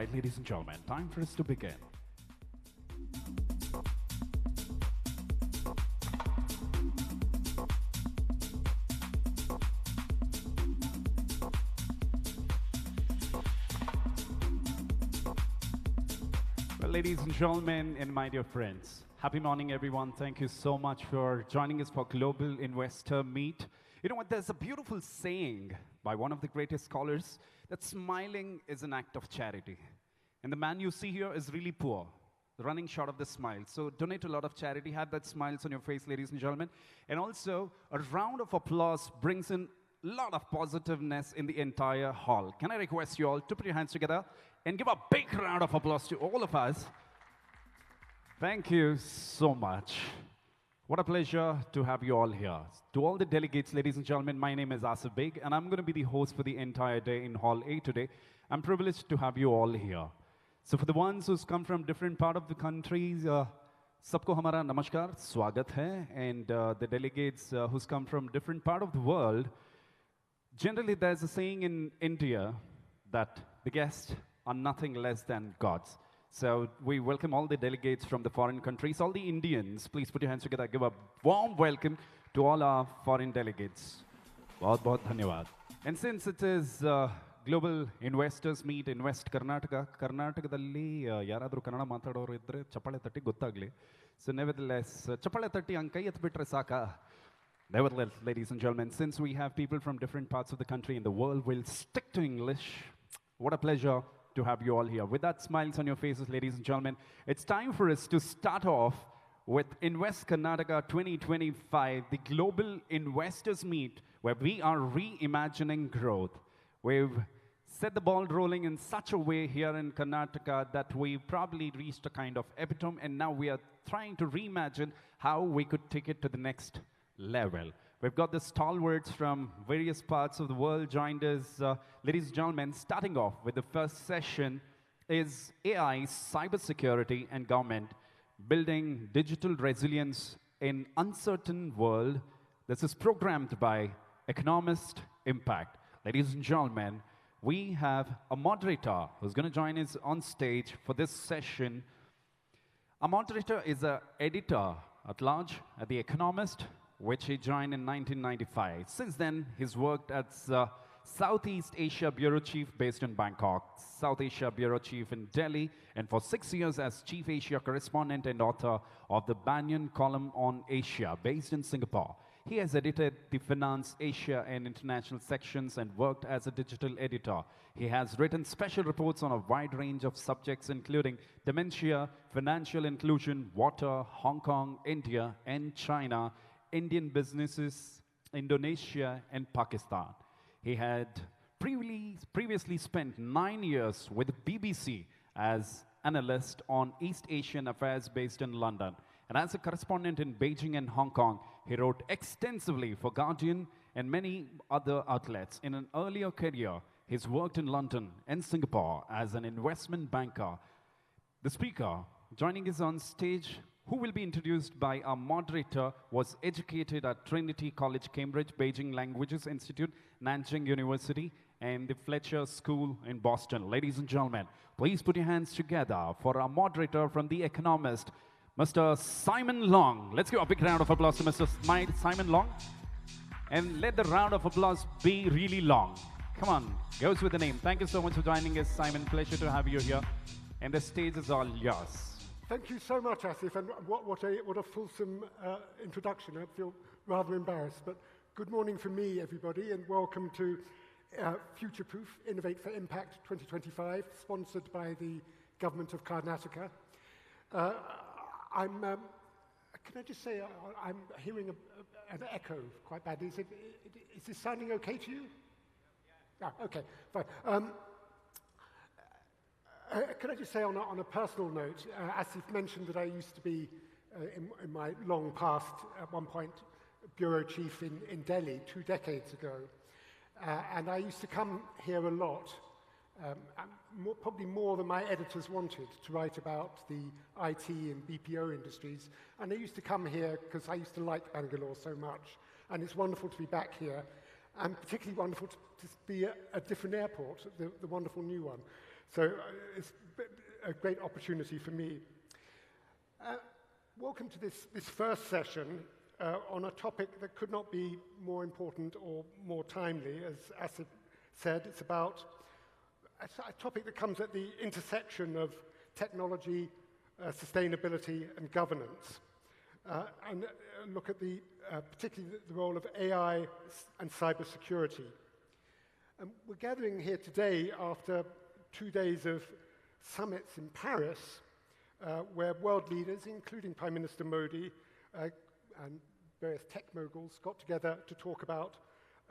right, ladies and gentlemen, time for us to begin. Well, ladies and gentlemen, and my dear friends, happy morning, everyone. Thank you so much for joining us for Global Investor Meet. You know what? There's a beautiful saying by one of the greatest scholars that smiling is an act of charity. And the man you see here is really poor, running short of the smile. So donate a lot of charity. Have that smiles on your face, ladies and gentlemen. And also, a round of applause brings in a lot of positiveness in the entire hall. Can I request you all to put your hands together and give a big round of applause to all of us. Thank you so much. What a pleasure to have you all here. To all the delegates, ladies and gentlemen, my name is Asif Beg, and I'm going to be the host for the entire day in Hall A today. I'm privileged to have you all here. So for the ones who's come from different part of the countries, सबको हमारा नमस्कार, स्वागत है, and the delegates who's come from different part of the world, generally there's a saying in India that the guests are nothing less than gods. So we welcome all the delegates from the foreign countries, all the Indians. Please put your hands together. Give a warm welcome to all our foreign delegates. बहुत बहुत धन्यवाद. And since it is Global Investors Meet in West Karnataka, ಕರ್ನಾಟಕದಲ್ಲಿ ಯಾರಾದರೂ ಕನ್ನಡ ಮಾತಾಡೋರು ಇದ್ದರೆ ಚಪ್ಪಾಳೆ ತಟ್ಟಿ ಗೊತ್ತಾಗಲಿ. So nevertheless, ಚಪ್ಪಾಳೆ ತಟ್ಟಿ ಹಂಗೆ ಕೈ ಎತ್ಬಿಟ್ರೆ ಸಾಕಾ? Nevertheless, ladies and gentlemen, since we have people from different parts of the country and the world, we'll stick to English. What a pleasure to have you all here. With that smiles on your faces, ladies and gentlemen, it's time for us to start off with Invest Karnataka 2025, the Global Investors Meet, where we are reimagining growth. We've set the ball rolling in such a way here in Karnataka that we probably reached a kind of epitome, and now we are trying to reimagine how we could take it to the next level. We've got the stalwarts from various parts of the world joined us. Ladies and gentlemen, starting off with the first session is AI, cybersecurity, and government, building digital resilience in uncertain world. This is programmed by Economist Impact. Ladies and gentlemen, we have a moderator who's going to join us on stage for this session. A moderator is an editor at large at The Economist, which he joined in 1995. Since then, he's worked as Southeast Asia Bureau Chief based in Bangkok, South Asia Bureau Chief in Delhi, and for 6 years as Chief Asia Correspondent and author of the Banyan Column on Asia, based in Singapore. He has edited the Finance, Asia, and International sections and worked as a digital editor. He has written special reports on a wide range of subjects, including dementia, financial inclusion, water, Hong Kong, India, and China, Indian businesses, Indonesia, and Pakistan. He had previously spent 9 years with BBC as analyst on East Asian affairs based in London. And as a correspondent in Beijing and Hong Kong, he wrote extensively for Guardian and many other outlets. In an earlier career, he's worked in London and Singapore as an investment banker. The speaker joining us on stage, who will be introduced by our moderator, was educated at Trinity College, Cambridge, Beijing Languages Institute, Nanjing University, and the Fletcher School in Boston. Ladies and gentlemen, please put your hands together for our moderator from The Economist, Mr. Simon Long. Let's give a big round of applause to Mr. Simon Long. And let the round of applause be really long. Come on, goes with the name. Thank you so much for joining us, Simon. Pleasure to have you here. And the stage is all yours. Thank you so much, Asif, and what a fulsome introduction. I feel rather embarrassed, but good morning from me, everybody, and welcome to Future Proof, Innovate for Impact 2025, sponsored by the Government of Karnataka. Can I just say, I'm hearing an echo quite badly. Is this sounding okay to you? Yeah, okay, fine. Can I just say on a personal note, Asif mentioned that I used to be, in my long past, at one point, bureau chief in Delhi 2 decades ago. And I used to come here a lot, probably more than my editors wanted, to write about the IT and BPO industries. And I used to come here because I used to like Bangalore so much. And it's wonderful to be back here, and particularly wonderful to be at a different airport, the wonderful new one. So it's a great opportunity for me. Welcome to this first session on a topic that could not be more important or more timely. As Asif said, it's about a topic that comes at the intersection of technology, sustainability, and governance. And look at particularly the role of AI and cybersecurity. We're gathering here today after 2 days of summits in Paris, where world leaders, including Prime Minister Modi and various tech moguls, got together to talk about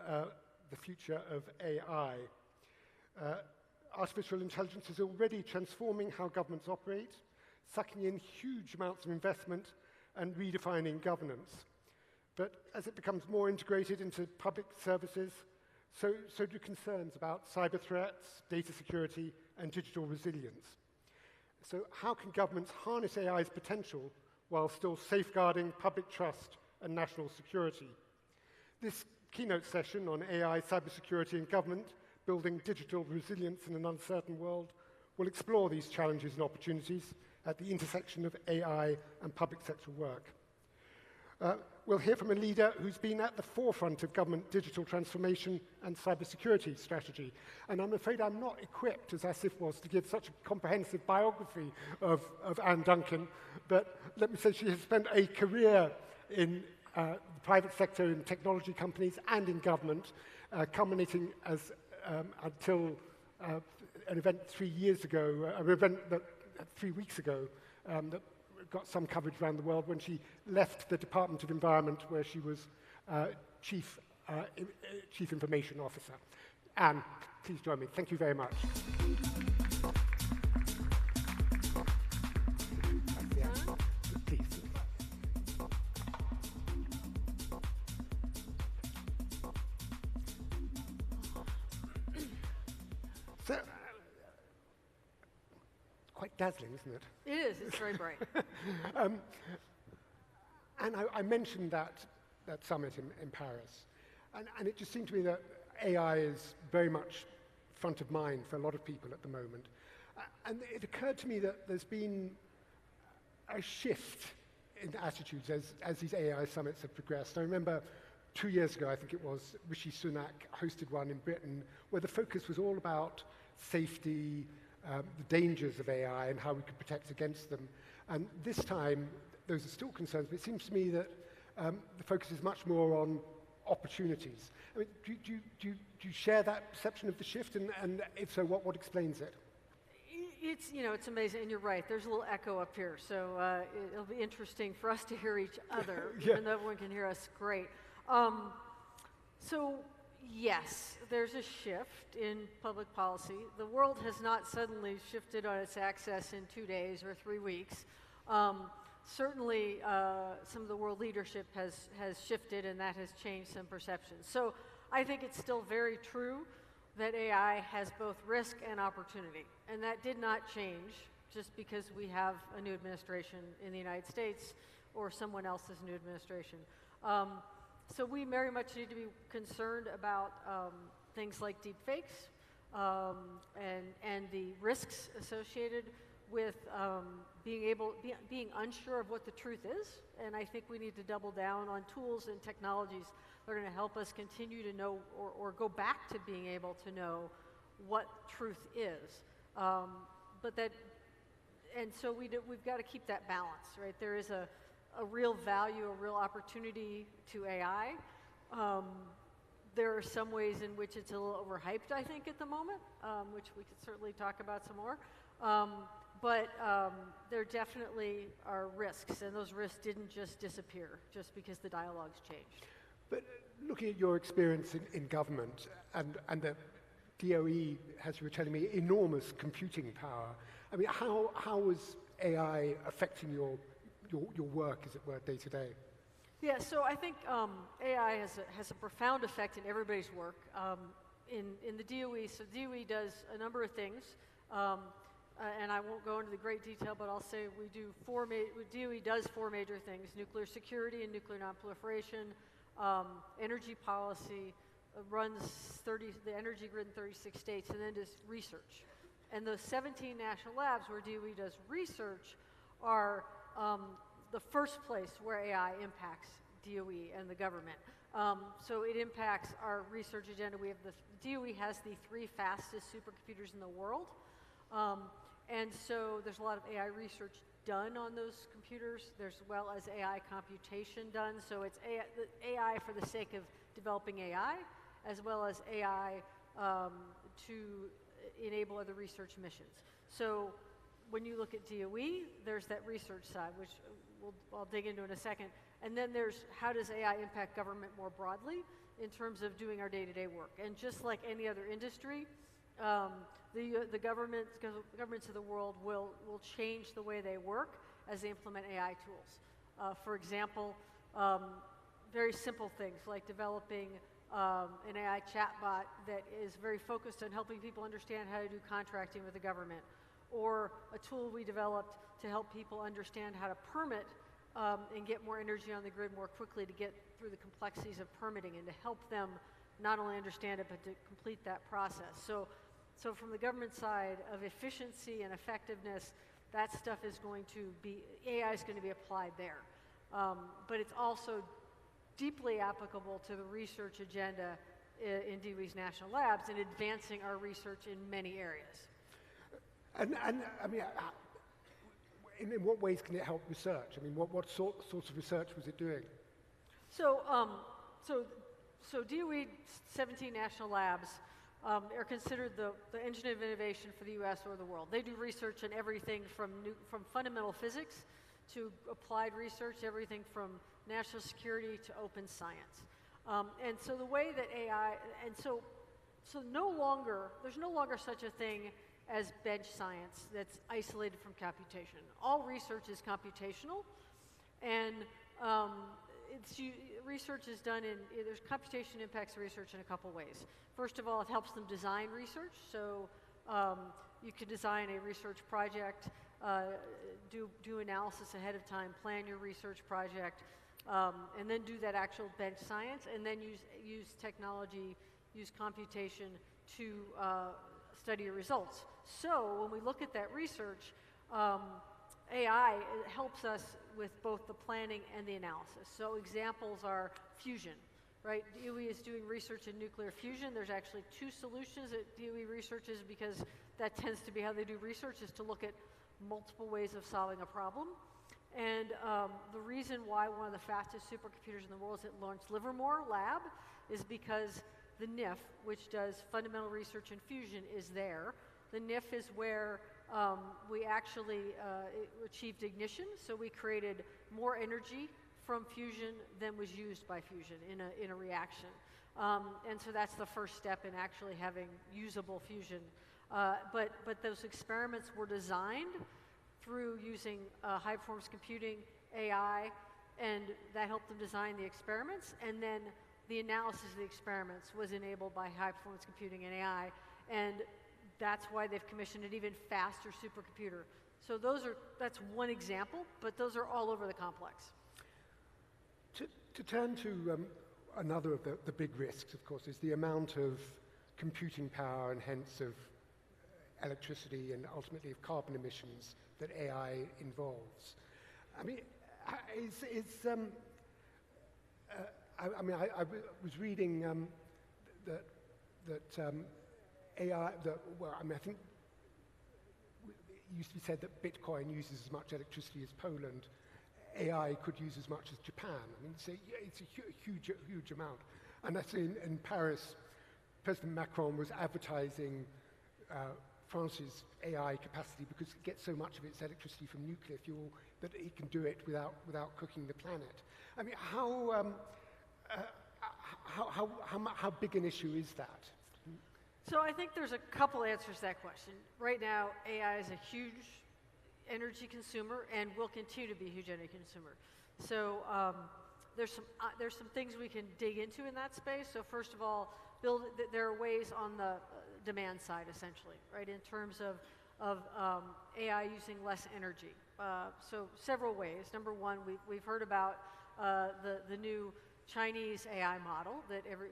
the future of AI. Artificial intelligence is already transforming how governments operate, sucking in huge amounts of investment and redefining governance. But as it becomes more integrated into public services, so do concerns about cyber threats, data security, and digital resilience. So how can governments harness AI's potential while still safeguarding public trust and national security? This keynote session on AI, cybersecurity, and government, building digital resilience in an uncertain world, will explore these challenges and opportunities at the intersection of AI and public sector work. We'll hear from a leader who's been at the forefront of government digital transformation and cybersecurity strategy. And I'm afraid I'm not equipped, as Asif was, to give such a comprehensive biography of Anne Duncan. But let me say she has spent a career in the private sector, in technology companies, and in government, culminating as until an event 3 years ago, an event that 3 weeks ago, that got some coverage around the world when she left the Department of Environment, where she was Chief Information Officer. Anne, please join me. Thank you very much. Please. So, quite dazzling, isn't it? It is. It's very bright. And I mentioned that summit in Paris. And it just seemed to me that AI is very much front of mind for a lot of people at the moment. And it occurred to me that there's been a shift in attitudes as these AI summits have progressed. I remember 2 years ago, I think it was, Rishi Sunak hosted one in Britain where the focus was all about safety, the dangers of AI and how we could protect against them. And this time, those are still concerns, but it seems to me that the focus is much more on opportunities. I mean, do you share that perception of the shift? And if so, what explains it? It's amazing, and you're right. There's a little echo up here, so it'll be interesting for us to hear each other, Yeah. even though everyone can hear us great. So yes, there's a shift in public policy. The world has not suddenly shifted on its axis in 2 days or 3 weeks. Certainly, some of the world leadership has shifted, and that has changed some perceptions. So I think it's still very true that AI has both risk and opportunity, and that did not change just because we have a new administration in the United States or someone else's new administration. So we very much need to be concerned about things like deepfakes and the risks associated with being unsure of what the truth is. And I think we need to double down on tools and technologies that are going to help us continue to know or go back to being able to know what truth is. So we've got to keep that balance, right? There is a real value, a real opportunity to AI. There are some ways in which it's a little overhyped, I think, at the moment, which we could certainly talk about some more. But there definitely are risks, and those risks didn't just disappear just because the dialogue's changed. But looking at your experience in government, and the DOE has, you were telling me, enormous computing power. I mean, how is AI affecting your work, as it were, day to day? Yeah, so I think AI has a profound effect in everybody's work. In the DOE, so DOE does a number of things, and I won't go into the great detail, but I'll say DOE does 4 major things: nuclear security and nuclear nonproliferation, energy policy, runs the energy grid in 36 states, and then does research. And those 17 national labs where DOE does research are the first place where AI impacts DOE and the government. So it impacts our research agenda. We have DOE has the 3 fastest supercomputers in the world. And so there's a lot of AI research done on those computers, as well as AI computation done. So it's AI for the sake of developing AI, as well as AI to enable other research missions. So when you look at DOE, there's that research side, which I'll dig into in a second. And then there's how does AI impact government more broadly in terms of doing our day-to-day work. And just like any other industry, the governments of the world will change the way they work as they implement AI tools. For example, very simple things like developing an AI chatbot that is very focused on helping people understand how to do contracting with the government, or a tool we developed to help people understand how to permit and get more energy on the grid more quickly to get through the complexities of permitting and to help them not only understand it but to complete that process. So from the government side of efficiency and effectiveness, that stuff is going to be, AI is going to be applied there. But it's also deeply applicable to the research agenda in DOE's national labs and advancing our research in many areas. And I mean, in what ways can it help research? I mean, what sorts of research was it doing? So DOE 17 national labs are considered the engine of innovation for the U.S. or the world. They do research in everything from fundamental physics to applied research, everything from national security to open science. And so the way that AI, and so there's no longer such a thing as bench science that's isolated from computation. All research is computational, and research is done there's computation impacts research in a couple ways. First of all, it helps them design research. So you could design a research project, do analysis ahead of time, plan your research project, and then do that actual bench science, and then use technology, use computation to study your results. So when we look at that research, AI helps us with both the planning and the analysis. So examples are fusion, right? DOE is doing research in nuclear fusion. There's actually 2 solutions that DOE researches, because that tends to be how they do research, is to look at multiple ways of solving a problem. And the reason why one of the fastest supercomputers in the world is at Lawrence Livermore Lab is because the NIF, which does fundamental research in fusion, is there. The NIF is where we actually achieved ignition, so we created more energy from fusion than was used by fusion in a reaction. And so that's the first step in actually having usable fusion. But those experiments were designed through using high-performance computing, AI, and that helped them design the experiments. And then the analysis of the experiments was enabled by high-performance computing and AI. And that's why they've commissioned an even faster supercomputer. So that's one example, but those are all over the complex. To turn to another of the big risks, of course, is the amount of computing power and hence of electricity and ultimately of carbon emissions that AI involves. I mean, I was reading that AI, I think it used to be said that Bitcoin uses as much electricity as Poland. AI could use as much as Japan. I mean, it's a huge amount. And that's in Paris, President Macron was advertising France's AI capacity because it gets so much of its electricity from nuclear fuel that it can do it without cooking the planet. I mean, how big an issue is that? So I think there's a couple answers to that question. Right now, AI is a huge energy consumer and will continue to be a huge energy consumer. So there's some things we can dig into in that space. So first of all, there are ways on the demand side, essentially, right, in terms of AI using less energy. So several ways. Number one, we've heard about the new Chinese AI model,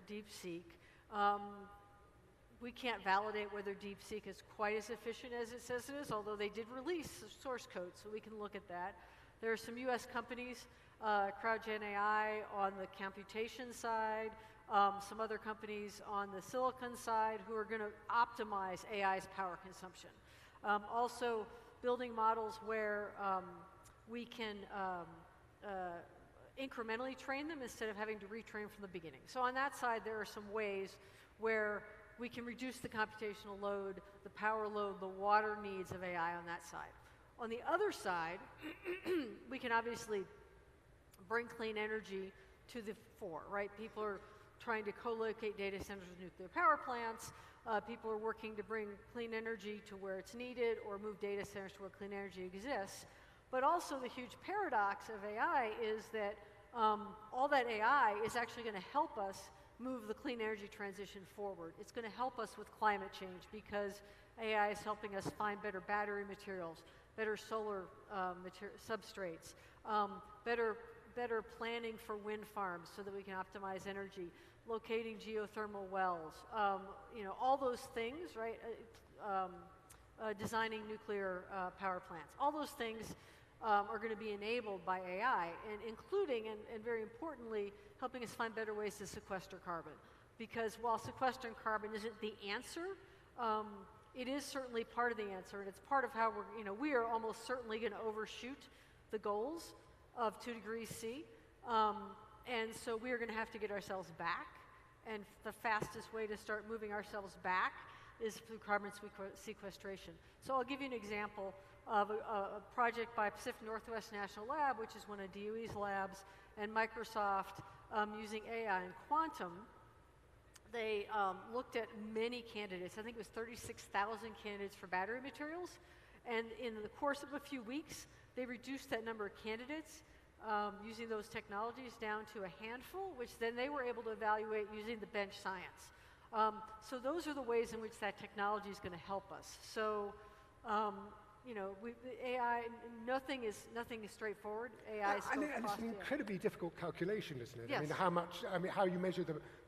DeepSeek. we can't validate whether DeepSeek is quite as efficient as it says it is, although they did release source code, so we can look at that. There are some US companies, CrowdGen AI on the computation side, some other companies on the silicon side who are going to optimize AI's power consumption. Also, building models where we can incrementally train them instead of having to retrain from the beginning. So on that side, there are some ways where we can reduce the computational load, the power load, the water needs of AI on that side. On the other side, we can obviously bring clean energy to the fore, right? People are trying to co-locate data centers with nuclear power plants. People are working to bring clean energy to where it's needed or move data centers to where clean energy exists. But also the huge paradox of AI is that all that AI is actually going to help us move the clean energy transition forward. It's going to help us with climate change because AI is helping us find better battery materials, better solar substrates, better planning for wind farms so that we can optimize energy, locating geothermal wells, all those things, right? Designing nuclear power plants. All those things are going to be enabled by AI, and including, and very importantly, helping us find better ways to sequester carbon. Because while sequestering carbon isn't the answer, it is certainly part of the answer, and it's part of how we are almost certainly going to overshoot the goals of 2 degrees C. And so we are going to have to get ourselves back, and the fastest way to start moving ourselves back is through carbon sequestration. So I'll give you an example of a project by Pacific Northwest National Lab, which is one of DOE's labs, and Microsoft using AI and quantum. They looked at many candidates. I think it was 36,000 candidates for battery materials. And in the course of a few weeks, they reduced that number of candidates using those technologies down to a handful, which then they were able to evaluate using the bench science. So those are the ways in which that technology is going to help us. So, AI, nothing is straightforward. AI is still and it's an incredibly difficult calculation, isn't it? Yes. I mean, how you measure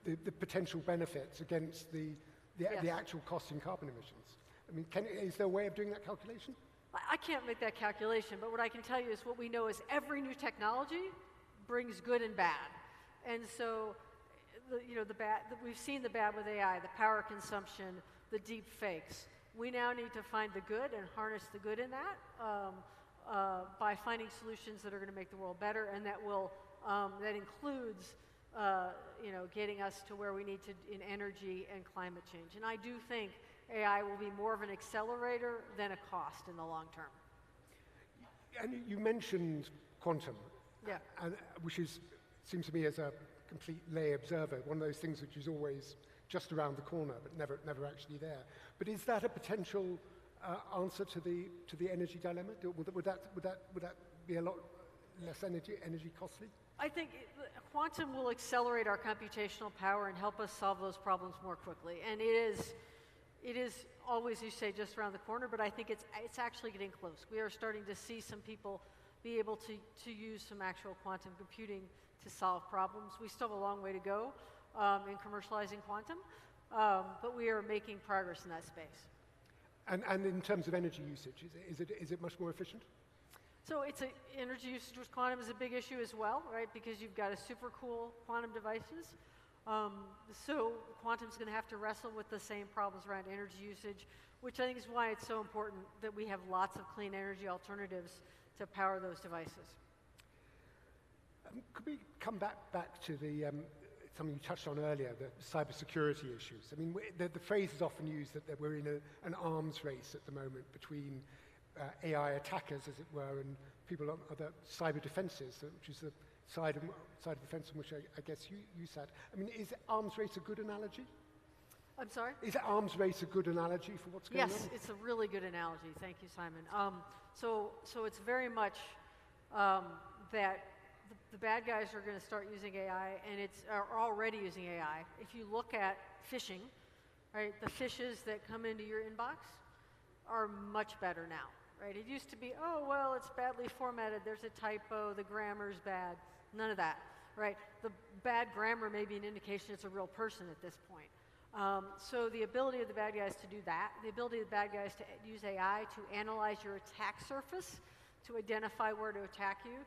the potential benefits against the actual cost in carbon emissions. I mean, is there a way of doing that calculation? I can't make that calculation, but what I can tell you is what we know is every new technology brings good and bad. And so, we've seen the bad with AI, the power consumption, the deep fakes. We now need to find the good and harness the good in that by finding solutions that are going to make the world better, and that includes getting us to where we need to in energy and climate change. And I do think AI will be more of an accelerator than a cost in the long term. And you mentioned quantum, which seems to me as a complete lay observer, one of those things which is always just around the corner, but never actually there. But is that a potential answer to the energy dilemma? Would that be a lot less energy costly? I think quantum will accelerate our computational power and help us solve those problems more quickly. And it is always, you say, just around the corner, but I think it's actually getting close. We are starting to see some people be able to use some actual quantum computing to solve problems. We still have a long way to go in commercializing quantum, but we are making progress in that space. And in terms of energy usage, is it much more efficient? So energy usage with quantum is a big issue as well, right? Because you've got a super cool quantum devices. So quantum's going to have to wrestle with the same problems around energy usage, which I think is why it's so important that we have lots of clean energy alternatives to power those devices. Could we come back to the something you touched on earlier, the cybersecurity issues? I mean, the phrase is often used that we're in an arms race at the moment between AI attackers, as it were, and people on other cyber defenses, which is the side of defense in which I guess you sat. I mean, is arms race a good analogy? I'm sorry? Is arms race a good analogy for what's going on? Yes, it's a really good analogy. Thank you, Simon. So it's very much that the bad guys are going to start using AI, and are already using AI. If you look at phishing, right, the phishes that come into your inbox are much better now, right? It used to be, oh, well, it's badly formatted, there's a typo, the grammar's bad. None of that, right? The bad grammar may be an indication it's a real person at this point. So the ability of the bad guys to do that, the ability of the bad guys to use AI to analyze your attack surface, to identify where to attack you,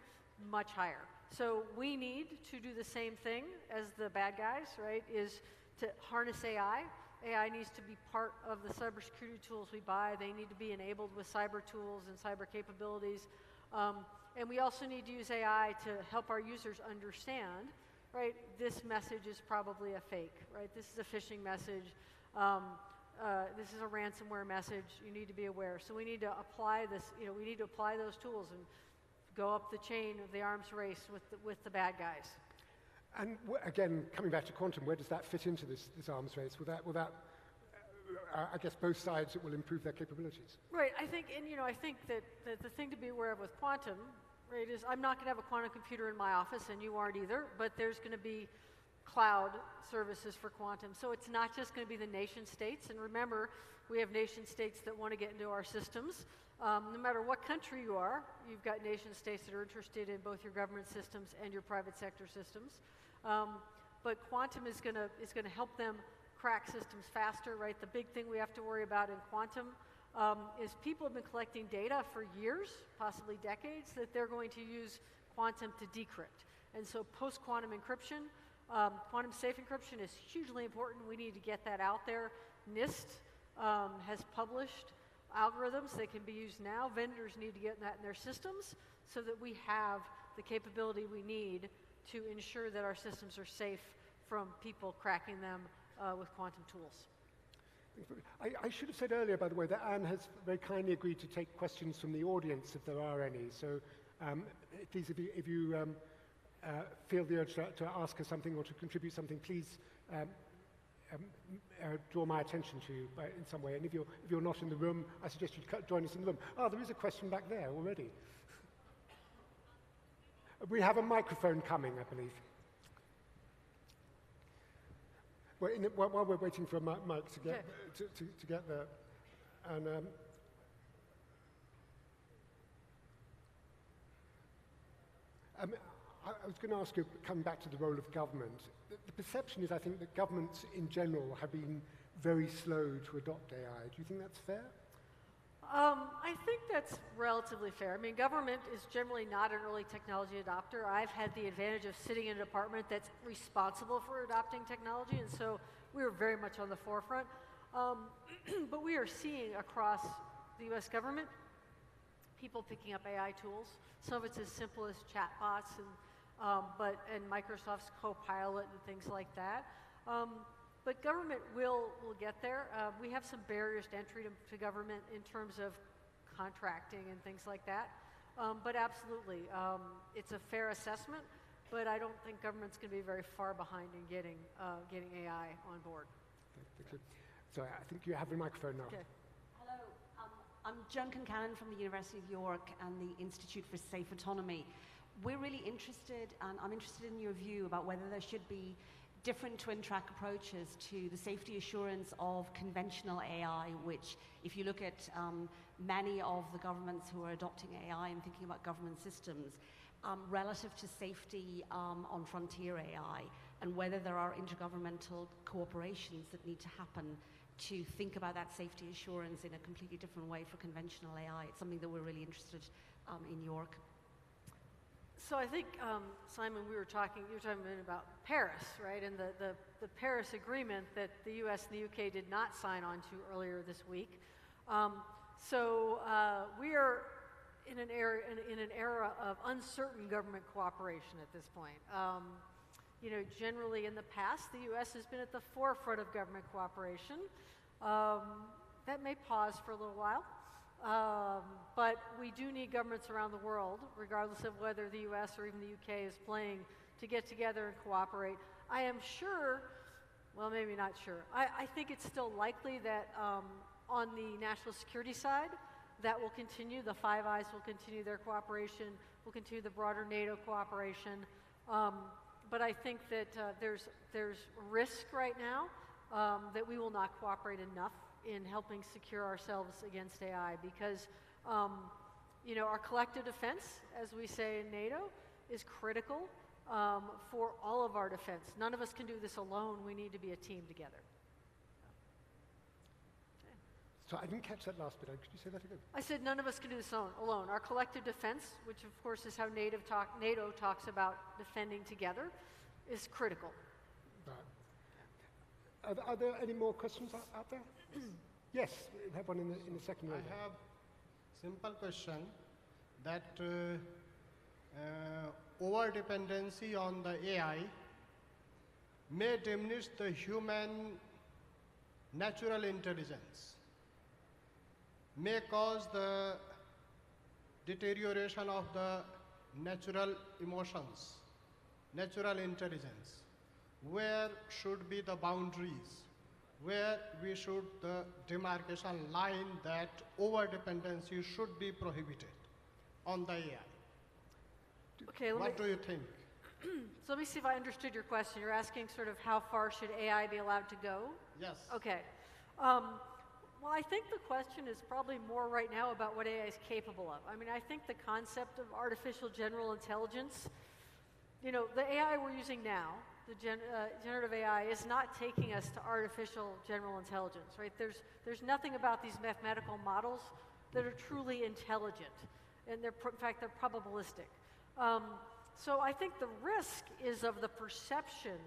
much higher. So we need to do the same thing as the bad guys, right, is to harness AI. AI needs to be part of the cybersecurity tools we buy. They need to be enabled with cyber tools and cyber capabilities. And we also need to use AI to help our users understand, right, this message is probably a fake, right? This is a phishing message. This is a ransomware message. You need to be aware. So we need to apply this, we need to apply those tools and go up the chain of the arms race with the bad guys. And again, coming back to quantum, where does that fit into this arms race? Will that I guess both sides, it will improve their capabilities. Right, I think that the thing to be aware of with quantum, right, is I'm not going to have a quantum computer in my office, and you aren't either, but there's going to be cloud services for quantum. So it's not just going to be the nation states, and remember, we have nation states that want to get into our systems. No matter what country you are, you've got nation states that are interested in both your government systems and your private sector systems. But quantum is going to help them crack systems faster, right? The big thing we have to worry about in quantum is people have been collecting data for years, possibly decades, that they're going to use quantum to decrypt. And so post-quantum encryption, quantum safe encryption is hugely important. We need to get that out there. NIST has published algorithms that can be used now. Vendors need to get that in their systems so that we have the capability we need to ensure that our systems are safe from people cracking them with quantum tools. I should have said earlier, by the way, that Anne has very kindly agreed to take questions from the audience if there are any. So please, if you feel the urge to ask us something or to contribute something, please draw my attention to you in some way. And if you're not in the room, I suggest you join us in the room. Oh, there is a question back there already. We have a microphone coming, I believe. While we're waiting for a mic to get there, and I was going to ask you, coming back to the role of government, the perception is, I think, that governments in general have been very slow to adopt AI. Do you think that's fair? I think that's relatively fair. I mean, government is generally not an early technology adopter. I've had the advantage of sitting in a department that's responsible for adopting technology, and so we were very much on the forefront. But we are seeing across the US government people picking up AI tools. Some of it's as simple as chatbots and Microsoft's Copilot and things like that. But government will get there. We have some barriers to entry to government in terms of contracting and things like that. But absolutely, it's a fair assessment, but I don't think government's going to be very far behind in getting AI on board. Thank you. So I think you have the microphone now. Okay. Hello, I'm Joan Concannon from the University of York and the Institute for Safe Autonomy. We're really interested, and I'm interested in your view about whether there should be different twin-track approaches to the safety assurance of conventional AI, which, if you look at many of the governments who are adopting AI and thinking about government systems, relative to safety on frontier AI, and whether there are intergovernmental cooperations that need to happen to think about that safety assurance in a completely different way for conventional AI. It's something that we're really interested in York. So I think, Simon, you were talking about Paris, right? And the Paris Agreement that the US and the UK did not sign on to earlier this week. So we are in an era of uncertain government cooperation at this point. Generally in the past, the US has been at the forefront of government cooperation. That may pause for a little while. But we do need governments around the world, regardless of whether the US or even the UK is playing, to get together and cooperate. I am sure, well, maybe not sure, I think it's still likely that on the national security side, that will continue. The Five Eyes will continue their cooperation, will continue the broader NATO cooperation. But I think that there's risk right now that we will not cooperate enough in helping secure ourselves against AI because, our collective defense, as we say in NATO, is critical for all of our defense. None of us can do this alone. We need to be a team together. So I didn't catch that last bit. Could you say that again? I said none of us can do this alone. Our collective defense, which of course is how NATO talks about defending together, is critical. Right. Are there any more questions out there? Yes, we have one in the second row. I have simple question that over dependency on the AI may diminish the human natural intelligence, may cause the deterioration of the natural emotions, natural intelligence. Where should be the boundaries? Where we should the demarcation line that over dependency should be prohibited on the AI? Okay, What do you think? so let me see if I understood your question. You're asking sort of how far should AI be allowed to go? Yes. Okay. Well, I think the question is probably more right now about what AI is capable of. I mean, I think the concept of artificial general intelligence, the AI we're using now, the generative AI, is not taking us to artificial general intelligence, right? There's nothing about these mathematical models that are truly intelligent, and in fact, they're probabilistic. So I think the risk is of the perception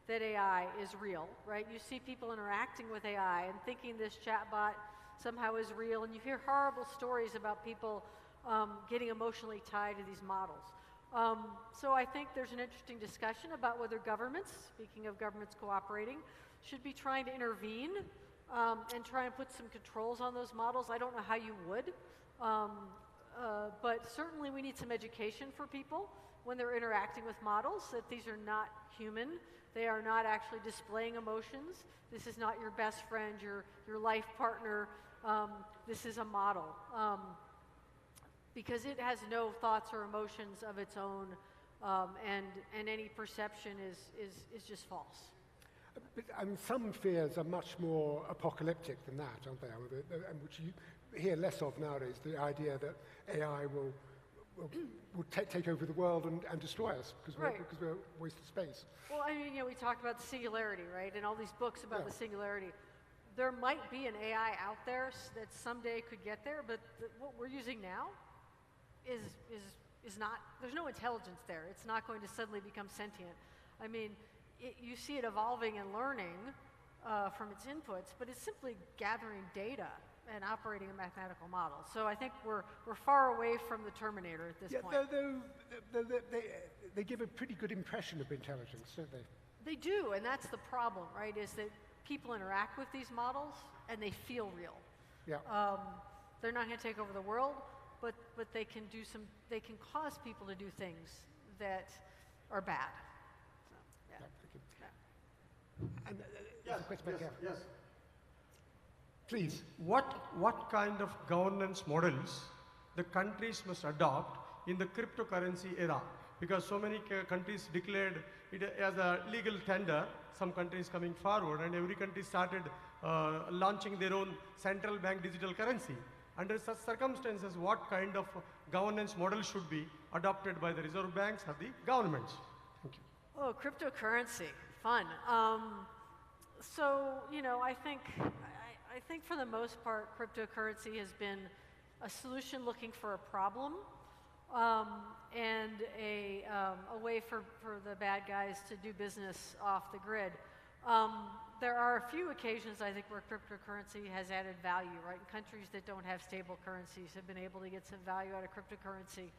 that AI is real, right? You see people interacting with AI and thinking this chatbot somehow is real, and you hear horrible stories about people getting emotionally tied to these models. So I think there's an interesting discussion about whether governments, speaking of governments cooperating, should be trying to intervene and try and put some controls on those models. I don't know how you would, but certainly we need some education for people when they're interacting with models, that these are not human. They are not actually displaying emotions. This is not your best friend, your life partner. This is a model. Because it has no thoughts or emotions of its own, and any perception is just false. But, I mean, some fears are much more apocalyptic than that, aren't they? And which you hear less of nowadays, the idea that AI will take over the world and destroy us because we're a waste of space. Well, I mean, we talked about the singularity, right? And all these books about the singularity. There might be an AI out there that someday could get there, but what we're using now is not, there's no intelligence there. It's not going to suddenly become sentient. I mean, you see it evolving and learning from its inputs, but it's simply gathering data and operating a mathematical model. So I think we're far away from the Terminator at this point. They give a pretty good impression of intelligence, don't they? They do, and that's the problem, right, is that people interact with these models and they feel real. Yeah. They're not going to take over the world, but they can cause people to do things that are bad. So, yeah. Thank you. And there's a question back here. Yes. Please. What kind of governance models the countries must adopt in the cryptocurrency era? Because so many countries declared it as a legal tender, some countries coming forward, and every country started launching their own central bank digital currency. Under such circumstances, what kind of governance model should be adopted by the reserve banks or the governments? Thank you. Oh, cryptocurrency, fun. So, I think for the most part, cryptocurrency has been a solution looking for a problem and a way for the bad guys to do business off the grid. There are a few occasions, I think, where cryptocurrency has added value, right? Countries that don't have stable currencies have been able to get some value out of cryptocurrency.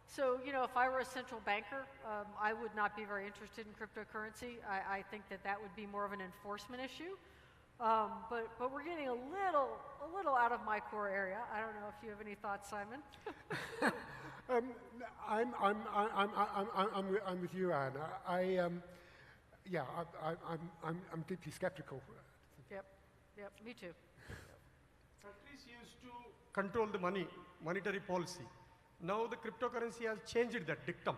So, if I were a central banker, I would not be very interested in cryptocurrency. I think that would be more of an enforcement issue. But we're getting a little out of my core area. I don't know if you have any thoughts, Simon. I'm with you, Anne. I'm deeply skeptical. Yep, me too. Countries used to control the monetary policy. Now the cryptocurrency has changed that dictum.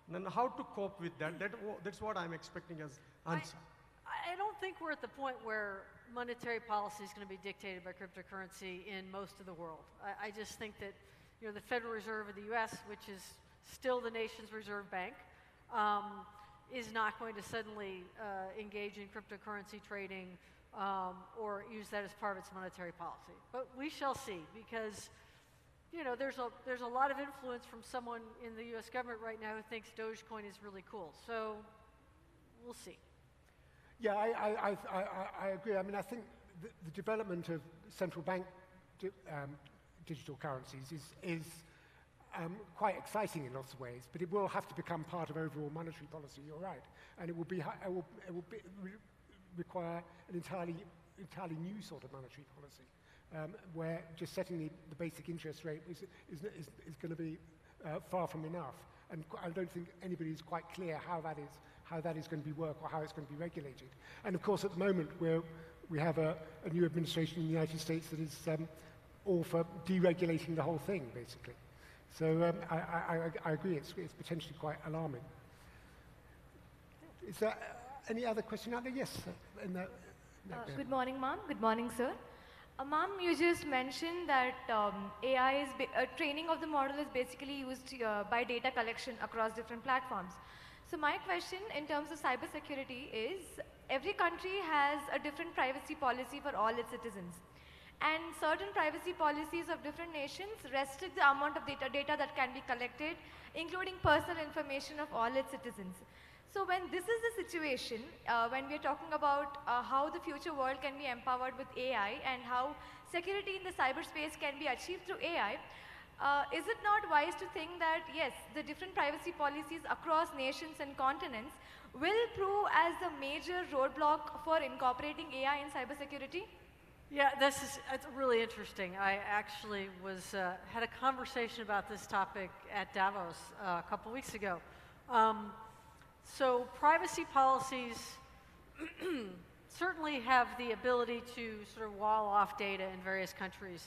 Then how to cope with that? That's what I'm expecting as answer. I don't think we're at the point where monetary policy is going to be dictated by cryptocurrency in most of the world. I just think that the Federal Reserve of the U.S., which is still the nation's reserve bank, is not going to suddenly engage in cryptocurrency trading or use that as part of its monetary policy. But we shall see, because there's a lot of influence from someone in the U.S. government right now who thinks Dogecoin is really cool. So we'll see. Yeah, I agree. I mean, I think the development of central bank digital currencies is quite exciting in lots of ways, but it will have to become part of overall monetary policy. You're right, and it will require an entirely new sort of monetary policy, where just setting the basic interest rate is going to be far from enough. And I don't think anybody is quite clear how that is going to be worked or how it's going to be regulated. And of course, at the moment, we have a new administration in the United States that is all for deregulating the whole thing, basically. So I agree, it's potentially quite alarming. Is there any other question out there? Yes. Good morning, ma'am. Good morning, sir. Ma'am, you just mentioned that AI training of the model is basically used by data collection across different platforms. So my question in terms of cybersecurity is, every country has a different privacy policy for all its citizens. And certain privacy policies of different nations restrict the amount of data that can be collected, including personal information of all its citizens. So when this is the situation, when we are talking about how the future world can be empowered with AI and how security in the cyberspace can be achieved through AI, is it not wise to think that, yes, the different privacy policies across nations and continents will prove as a major roadblock for incorporating AI in cybersecurity? Yeah, it's really interesting. I actually had a conversation about this topic at Davos a couple weeks ago. So privacy policies certainly have the ability to sort of wall off data in various countries.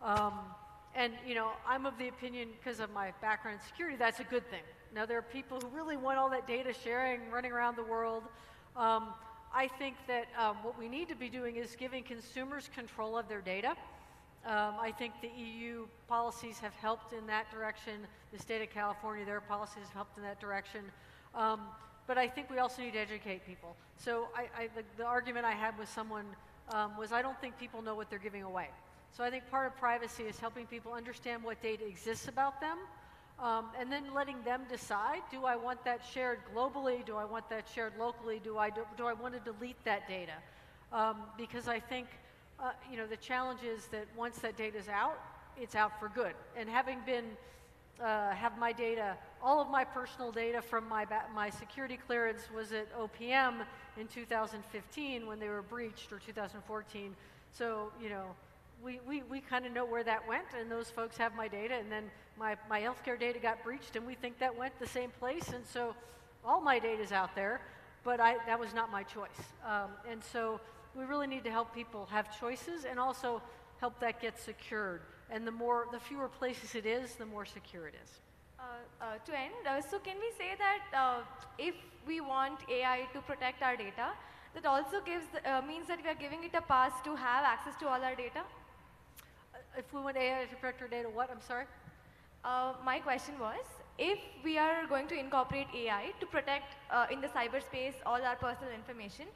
And I'm of the opinion, because of my background in security, that's a good thing. Now, there are people who really want all that data sharing running around the world. I think that what we need to be doing is giving consumers control of their data. I think the EU policies have helped in that direction. The state of California, their policies have helped in that direction. But I think we also need to educate people. So the argument I had with someone was, I don't think people know what they're giving away. So I think part of privacy is helping people understand what data exists about them, and then letting them decide, do I want that shared globally? Do I want that shared locally? Do I want to delete that data? Because I think the challenge is that once that data is out, it's out for good. And having been have my data, all of my personal data from my security clearance was at OPM in 2015 when they were breached, or 2014. So we kind of know where that went, and those folks have my data, and then my healthcare data got breached, and we think that went the same place, and so all my data is out there, but that was not my choice. And so we really need to help people have choices, and also help that get secured. And the fewer places it is, the more secure it is. To end, so can we say that if we want AI to protect our data, that also means that we are giving it a pass to have access to all our data? If we want AI to protect our data, what? I'm sorry? My question was, if we are going to incorporate AI to protect in the cyberspace all our personal information,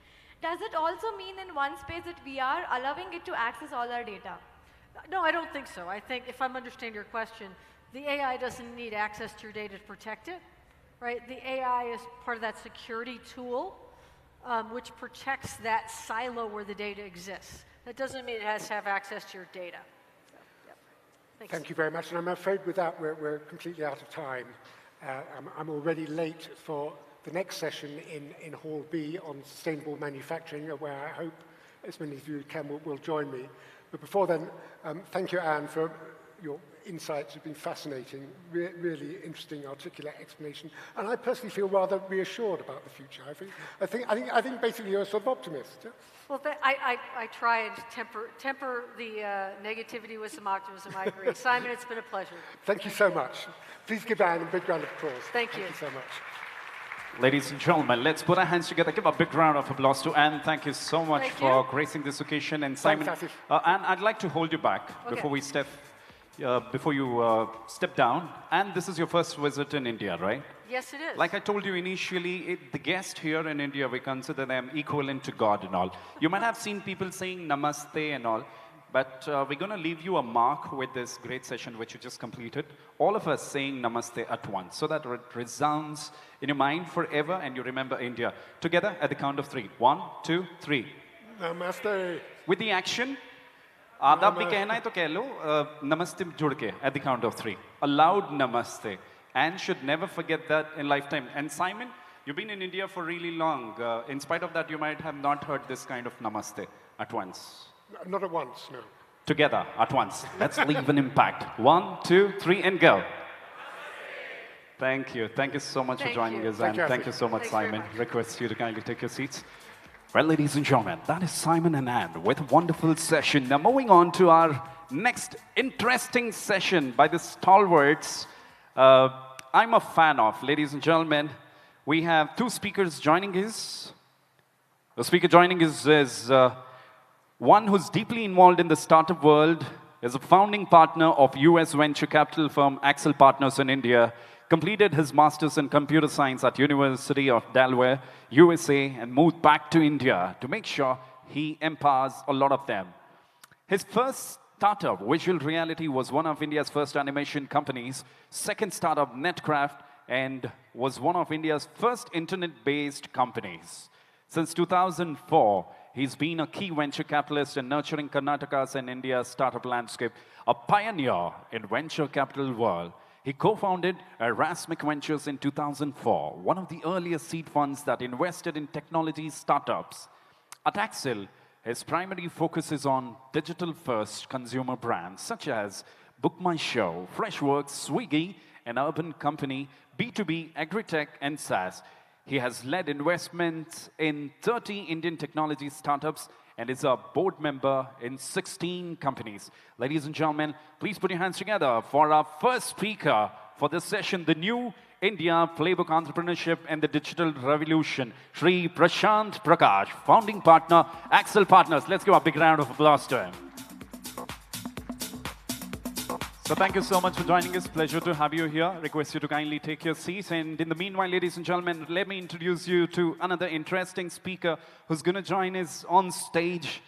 does it also mean in one space that we are allowing it to access all our data? No, I don't think so. I think, if I'm understanding your question, the AI doesn't need access to your data to protect it, right? The AI is part of that security tool, which protects that silo where the data exists. That doesn't mean it has to have access to your data. So, yeah. Thank you very much. And I'm afraid with that, we're completely out of time. I'm already late for the next session in Hall B on sustainable manufacturing, where I hope as many of you can will join me. But before then, thank you, Anne, for your insights. Have been fascinating, really interesting, articulate explanation. And I personally feel rather reassured about the future. I think basically you're a sort of optimist. Yeah? Well, I try and temper the negativity with some optimism. I agree. Simon, it's been a pleasure. Thank you so much. Please give Anne a big round of applause. Thank you. Thank you so much. Ladies and gentlemen, let's put our hands together. Give a big round of applause to Anne. Thank you so much for gracing this occasion. And Simon, Thanks, Anne, I'd like to hold you back before we step. before you step down. And this is your first visit in India, right? Yes, it is. Like I told you initially, the guests here in India, we consider them equivalent to God and all. You might have seen people saying namaste and all, but we're going to leave you a mark with this great session which you just completed. All of us saying namaste at once, so that it resounds in your mind forever and you remember India. Together at the count of 3. 1, 2, 3. Namaste. With the action, आदाब भी कहना है तो कह लो नमस्ते जुड़ के at the count of 3. A loud namaste. And should never forget that in lifetime. And Simon, you've been in India for really long. In spite of that, you might have not heard this kind of namaste at once. Not at once, no. Together, at once. Let's leave an impact. 1, 2, 3, and go. Thank you. Thank you so much for joining us. And thank you so much, Simon. Request you to kindly take your seats. Well, ladies and gentlemen, that is Simon and Anne with a wonderful session. Now, moving on to our next interesting session by the stalwarts. I'm a fan of. Ladies and gentlemen, we have 2 speakers joining us. The speaker joining us is one who's deeply involved in the startup world, is a founding partner of US venture capital firm Axel Partners in India, completed his master's in computer science at University of Delaware, USA, and moved back to India to make sure he empowers a lot of them. His first startup, Visual Reality, was one of India's first animation companies. Second startup, Netcraft, and was one of India's first internet-based companies. Since 2004, he's been a key venture capitalist in nurturing Karnataka's and India's startup landscape, a pioneer in venture capital world. He co-founded Erasmic Ventures in 2004, one of the earliest seed funds that invested in technology startups. At Axel, his primary focus is on digital-first consumer brands such as Book My Show, Freshworks, Swiggy, an urban company, B2B, agri-tech, and SaaS. He has led investments in 30 Indian technology startups and is a board member in 16 companies. Ladies and gentlemen, please put your hands together for our first speaker for this session, the new India Playbook Entrepreneurship and the Digital Revolution, Shri Prashant Prakash, founding partner, Axel Partners. Let's give a big round of applause to him. So thank you so much for joining us. Pleasure to have you here. Request you to kindly take your seats. And in the meanwhile, ladies and gentlemen, let me introduce you to another interesting speaker who's going to join us on stage.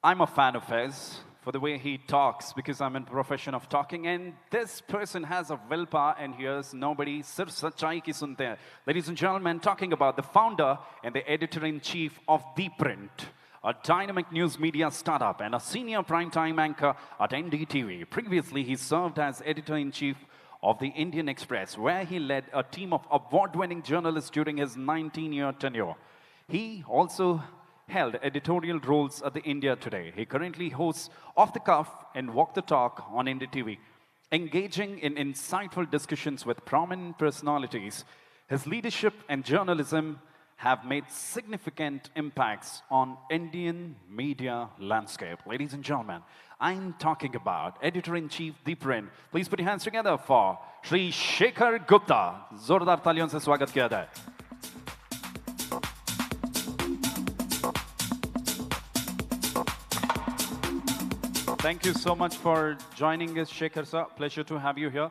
I'm a fan of his for the way he talks, because I'm in the profession of talking, and this person has a willpower, and here's nobody, sirf sachai ki sunte hain. Ladies and gentlemen, talking about the founder and the editor-in-chief of The Print, a dynamic news media startup and a senior primetime anchor at NDTV. Previously, he served as editor-in-chief of the Indian Express, where he led a team of award-winning journalists during his 19-year tenure. He also held editorial roles at the India Today. He currently hosts Off the Cuff and Walk the Talk on NDTV, engaging in insightful discussions with prominent personalities. His leadership and journalism have made significant impacts on Indian media landscape. Ladies and gentlemen, I'm talking about Editor-in-Chief The Print. Please put your hands together for Shri Shekhar Gupta. Zordar taliyon se swagat kiya jaye. Thank you so much for joining us, Shekhar sir. Pleasure to have you here.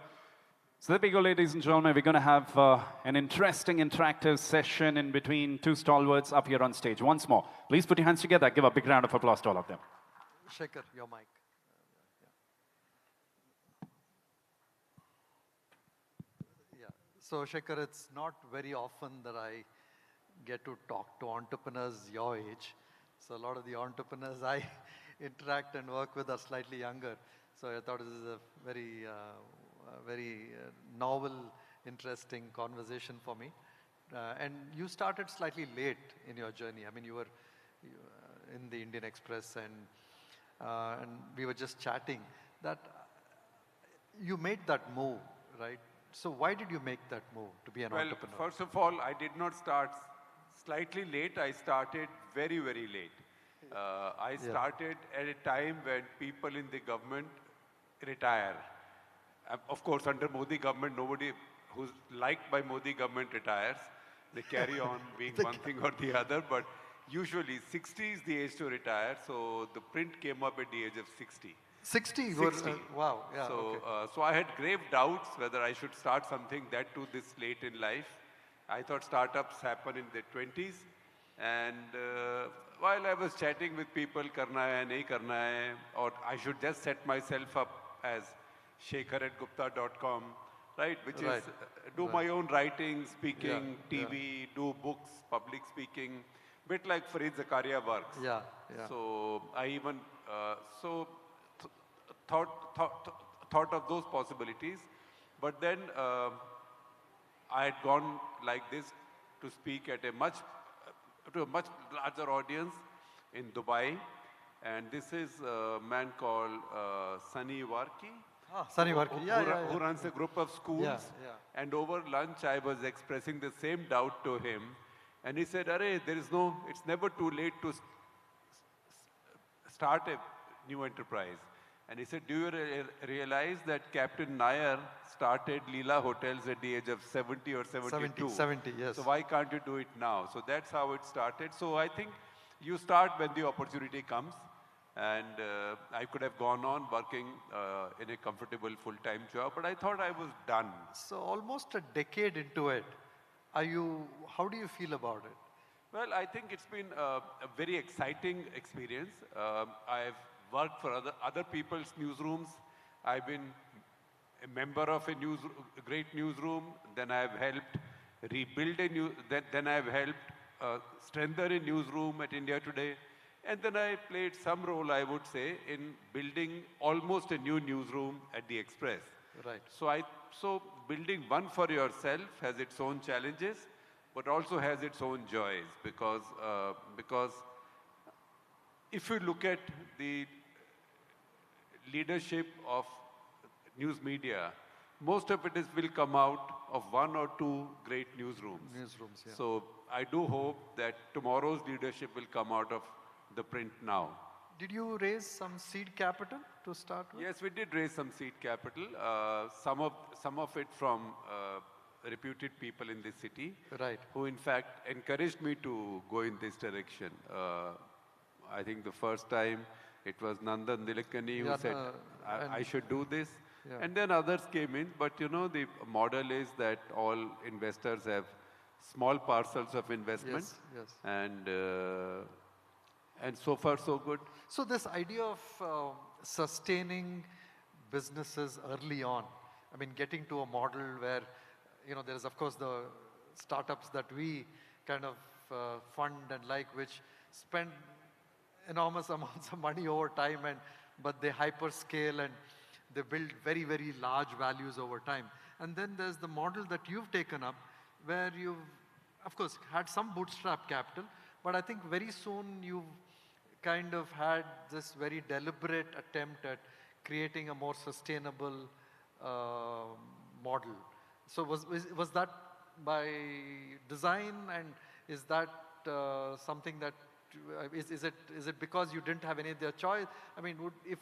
So there we go, ladies and gentlemen. We're going to have an interesting, interactive session in between 2 stalwarts up here on stage. Once more, please put your hands together. Give a big round of applause to all of them. Shekhar, your mic. Yeah. So, Shekhar, it's not very often that I get to talk to entrepreneurs your age. So a lot of the entrepreneurs I interact and work with are slightly younger. So I thought this is a very novel, interesting conversation for me. And you started slightly late in your journey. I mean, you were in the Indian Express, and we were just chatting that you made that move, right? So why did you make that move to be an entrepreneur? First of all, I did not start slightly late. I started very, very late. I started at a time when people in the government retire. Of course, under Modi government, nobody who's liked by Modi government retires. They carry on being one thing or the other, but usually 60 is the age to retire. So the print came up at the age of 60. 60? 60. Wow, yeah, So, okay. so I had grave doubts whether I should start something that too this late in life. I thought startups happen in their 20s. And while I was chatting with people, karna hai, nahi karna hai, or I should just set myself up as shekhar@gupta.com, right? Which Right. is do my own writing, speaking, Yeah, TV, do books, public speaking, bit like Fareed Zakaria works. yeah, yeah. So I even thought of those possibilities, but then I had gone like this to speak at to a much larger audience in Dubai, and this is a man called Sunny Warki. Sunny Warki, yeah, Who runs a group of schools. Yeah, yeah. And over lunch, I was expressing the same doubt to him. And he said, Arey, it's never too late to start a new enterprise. And he said, do you realize that Captain Nair started Leela Hotels at the age of 70 or 72? 70, yes. So why can't you do it now? So that's how it started. So I think you start when the opportunity comes. And I could have gone on working in a comfortable full-time job, but I thought I was done. So almost a decade into it, how do you feel about it? Well, I think it's been a very exciting experience. I've worked for other people's newsrooms. I've been a member of a great newsroom. Then I've helped rebuild then I've helped strengthen a newsroom at India Today. And then I played some role, I would say, in building almost a new newsroom at the Express. Right. So building one for yourself has its own challenges, but also has its own joys, because if you look at the leadership of news media, most of it will come out of one or two great newsrooms. Newsrooms, yeah. So I do hope that tomorrow's leadership will come out of the print now. Did you raise some seed capital to start with? Yes, we did raise some seed capital. Some of it from reputed people in the city, Right. who in fact encouraged me to go in this direction. I think the first time it was Nandan Nilekani who said I should do this, Yeah. and then others came in. But you know, the model is that all investors have small parcels of investment, Yes. and so far so good. So this idea of sustaining businesses early on, I mean, getting to a model where, there is of course the startups that we kind of fund and which spend enormous amounts of money over time, but they hyperscale and they build very, very large values over time. And then there's the model that you've taken up where you've, of course, had some bootstrap capital, but I think very soon you've kind of had this very deliberate attempt at creating a more sustainable model. So was that by design, and is that something that is it because you didn't have any other choice? I mean,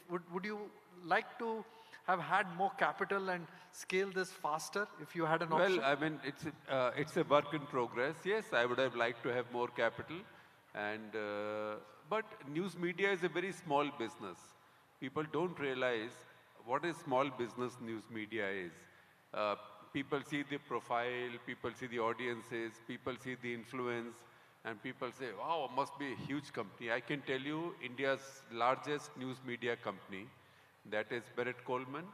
would you like to have had more capital and scale this faster if you had an option? Well, I mean, it's a work in progress. Yes, I would have liked to have more capital, but news media is a very small business. People don't realize what a small business news media is. People see the profile, people see the audiences, people see the influence, and people say, wow, must be a huge company. I can tell you, India's largest news media company, that is Barrett Coleman.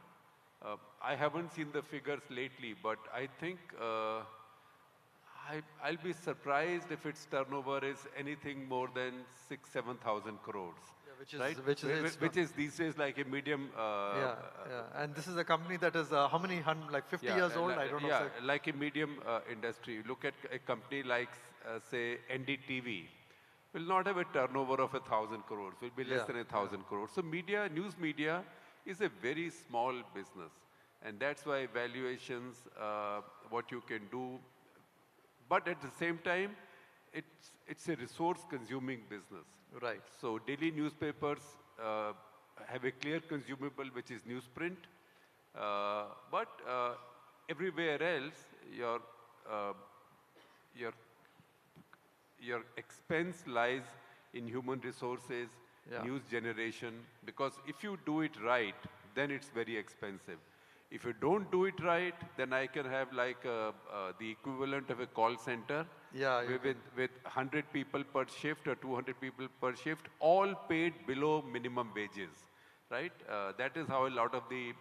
I haven't seen the figures lately, but I think I'll be surprised if its turnover is anything more than 6,000-7,000 crores. Yeah, which is these days like a medium. Yeah. And this is a company that is how many, like 50 years old? I don't know. Yeah, like a medium industry. Look at a company like, say, NDTV. Will not have a turnover of 1,000 crores. Will be less than 1,000 crores. So news media is a very small business, and that's why valuations, what you can do. But at the same time, it's a resource-consuming business. Right. So daily newspapers have a clear consumable, which is newsprint. But everywhere else, your expense lies in human resources, news generation, because if you do it right, then it's very expensive. If you don't do it right, then I can have like the equivalent of a call center with 100 people per shift or 200 people per shift, all paid below minimum wages, right? That is how a lot of the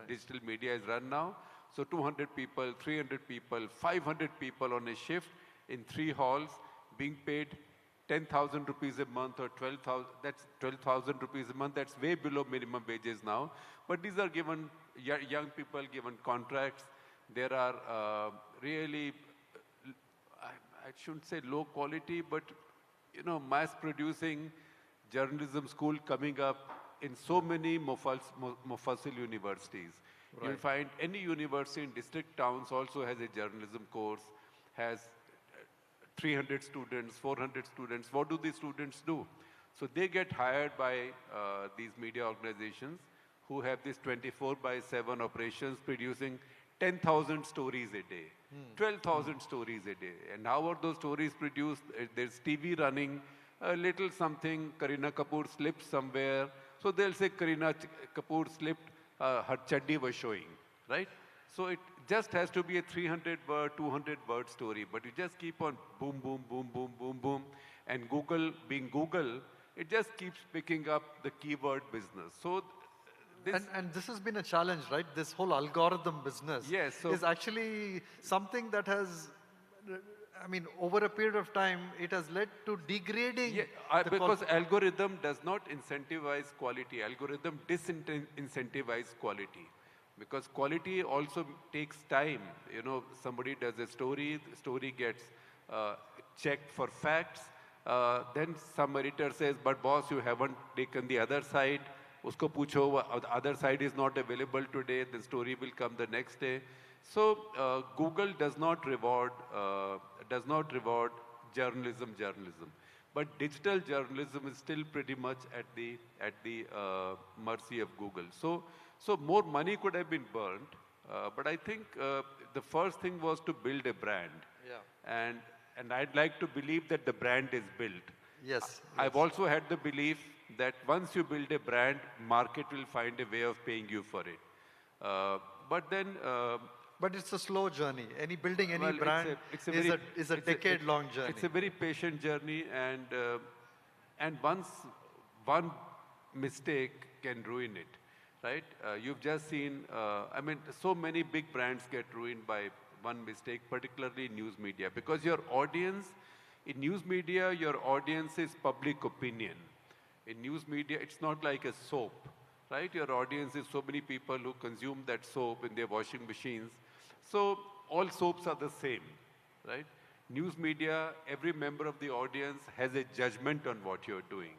digital media is run now. So 200 people, 300 people, 500 people on a shift in 3 halls being paid 10,000 rupees a month or 12,000, that's 12,000 rupees a month. That's way below minimum wages now. But these are given, young people given contracts. There are really, I shouldn't say low quality, but mass producing journalism school coming up in so many Mufassil universities. You'll find any university in district towns also has a journalism course, has 300 students, 400 students. What do these students do? So they get hired by these media organizations who have this 24/7 operations producing 10,000 stories a day, 12,000 stories a day. And how are those stories produced? There's TV running, a little something, Kareena Kapoor slipped somewhere. So they'll say Kareena Kapoor slipped, her chaddi was showing, right? So it just has to be a 300-word, 200-word story, but you just keep on boom, boom, boom, boom, boom, boom. And Google, being Google, it just keeps picking up the keyword business. So and this has been a challenge, right? This whole algorithm business is actually something that has, I mean, over a period of time, it has led to degrading. Because algorithm does not incentivize quality. Algorithm disincentivize quality. Because quality also takes time. Somebody does a story, the story gets checked for facts. Then some editor says, but boss, you haven't taken the other side. Usko pucho, the other side is not available today, the story will come the next day. So Google does not reward journalism. But digital journalism is still pretty much at the mercy of Google. So more money could have been burned, but I think the first thing was to build a brand. And I'd like to believe that the brand is built. Yes. I've also had the belief that once you build a brand, market will find a way of paying you for it. But then... but it's a slow journey. Building any brand is a decade-long journey. It's a very patient journey, and once one mistake can ruin it, right? You've just seen, I mean, so many big brands get ruined by one mistake, particularly in news media, because your audience, in news media, your audience is public opinion. In news media, it's not like a soap, right? Your audience is so many people who consume that soap in their washing machines. So all soaps are the same, right? News media, every member of the audience has a judgment on what you're doing.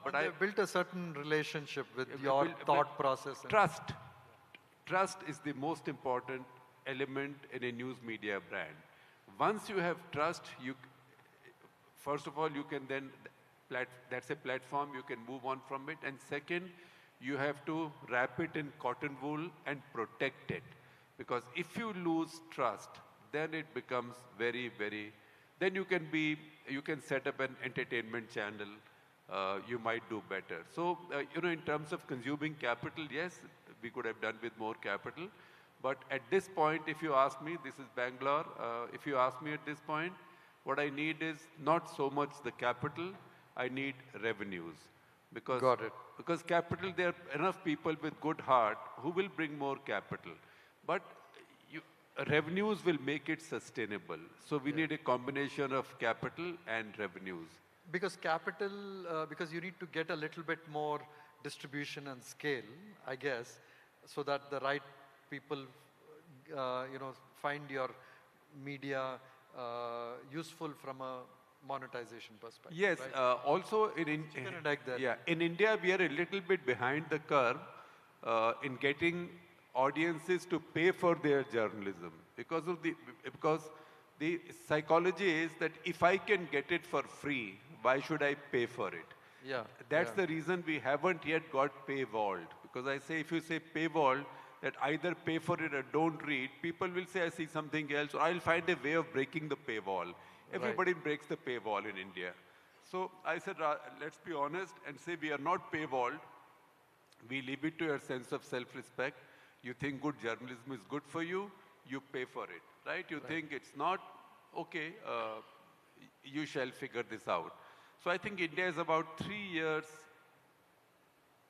But I built a certain relationship with your thought process. Trust. Trust is the most important element in a news media brand. Once you have trust, first of all, you can then, that's a platform, you can move on from it. And second, you have to wrap it in cotton wool and protect it. Because if you lose trust, then it becomes very, then you can set up an entertainment channel, you might do better. So, in terms of consuming capital, yes, we could have done with more capital. But at this point, if you ask me, this is Bangalore, if you ask me at this point, what I need is not so much the capital, I need revenues. Because capital, there are enough people with good heart who will bring more capital. But revenues will make it sustainable. So we need a combination of capital and revenues. Because capital, because you need to get a little bit more distribution and scale, I guess, so that the right people, find your media useful from a monetization perspective. Yes, right? also in India, we are a little bit behind the curve in getting audiences to pay for their journalism because the psychology is that if I can get it for free, why should I pay for it? That's the reason we haven't yet got paywalled. Because I say, if you say paywalled, that either pay for it or don't read, people will say, I see something else, or I'll find a way of breaking the paywall. Everybody breaks the paywall in India. So I said, let's be honest and say we are not paywalled. We leave it to your sense of self-respect. You think good journalism is good for you, you pay for it, right? You think it's not, okay, you shall figure this out. So I think India is about 3 years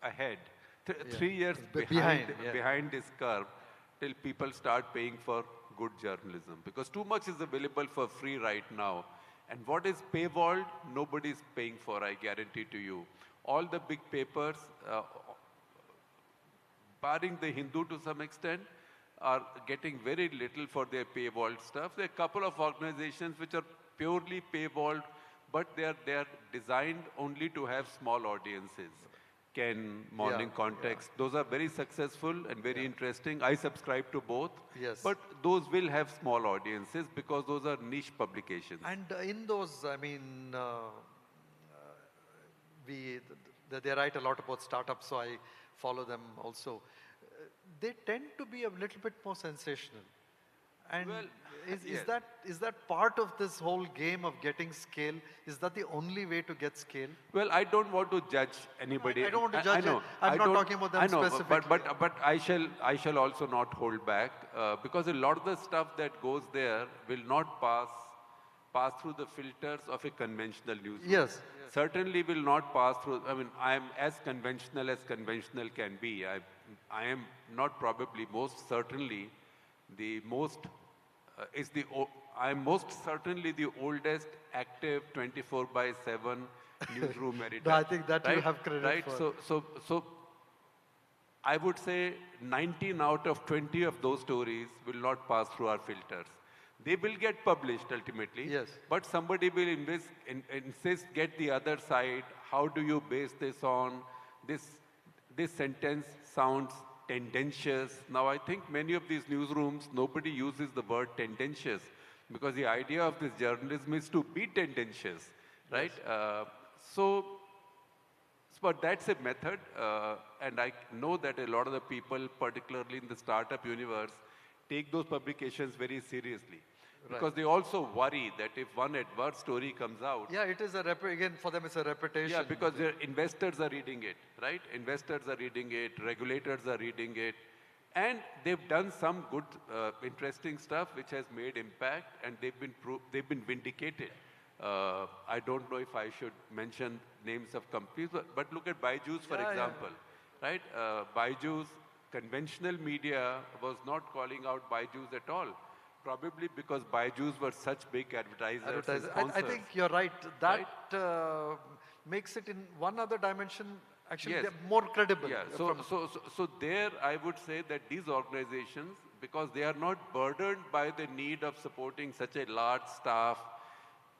ahead, 3 years behind this curve till people start paying for good journalism. Because too much is available for free right now. And what is paywalled, nobody is paying for, I guarantee to you. All the big papers, barring the Hindu to some extent, are getting very little for their paywalled stuff. There are a couple of organizations which are purely paywalled, but they are designed only to have small audiences. Ken, Morning Context, those are very successful and very interesting. I subscribe to both. Yes. But those will have small audiences because those are niche publications. And in those, I mean, they write a lot about startups, so I follow them also. They tend to be a little bit more sensational. And Well, is that part of this whole game of getting scale? Is that the only way to get scale? Well, I don't want to judge anybody. I don't want to judge I know. it. I'm not talking about them I know, specifically. but I shall also not hold back because a lot of the stuff that goes there will not pass through the filters of a conventional newsroom. Yes. Certainly will not pass through. I mean, I am as conventional can be. I am not probably most certainly the most. I am most certainly the oldest active 24/7 newsroom editor. No, I think that you have credit for. So I would say 19 out of 20 of those stories will not pass through our filters. They will get published ultimately. Yes. But somebody will insist, get the other side. How do you base this on? This sentence sounds tendentious. Now, I think many of these newsrooms, nobody uses the word tendentious because the idea of this journalism is to be tendentious, right? Yes. But that's a method, and I know that a lot of the people, particularly in the startup universe, take those publications very seriously. Right. Because they also worry that if one adverse story comes out... Yeah, it is again, for them it's a reputation. Yeah, because their investors are reading it, right? Investors are reading it, regulators are reading it. And they've done some good, interesting stuff which has made impact, and they've been vindicated. I don't know if I should mention names of companies, but look at Byju's, for example, right? Byju's, conventional media was not calling out Byju's at all. Probably because Byju's were such big advertisers and sponsors. I think you're right. That makes it in one other dimension, actually, they're more credible. Yeah. So there I would say that these organizations, because they are not burdened by the need of supporting such a large staff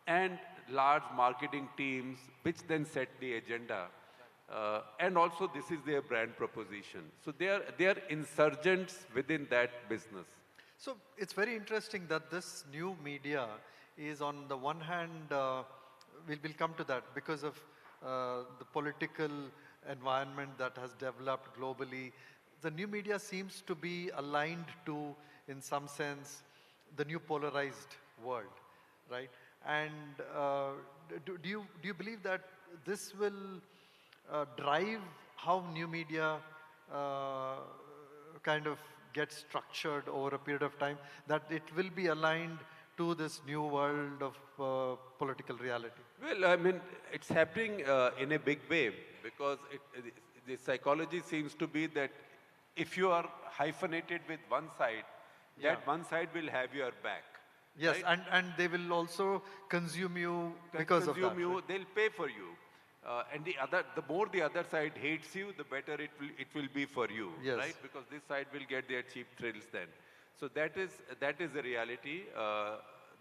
and large marketing teams, which then set the agenda. And also this is their brand proposition. So they are insurgents within that business. So it's very interesting that this new media is, on the one hand, we'll come to that because of the political environment that has developed globally. The new media seems to be aligned to, in some sense, the new polarized world, right? And do you believe that this will drive how new media kind of gets structured over a period of time, that it will be aligned to this new world of political reality? Well, I mean, it's happening in a big way because the psychology seems to be that if you are hyphenated with one side, that one side will have your back. Yes, right? and they will also consume you because of that. Right? They'll pay for you. And the more the other side hates you, the better it will be for you, right? Because this side will get their cheap thrills then. So that is the reality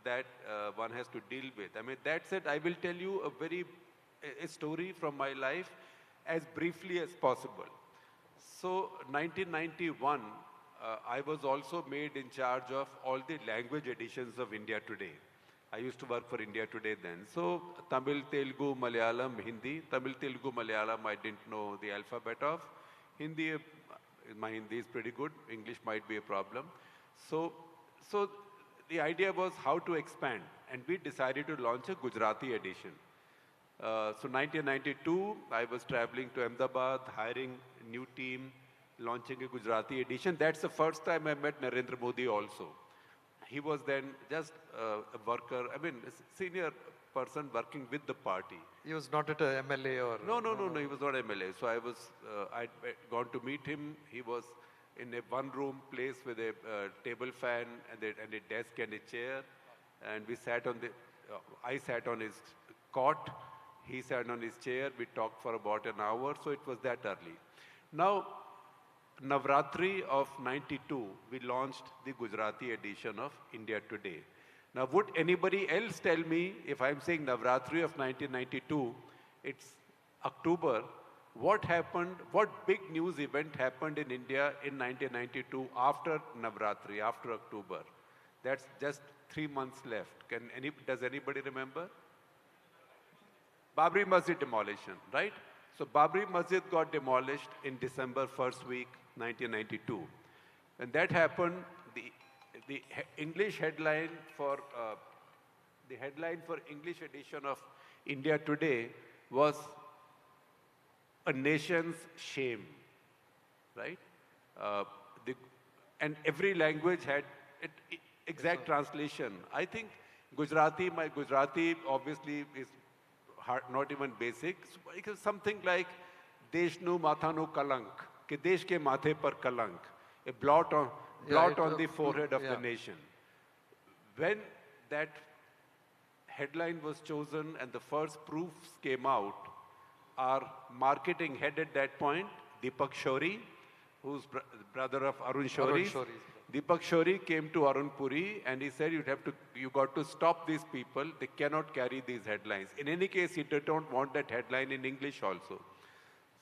that one has to deal with. I mean, that said, I will tell you a story from my life as briefly as possible. So 1991, I was also made in charge of all the language editions of India Today. I used to work for India Today then. So Tamil, Telugu, Malayalam, Hindi. Tamil, Telugu, Malayalam, I didn't know the alphabet of. Hindi, my Hindi is pretty good. English might be a problem. So the idea was how to expand. And we decided to launch a Gujarati edition. So 1992, I was traveling to Ahmedabad, hiring a new team, launching a Gujarati edition. That's the first time I met Narendra Modi also. He was then just a worker, I mean, a senior person working with the party. He was not at a MLA or... No, he was not MLA. So I'd gone to meet him. He was in a one-room place with a table fan and a desk and a chair. And we sat on I sat on his cot. He sat on his chair. We talked for about an hour. So it was that early. Now, Navratri of 92, we launched the Gujarati edition of India Today. Now, would anybody else tell me, if I'm saying Navratri of 1992, it's October, what happened, what big news event happened in India in 1992 after Navratri, after October? That's just 3 months left. Does anybody remember? Babri Masjid demolition, right? So Babri Masjid got demolished in December first week, 1992. When that happened, the English headline for English edition of India Today was "A Nation's Shame," right? And every language had exact translation. I think my Gujarati obviously is not even basic. It is something like "Deshnu Mathanu Kalank," ke Desh ke mathe par kalank, a blot on the forehead of the nation. When that headline was chosen and the first proofs came out, our marketing head at that point, Deepak Shori, who's brother of Arun Shori. Deepak Shori came to Arun Puri and he said, you got to stop these people. They cannot carry these headlines. In any case, he did not want that headline in English also.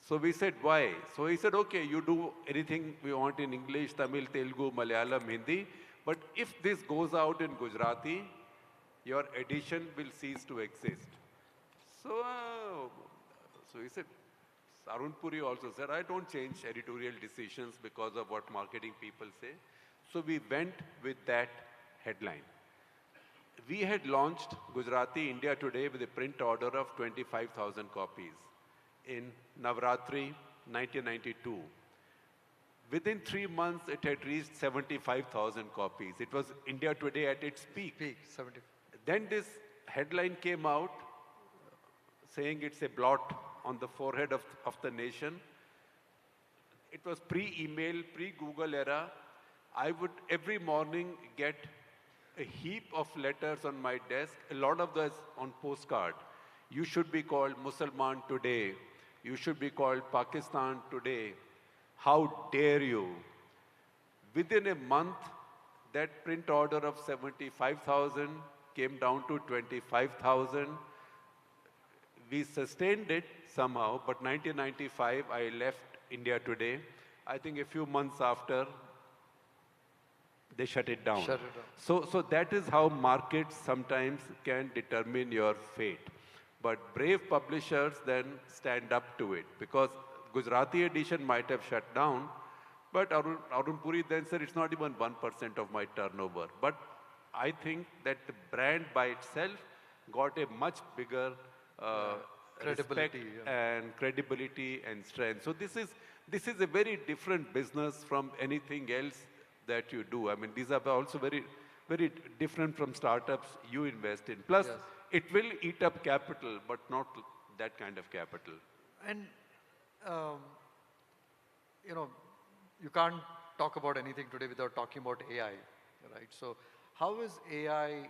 So we said, why? So he said, okay, you do anything we want in English, Tamil, Telugu, Malayalam, Hindi. But if this goes out in Gujarati, your edition will cease to exist. So he said, Arun Puri also said, I don't change editorial decisions because of what marketing people say. So we went with that headline. We had launched Gujarati India Today with a print order of 25,000 copies in Navratri 1992. Within 3 months, it had reached 75,000 copies. It was India Today at its peak. Then this headline came out saying it's a blot on the forehead of the nation. It was pre-email, pre-Google era. I would every morning get a heap of letters on my desk, a lot of those on postcard. You should be called Musalman today. You should be called Pakistan today. How dare you? Within a month, that print order of 75,000 came down to 25,000. We sustained it somehow, but 1995, I left India Today. I think a few months after, they shut it down. So that is how markets sometimes can determine your fate. But brave publishers then stand up to it, because Gujarati edition might have shut down, but Arun Puri then said it's not even 1% of my turnover. But I think that the brand by itself got a much bigger credibility and credibility and strength. So this is a very different business from anything else that you do. I mean, these are also very, very different from startups you invest in. Plus, it will eat up capital, but not that kind of capital. And, you can't talk about anything today without talking about AI, right? So how is AI,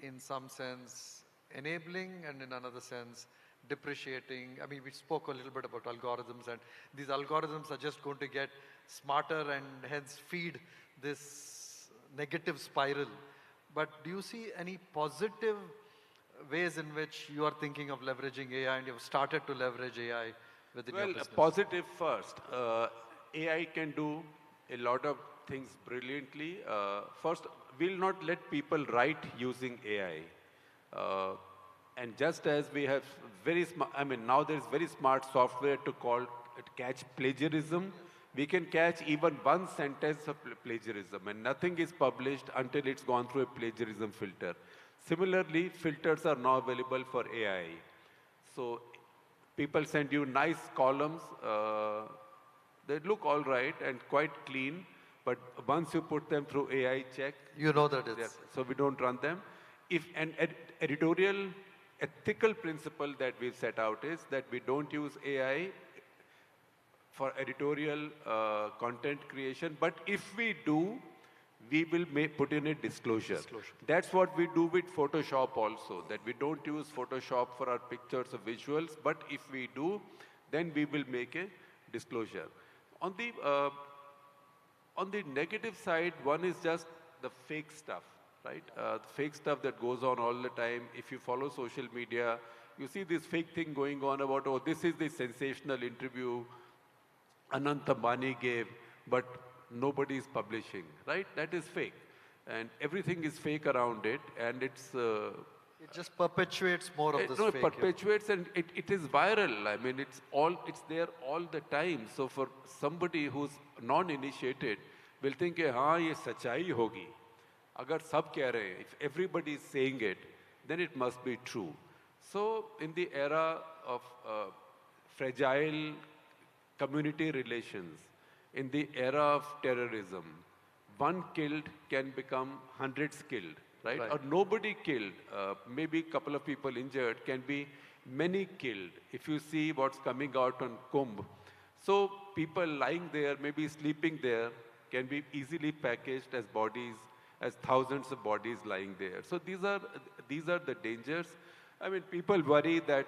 in some sense, enabling and in another sense, depreciating? I mean, we spoke a little bit about algorithms, and these algorithms are just going to get smarter and hence feed this negative spiral. But do you see any positive ways in which you are thinking of leveraging AI and you have started to leverage AI within your business? Well, positive first. AI can do a lot of things brilliantly. First, we'll not let people write using AI. And just as we have very smart, now there's very smart software to catch plagiarism. We can catch even one sentence of plagiarism, and nothing is published until it's gone through a plagiarism filter. Similarly, filters are now available for AI. So people send you nice columns. They look all right and quite clean, but once you put them through AI check, You know that it's... so we don't run them. If an editorial ethical principle that we've set out is that we don't use AI for editorial content creation, but if we do, we will put in a disclosure. That's what we do with Photoshop also, that we don't use Photoshop for our pictures or visuals, but if we do, then we will make a disclosure. On the negative side, one is just the fake stuff, right? The fake stuff that goes on all the time. If you follow social media, you see this fake thing going on about, oh, this is the sensational interview Anant Ambani gave, but nobody is publishing, right? That is fake. And everything is fake around it, and it's... It just perpetuates more of this no, fake. it perpetuates, and it is viral. I mean, it's there all the time. So for somebody who's non-initiated, will think, हाँ ये सच्चाई होगी. अगर सब कह रहे हैं, if everybody is saying it, then it must be true. So in the era of fragile community relations, in the era of terrorism, one killed can become hundreds killed. Right? Or nobody killed, maybe a couple of people injured, can be many killed, if you see what's coming out on Kumbh. So people lying there, maybe sleeping there, can be easily packaged as bodies, as thousands of bodies lying there. So these are the dangers. I mean, people worry that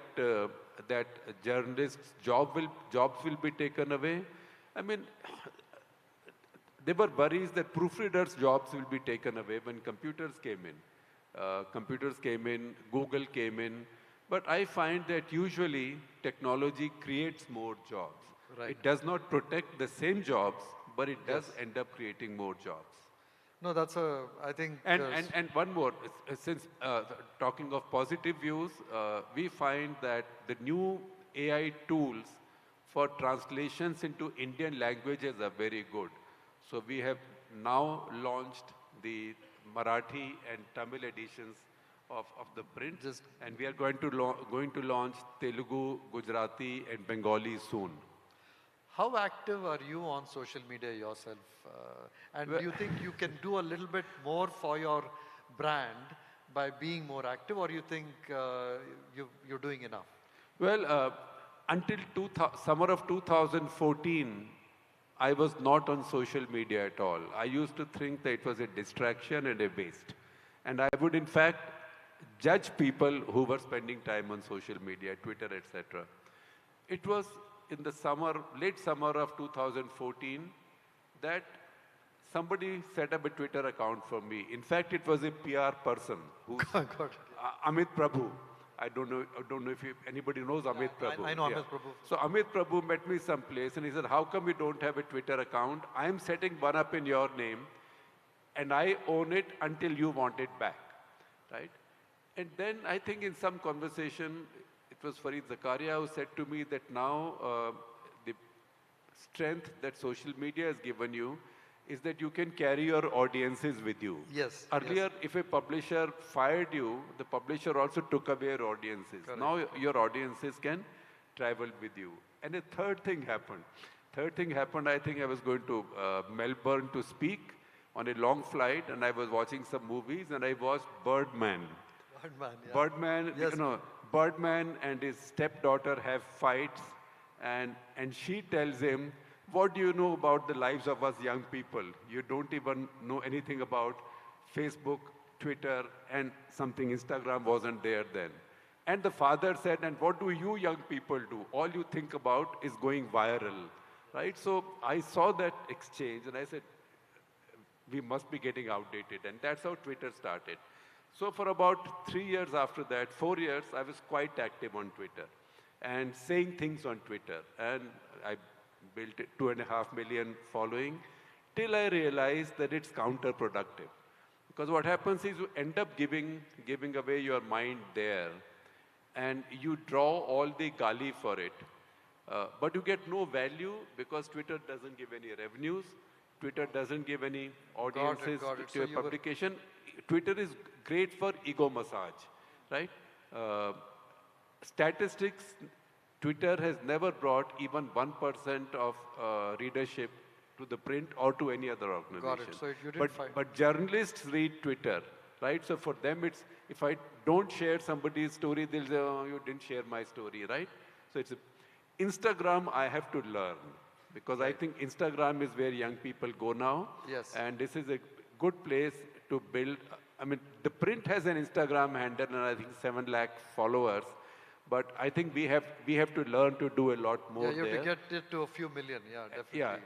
that journalists' jobs will be taken away. I mean, there were worries that proofreaders' jobs will be taken away when computers came in. Google came in. But I find that usually technology creates more jobs. Right. It does not protect the same jobs, but it does end up creating more jobs. No, that's I think... And one more, since talking of positive views, we find that the new AI tools for translations into Indian languages are very good. So we have now launched the Marathi and Tamil editions of the print, and we are going to launch Telugu, Gujarati, and Bengali soon. How active are you on social media yourself? And do you think you can do a little bit more for your brand by being more active, or you think you're doing enough? Well, until summer of 2014, I was not on social media at all. I used to think that it was a distraction and a waste. And I would, in fact, judge people who were spending time on social media, Twitter, etc. It was in the late summer of 2014, that somebody set up a Twitter account for me. In fact, it was a PR person, who's Amit Prabhu. I don't know if anybody knows Amit Prabhu. I know Amit Prabhu. So Amit Prabhu met me someplace and he said, how come you don't have a Twitter account? I'm setting one up in your name and I own it until you want it back, right? And then I think in some conversation, it was Farid Zakaria who said to me that now the strength that social media has given you is that you can carry your audiences with you. Yes. Earlier, if a publisher fired you, the publisher also took away your audiences. Correct. Now your audiences can travel with you. And a third thing happened. I think I was going to Melbourne to speak on a long flight, and I was watching some movies, and I watched Birdman. Birdman, yes. Birdman and his stepdaughter have fights, and she tells him, what do you know about the lives of us young people? You don't even know anything about Facebook, Twitter, and something Instagram wasn't there then. And the father said, and what do you young people do? All you think about is going viral, right? So I saw that exchange and I said, we must be getting outdated. And that's how Twitter started. So for about 3 years after that, 4 years, I was quite active on Twitter and saying things on Twitter. And I built 2.5 million following till I realized that it's counterproductive. Because what happens is you end up giving away your mind there and you draw all the gali for it. But you get no value because Twitter doesn't give any revenues. Twitter doesn't give any audiences to your publication. Twitter is great for ego massage, right? statistics, Twitter has never brought even 1% of readership to the print or to any other organization. Got it. So you didn't find... But journalists read Twitter, right? So for them, it's, if I don't share somebody's story, they'll say, oh, you didn't share my story, right? So it's Instagram, I have to learn, because I think Instagram is where young people go now. Yes. And this is a good place to build. I mean, the print has an Instagram handle and I think 7 lakh followers. But I think we have to learn to do a lot more you have there. to get it to a few million, yeah, definitely. Yeah,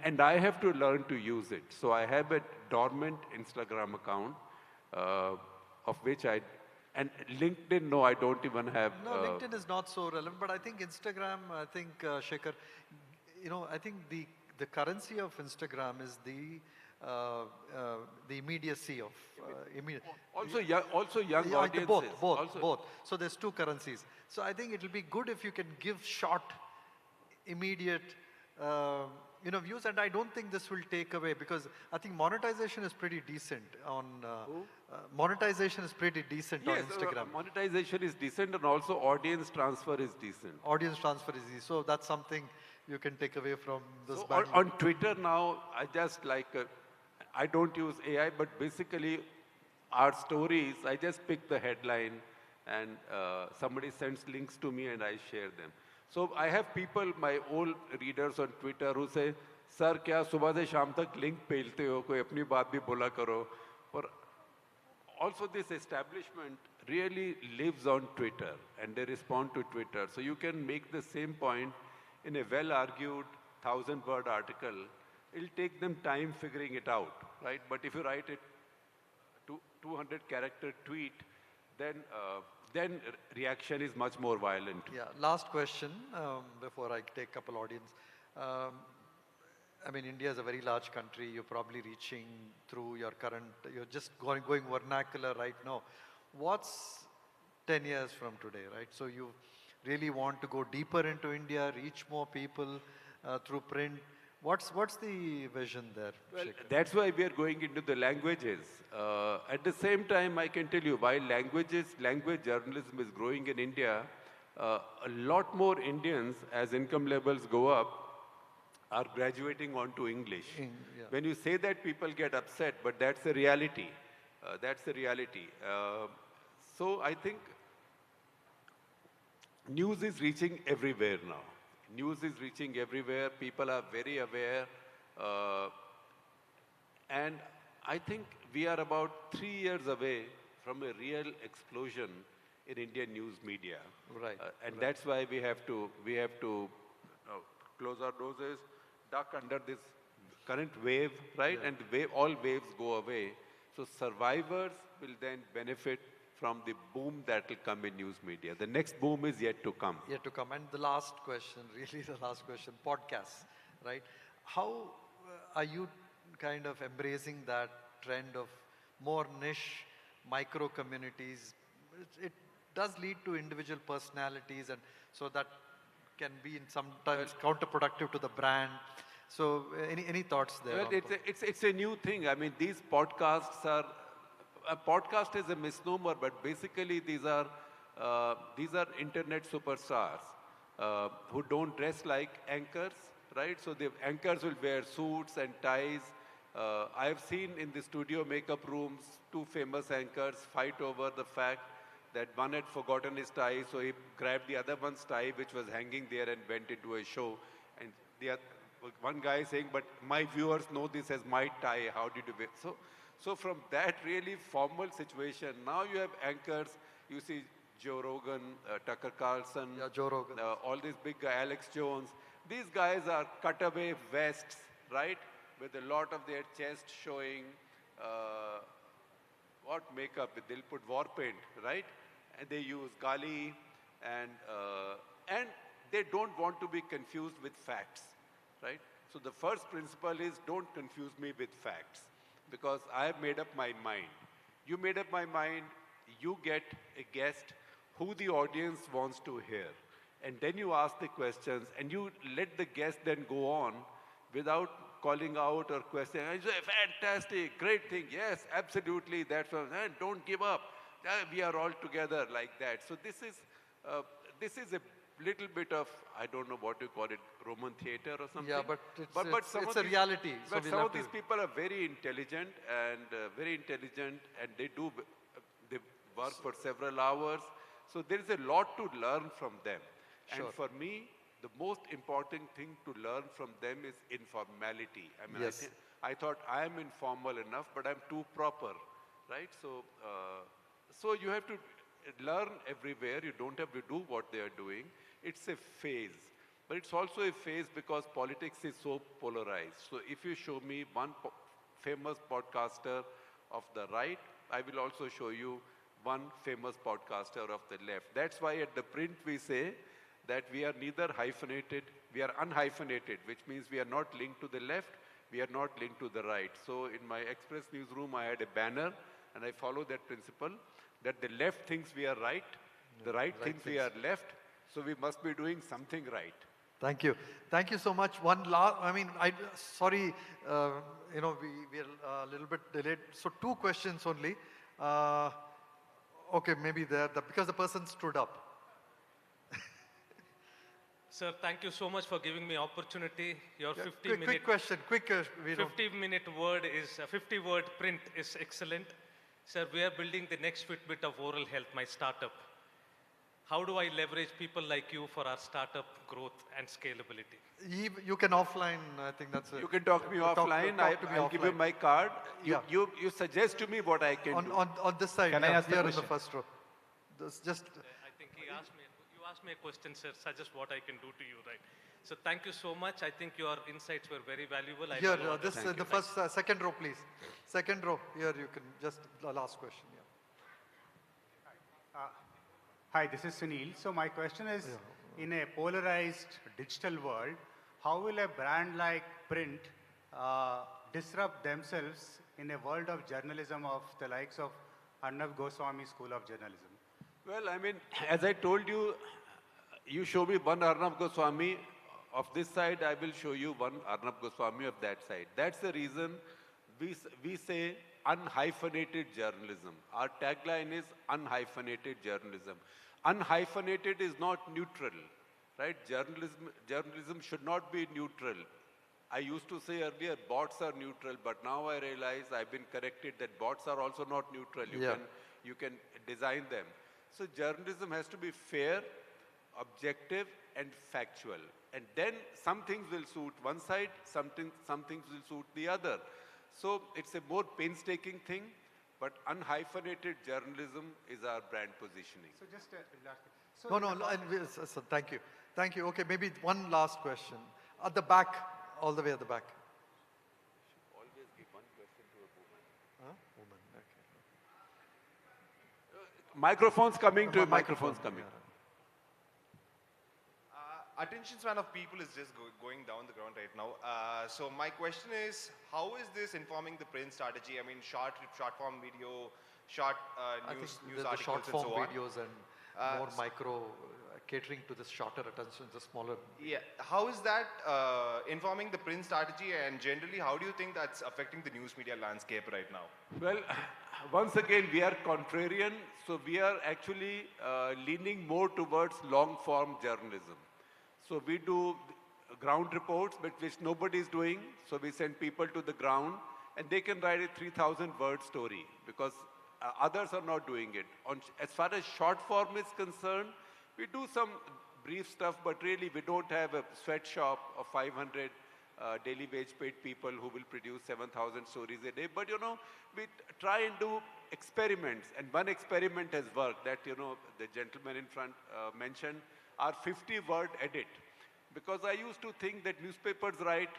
and I have to learn to use it. So I have a dormant Instagram account, of which and LinkedIn, no, I don't even have. No, LinkedIn is not so relevant, but I think Instagram, Shekhar, I think the currency of Instagram is the immediacy of immediate. Also young audiences. Both. So there's two currencies. So I think it will be good if you can give short, immediate, views, and I don't think this will take away, because I think monetization is pretty decent on monetization is pretty decent on Instagram. Monetization is decent, and also audience transfer is decent. Audience transfer is easy. So that's something you can take away from this. So on Twitter now, I just I don't use AI, but basically our stories, I just pick the headline and somebody sends links to me and I share them. So I have people, my old readers on Twitter, who say, "Sir, क्या सुबह से शाम तक link पेलते हो? कोई अपनी बात भी बोला करो." But also this establishment really lives on Twitter and they respond to Twitter. So you can make the same point in a well-argued 1,000-word article. It'll take them time figuring it out, right? But if you write a 200-character tweet, then reaction is much more violent. Yeah, last question before I take a couple audience. I mean, India is a very large country. You're probably reaching through your you're just going vernacular right now. What's 10 years from today, right? So you really want to go deeper into India, reach more people through print. What's the vision there? Well, that's why we are going into the languages. At the same time, I can tell you, while language journalism is growing in India, a lot more Indians, as income levels go up, are graduating onto English. When you say that, people get upset, but that's the reality. That's the reality. So I think news is reaching everywhere now. News is reaching everywhere. People are very aware. And I think we are about 3 years away from a real explosion in Indian news media. Right. And that's why we have to close our noses, duck under this current wave, right? And all waves go away. So survivors will then benefit from the boom that will come in news media. The next boom is yet to come. Yet to come. And the last question, really the last question, podcasts, right? How are you kind of embracing that trend of more niche micro communities? It does lead to individual personalities, and so that can be sometimes counterproductive to the brand. So any thoughts there? Well, it's a new thing. I mean, these podcasts are, a podcast is a misnomer, but basically these are internet superstars who don't dress like anchors, right? So the anchors will wear suits and ties. I've seen in the studio makeup rooms 2 famous anchors fight over the fact that one had forgotten his tie, so he grabbed the other one's tie, which was hanging there, and went into a show. And one guy is saying, "But my viewers know this as my tie. How did you wear?" So from that really formal situation, now you have anchors. You see Joe Rogan, Tucker Carlson, Joe Rogan, all these big guys, Alex Jones. These guys are cutaway vests, right, with a lot of their chest showing. What makeup? They'll put war paint, right? And they use gali, and they don't want to be confused with facts, right? So the first principle is don't confuse me with facts, because I have made up my mind. You made up my mind, you get a guest who the audience wants to hear. And then you ask the questions, and you let the guest then go on without calling out or questioning. I say, "Fantastic, great thing, yes, absolutely, that's what, don't give up. We are all together," like that. So this is this is a little bit of, I don't know what you call it, Roman theater or something. Yeah, but some it's of a reality. But So some of these people are very intelligent and they do they work for several hours. So there is a lot to learn from them. Sure. And for me, the most important thing to learn from them is informality. I mean, Yes. I thought I am informal enough, but I'm too proper, right? So, so you have to learn everywhere. You don't have to do what they are doing. It's a phase. But it's also a phase because politics is so polarized. So if you show me one famous podcaster of the right, I will also show you one famous podcaster of the left. That's why at the print we say that we are neither hyphenated, we are unhyphenated, which means we are not linked to the left, we are not linked to the right. So in my Express newsroom, I had a banner, and I follow that principle, that the left thinks we are right, the right thinks we are left, so we must be doing something right. Thank you. Thank you so much. One last, sorry, we are a little bit delayed. So 2 questions only. Okay, maybe because the person stood up. Sir, thank you so much for giving me opportunity. Your Yeah, 50-minute quick question, quick. 50-word print is excellent. Sir, we are building the next Fitbit of oral health, my startup. How do I leverage people like you for our startup growth and scalability? You can offline, I think that's it. You can talk to me offline. I'll give you my card. You suggest to me what I can do. On this side, Can I ask the here in the question? first row. Just I think you asked me a question, sir. Suggest what I can do to you, right? So thank you so much. I think your insights were very valuable. here, the first, second row, please. Second row, here you can just, the last question. Yeah. Hi, this is Sunil. So my question is, in a polarized digital world, how will a brand like print disrupt themselves in a world of journalism of the likes of Arnab Goswami School of Journalism? Well, I mean, as I told you, you show me one Arnab Goswami of this side, I will show you one Arnab Goswami of that side. That's the reason we say unhyphenated journalism. Our tagline is unhyphenated journalism. Unhyphenated is not neutral, right? Journalism should not be neutral. I used to say earlier, bots are neutral, but now I realize I've been corrected that bots are also not neutral. You can design them. So journalism has to be fair, objective, and factual. And then some things will suit one side, some things will suit the other. So it's a more painstaking thing, but unhyphenated journalism is our brand positioning. So just last. So thank you. Thank you. Okay, maybe one last question. At the back, all the way at the back. Always give one question to a woman. Huh? Woman, okay. Microphone's coming to microphone's coming. Attention span of people is just going down the ground right now. So my question is, how is this informing the print strategy? I mean, short form video, short news articles short form and so on. videos and more micro, catering to the shorter attention, the smaller. Yeah, how is that informing the print strategy, and generally, how do you think that's affecting the news media landscape right now? Well, once again, we are contrarian, so we are actually leaning more towards long form journalism. So we do ground reports, but which nobody is doing. So we send people to the ground, and they can write a 3,000-word story because others are not doing it. As far as short form is concerned, we do some brief stuff, but really we don't have a sweatshop of 500 daily wage paid people who will produce 7,000 stories a day. But we try and do experiments, and one experiment has worked that the gentleman in front mentioned. Our 50-word edit. Because I used to think that newspapers write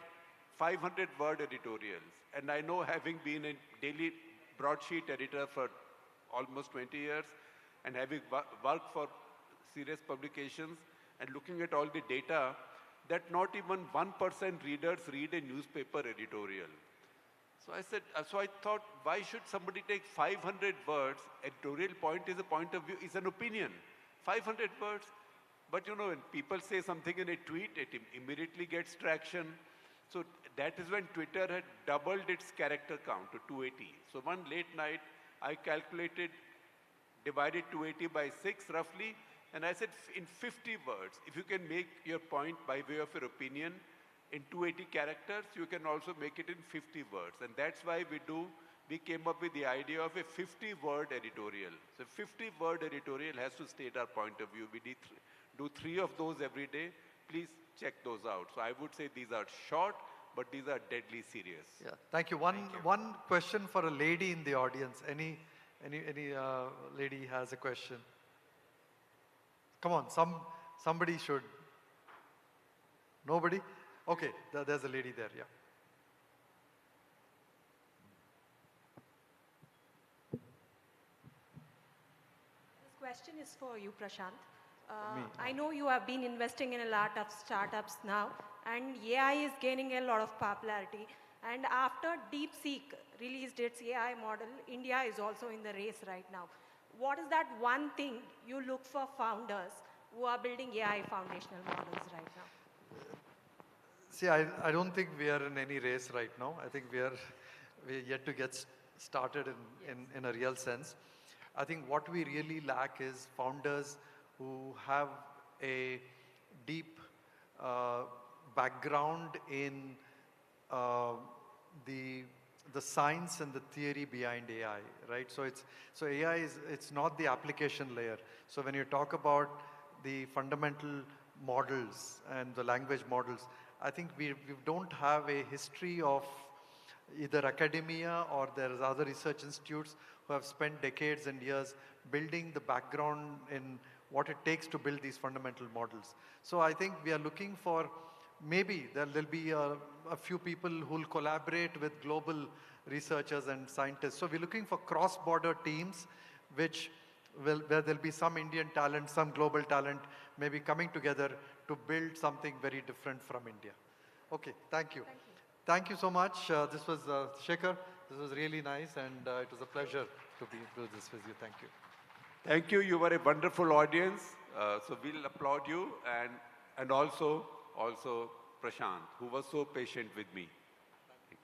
500-word editorials. And I know, having been a daily broadsheet editor for almost 20 years and having worked for serious publications and looking at all the data, that not even 1% readers read a newspaper editorial. So I thought, why should somebody take 500 words? Editorial point is a point of view, is an opinion. 500 words. But when people say something in a tweet, it immediately gets traction. So that is when Twitter had doubled its character count to 280. So one late night, I calculated, divided 280 by 6 roughly, And I said, in 50 words, if you can make your point by way of your opinion in 280 characters, you can also make it in 50 words. And that's why we came up with the idea of a 50-word editorial. So 50-word editorial has to state our point of view. We do 3 of those every day. Please check those out. So I would say these are short, but these are deadly serious. Yeah, thank you. One question for a lady in the audience. Any lady has a question? Come on, somebody should. Nobody? Okay, there's a lady there, yeah. This question is for you, Prashant. I know you have been investing in a lot of startups now, and AI is gaining a lot of popularity. And after DeepSeek released its AI model, India is also in the race right now. What is that one thing you look for founders who are building AI foundational models right now? See, I don't think we are in any race right now. I think we're yet to get started in a real sense. I think what we really lack is founders who have a deep background in the science and the theory behind AI, right? So AI it's not the application layer. So when you talk about the fundamental models and the language models, I think we don't have a history of either academia or there's other research institutes who have spent decades and years building the background in what it takes to build these fundamental models. So I think we are looking for, maybe there'll be a few people who will collaborate with global researchers and scientists. So we're looking for cross-border teams where there'll be some Indian talent, some global talent, maybe coming together to build something very different from India. Okay, thank you. Thank you so much. This was Shekhar. This was really nice, and it was a pleasure to do this with you. Thank you. Thank you. You were a wonderful audience. So we'll applaud you, and also Prashant, who was so patient with me. Thank you.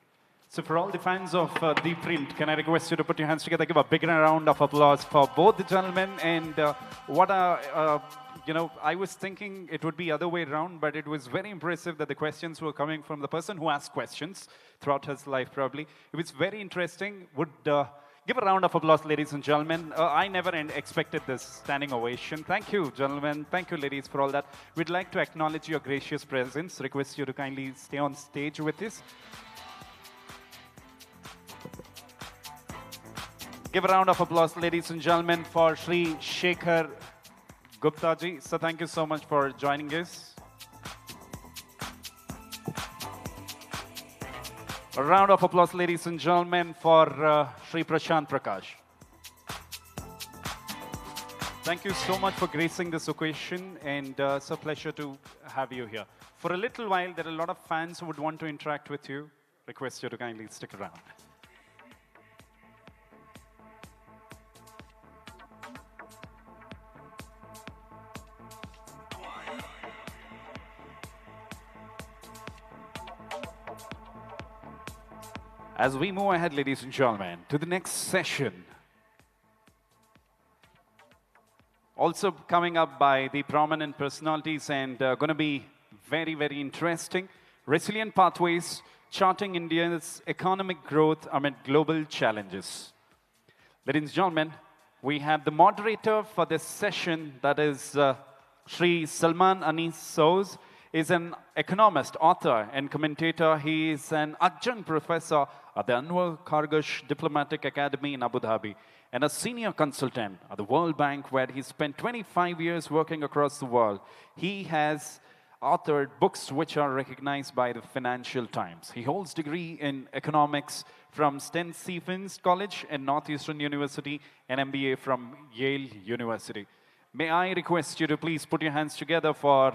So for all the fans of The Print, can I request you to put your hands together, give a big round of applause for both the gentlemen. And I was thinking it would be other way around, but it was very impressive that the questions were coming from the person who asked questions throughout his life, probably. It was very interesting. Give a round of applause, ladies and gentlemen. I never expected this standing ovation. Thank you, gentlemen. Thank you, ladies, for all that. We'd like to acknowledge your gracious presence. Request you to kindly stay on stage with us. Give a round of applause, ladies and gentlemen, for Shri Shekhar Gupta ji. So thank you so much for joining us. A round of applause, ladies and gentlemen, for Shri Prashant Prakash. Thank you so much for gracing this occasion, and it's a pleasure to have you here. For a little while, there are a lot of fans who would want to interact with you. Request you to kindly stick around. As we move ahead, ladies and gentlemen, to the next session. Also coming up by the prominent personalities and going to be very, very interesting. Resilient Pathways, Charting India's Economic Growth Amid Global Challenges. Ladies and gentlemen, we have the moderator for this session, that is Sri Salman Anis Soz. Is an economist, author, and commentator. He is an adjunct professor at the Anwar Kharghosh Diplomatic Academy in Abu Dhabi and a senior consultant at the World Bank, where he spent 25 years working across the world. He has authored books which are recognized by the Financial Times. He holds a degree in economics from St. Stephen's College and Northeastern University and MBA from Yale University. May I request you to please put your hands together for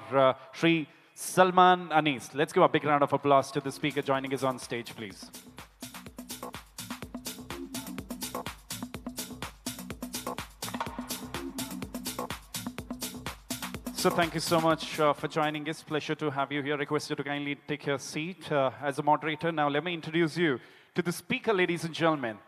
Sri Salman Anis. Let's give a big round of applause to the speaker joining us on stage, please. So thank you so much for joining us. Pleasure to have you here. Request you to kindly take your seat as a moderator. Now let me introduce you to the speaker, ladies and gentlemen.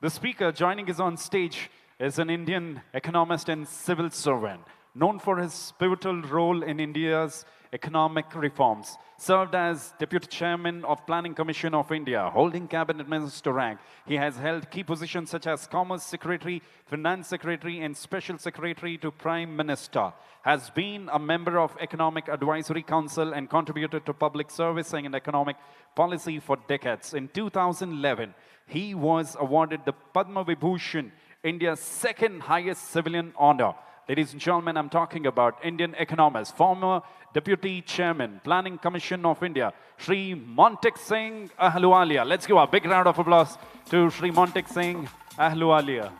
The speaker joining us on stage is an Indian economist and civil servant, known for his pivotal role in India's economic reforms, served as Deputy Chairman of Planning Commission of India, holding Cabinet Minister rank. He has held key positions such as Commerce Secretary, Finance Secretary, and Special Secretary to Prime Minister. Has been a member of Economic Advisory Council and contributed to public service and economic policy for decades. In 2011, he was awarded the Padma Vibhushan, India's second highest civilian honor. Ladies and gentlemen, I'm talking about Indian economist, former Deputy Chairman, Planning Commission of India, Shri Montek Singh Ahluwalia. Let's give a big round of applause to Shri Montek Singh Ahluwalia.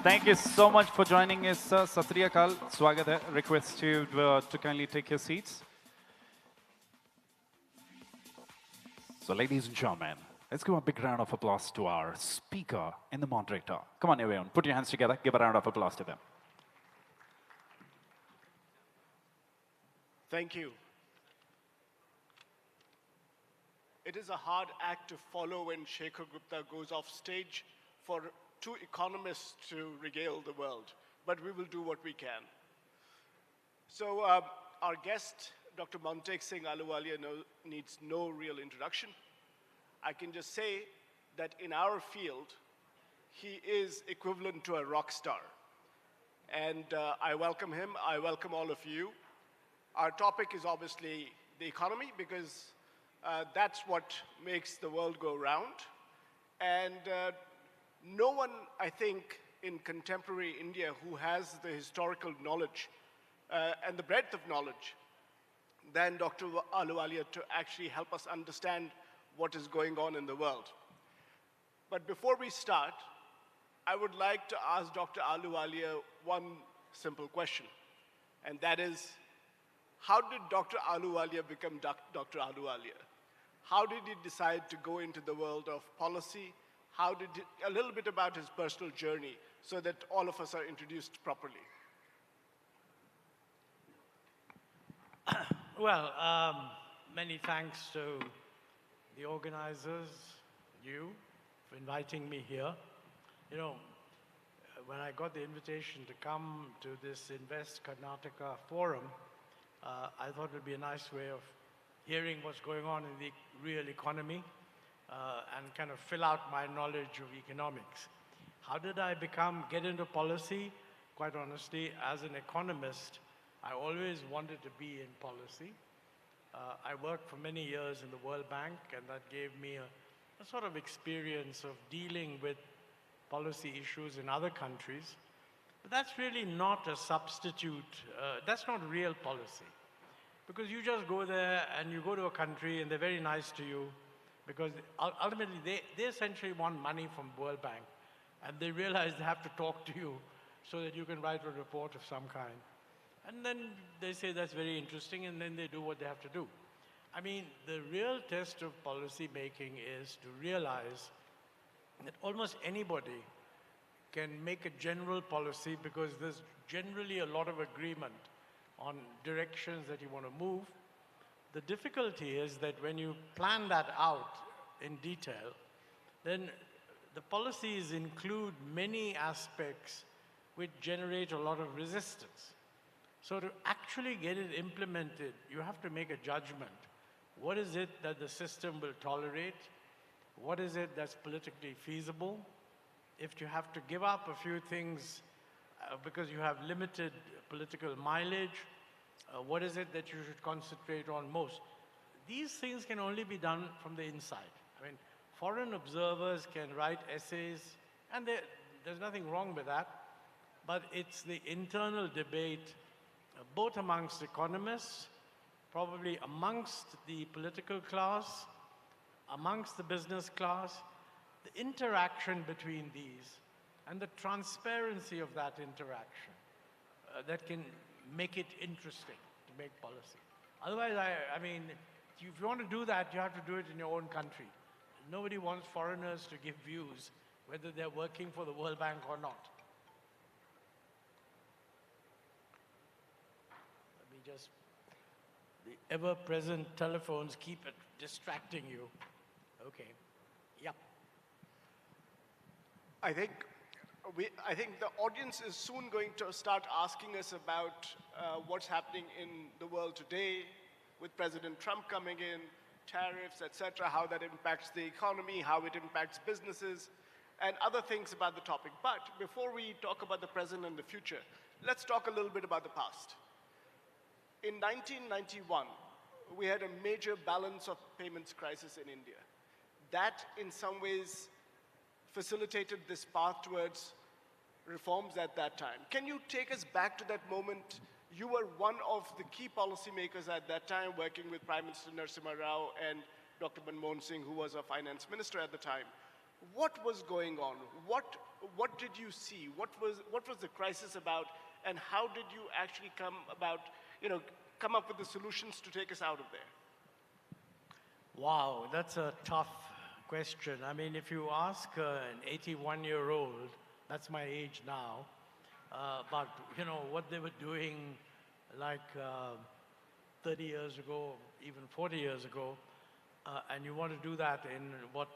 Thank you so much for joining us, sir. Sat Sri Akal. Swagat hai. Request you to kindly take your seats. So, ladies and gentlemen, let's give a big round of applause to our speaker and the moderator. Come on, everyone, put your hands together. Give a round of applause to them. Thank you. It is a hard act to follow when Shekhar Gupta goes off stage for two economists to regale the world, but we will do what we can. So our guest, Dr. Montek Singh Ahluwalia, needs no real introduction. I can just say that in our field, he is equivalent to a rock star. And I welcome him, I welcome all of you. Our topic is obviously the economy, because that's what makes the world go round. And no one, I think, in contemporary India who has the historical knowledge and the breadth of knowledge than Dr. Ahluwalia to actually help us understand what is going on in the world. But before we start, I would like to ask Dr. Ahluwalia one simple question, and that is, how did Dr. Ahluwalia become Dr. Ahluwalia? How did he decide to go into the world of policy? A little bit about his personal journey so that all of us are introduced properly. Well, many thanks to the organizers, you, for inviting me here. You know, when I got the invitation to come to this Invest Karnataka forum, I thought it would be a nice way of hearing what's going on in the real economy and kind of fill out my knowledge of economics. How did I get into policy? Quite honestly, as an economist, I always wanted to be in policy. I worked for many years in the World Bank, and that gave me a sort of experience of dealing with policy issues in other countries. But that's really not a substitute. That's not real policy. Because you just go there and you go to a country and they're very nice to you, because ultimately they essentially want money from World Bank, and they realize they have to talk to you so that you can write a report of some kind. And then they say that's very interesting, and then they do what they have to do. I mean, the real test of policy making is to realize that almost anybody can make a general policy, because there's generally a lot of agreement on directions that you want to move. The difficulty is that when you plan that out in detail, then the policies include many aspects which generate a lot of resistance. So to actually get it implemented, you have to make a judgment. What is it that the system will tolerate? What is it that's politically feasible? If you have to give up a few things because you have limited political mileage, what is it that you should concentrate on most? These things can only be done from the inside. I mean, foreign observers can write essays, and there's nothing wrong with that, but it's the internal debate, both amongst economists, probably amongst the political class, amongst the business class, the interaction between these, and the transparency of that interaction that can make it interesting to make policy. Otherwise, I mean, if you want to do that, you have to do it in your own country. Nobody wants foreigners to give views, whether they're working for the World Bank or not. Let me just, the ever-present telephones keep distracting you. Okay, yep. I think the audience is soon going to start asking us about what's happening in the world today with President Trump coming in, tariffs, etc., how that impacts the economy, how it impacts businesses, and other things about the topic. But before we talk about the present and the future, let's talk a little bit about the past. In 1991, we had a major balance of payments crisis in India. That, in some ways, facilitated this path towards reforms at that time. Can you take us back to that moment? You were one of the key policymakers at that time, working with Prime Minister Narasimha Rao and Dr. Manmohan Singh, who was our finance minister at the time. What was going on? What did you see? What was the crisis about? And how did you actually come up with the solutions to take us out of there? Wow, that's a tough question. I mean, if you ask an 81-year-old, that's my age now, but what they were doing like 30 years ago, even 40 years ago, and you want to do that in what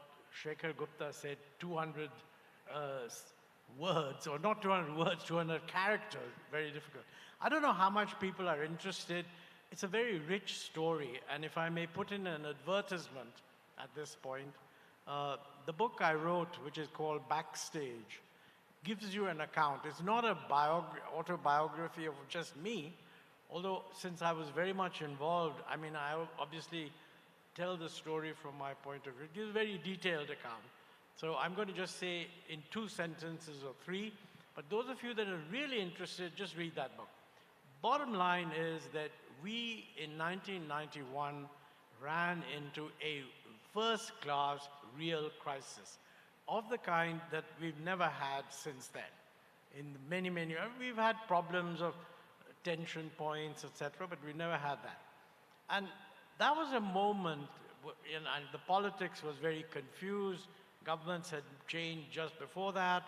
Shekhar Gupta said, 200 words, or not 200 words, 200 characters, very difficult. I don't know how much people are interested. It's a very rich story, and if I may put in an advertisement at this point, the book I wrote, which is called Backstage, gives you an account. It's not a autobiography of just me, although since I was very much involved, I mean, I obviously tell the story from my point of view. It gives a very detailed account. So I'm going to just say in 2 sentences or 3, but those of you that are really interested, just read that book. Bottom line is that we, in 1991, ran into a first-class real crisis of the kind that we've never had since then. In many, we've had problems of tension points, etc., but we never had that. And that was a moment, and the politics was very confused. Governments had changed just before that.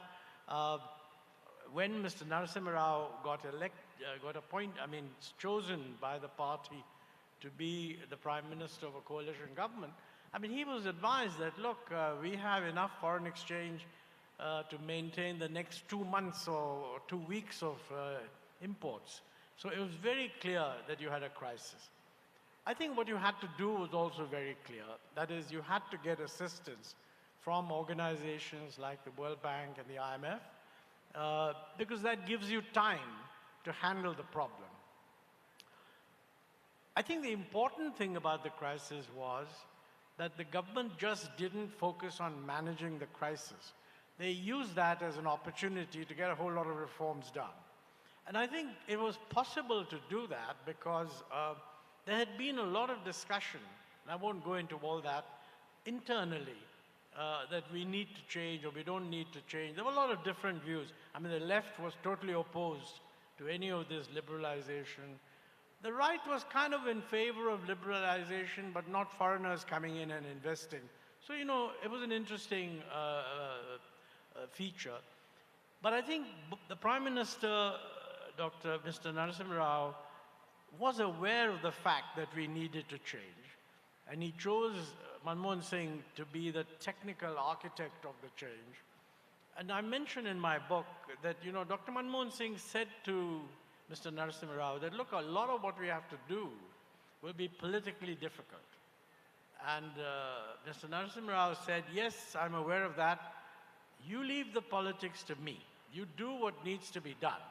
When Mr. Narasimha Rao chosen by the party to be the Prime Minister of a coalition government, I mean, he was advised that, look, we have enough foreign exchange to maintain the next 2 months or 2 weeks of imports. So it was very clear that you had a crisis. I think what you had to do was also very clear. That is, you had to get assistance from organizations like the World Bank and the IMF, because that gives you time to handle the problem. I think the important thing about the crisis was that the government just didn't focus on managing the crisis. They used that as an opportunity to get a whole lot of reforms done. And I think it was possible to do that because there had been a lot of discussion, and I won't go into all that, internally, that we need to change or we don't need to change. There were a lot of different views. I mean, the left was totally opposed to any of this liberalization. The right was kind of in favor of liberalization, but not foreigners coming in and investing. So, it was an interesting feature. But I think the Prime Minister, Mr. Narasimha Rao, was aware of the fact that we needed to change. And he chose Manmohan Singh to be the technical architect of the change. And I mentioned in my book that, Dr. Manmohan Singh said to Mr. Narasimha Rao that, look, a lot of what we have to do will be politically difficult. And Mr. Narasimha Rao said, yes, I'm aware of that. You leave the politics to me. You do what needs to be done.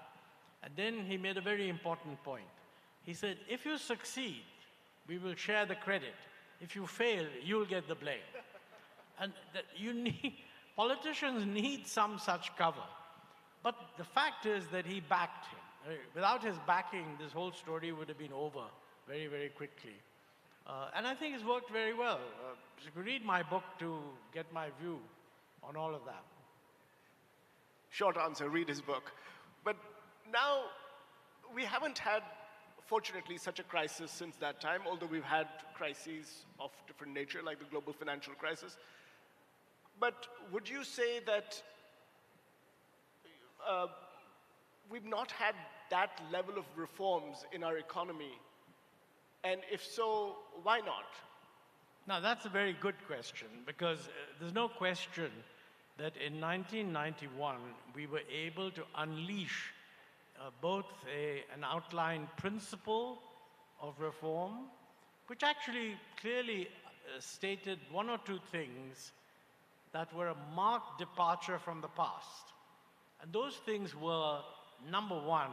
And then he made a very important point. He said, if you succeed, we will share the credit. If you fail, you'll get the blame. And that politicians need some such cover. But the fact is that he backed him. Without his backing, this whole story would have been over very, very quickly. And I think it's worked very well. You could read my book to get my view on all of that. Short answer, read his book. But now, we haven't had, fortunately, such a crisis since that time, although we've had crises of different nature, like the global financial crisis. But would you say that we've not had that level of reforms in our economy? And if so, why not? Now, that's a very good question, because there's no question that in 1991, we were able to unleash both an outline principle of reform, which actually clearly stated one or two things that were a marked departure from the past. And those things were, number one,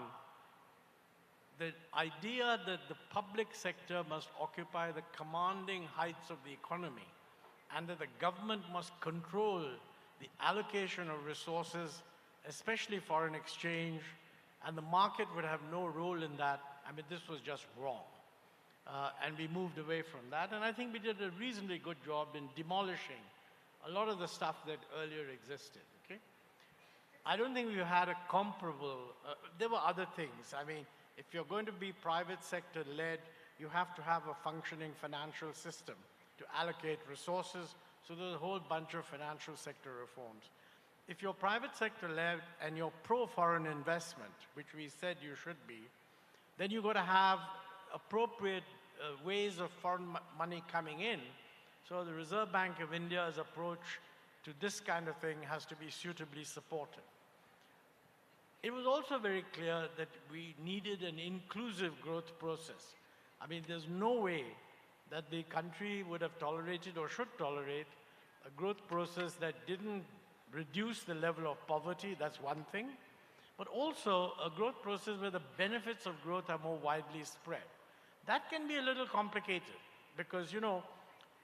the idea that the public sector must occupy the commanding heights of the economy, and that the government must control the allocation of resources, especially foreign exchange, and the market would have no role in that. I mean, this was just wrong. And we moved away from that, and I think we did a reasonably good job in demolishing a lot of the stuff that earlier existed, okay? I don't think we had a comparable, there were other things. I mean, if you're going to be private sector led, you have to have a functioning financial system to allocate resources, so there's a whole bunch of financial sector reforms. If you're private sector led and you're pro-foreign investment, which we said you should be, then you've got to have appropriate ways of foreign money coming in. So the Reserve Bank of India's approach to this kind of thing has to be suitably supported. It was also very clear that we needed an inclusive growth process. I mean, there's no way that the country would have tolerated or should tolerate a growth process that didn't reduce the level of poverty, that's one thing, but also a growth process where the benefits of growth are more widely spread. That can be a little complicated because, you know,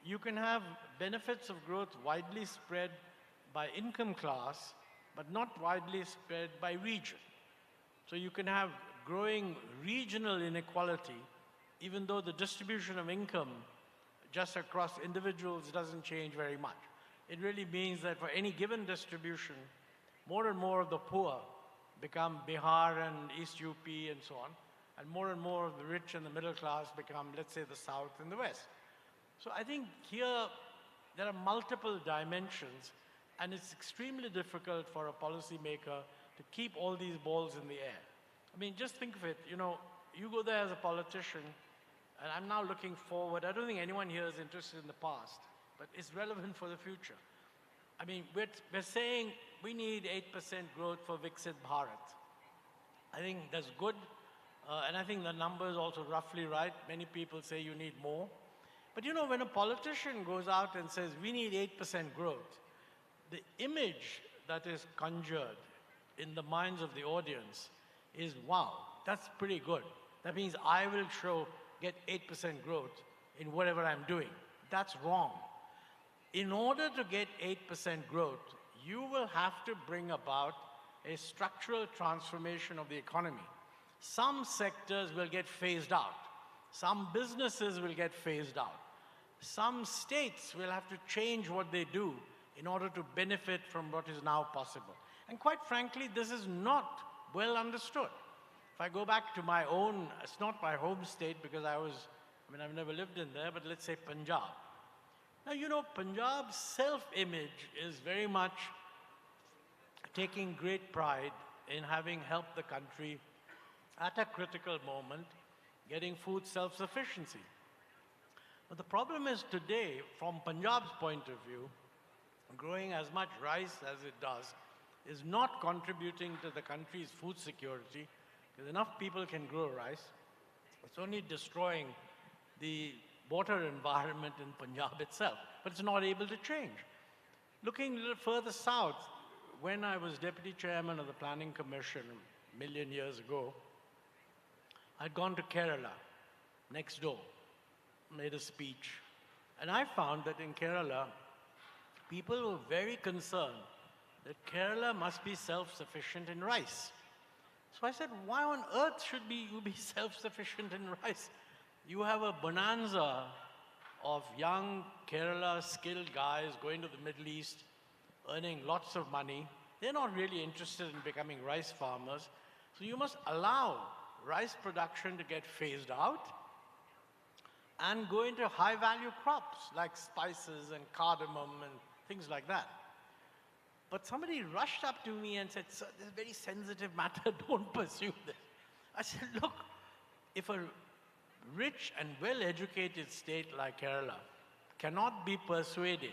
you can have benefits of growth widely spread by income class, but not widely spread by region. So you can have growing regional inequality, even though the distribution of income just across individuals doesn't change very much. It really means that for any given distribution, more and more of the poor become Bihar and East UP and so on, and more of the rich and the middle class become, let's say, the South and the West. So I think here there are multiple dimensions, and it's extremely difficult for a policymaker to keep all these balls in the air. I mean, just think of it, you know, you go there as a politician, and I'm now looking forward. I don't think anyone here is interested in the past, but it's relevant for the future. I mean, we're saying we need 8% growth for Viksit Bharat. I think that's good, and I think the number is also roughly right. Many people say you need more. But you know, when a politician goes out and says we need 8% growth, the image that is conjured in the minds of the audience is, wow, that's pretty good. That means I will get 8% growth in whatever I'm doing. That's wrong. In order to get 8% growth, you will have to bring about a structural transformation of the economy. Some sectors will get phased out. Some businesses will get phased out. Some states will have to change what they do in order to benefit from what is now possible. And quite frankly, this is not well understood. If I go back to my own, it's not my home state because I've never lived in there, but let's say Punjab. Now, you know, Punjab's self-image is very much taking great pride in having helped the country at a critical moment, getting food self-sufficiency. But the problem is today, from Punjab's point of view, growing as much rice as it does is not contributing to the country's food security, because enough people can grow rice. It's only destroying the water environment in Punjab itself, but it's not able to change. Looking a little further south, when I was deputy chairman of the Planning Commission a million years ago, I'd gone to Kerala, next door, made a speech, and I found that in Kerala, people were very concerned that Kerala must be self-sufficient in rice. So I said, why on earth should you be self-sufficient in rice? You have a bonanza of young Kerala skilled guys going to the Middle East, earning lots of money. They're not really interested in becoming rice farmers. So you must allow rice production to get phased out and go into high-value crops like spices and cardamom and things like that. But somebody rushed up to me and said, sir, this is a very sensitive matter, don't pursue this. I said, look, if a rich and well-educated state like Kerala cannot be persuaded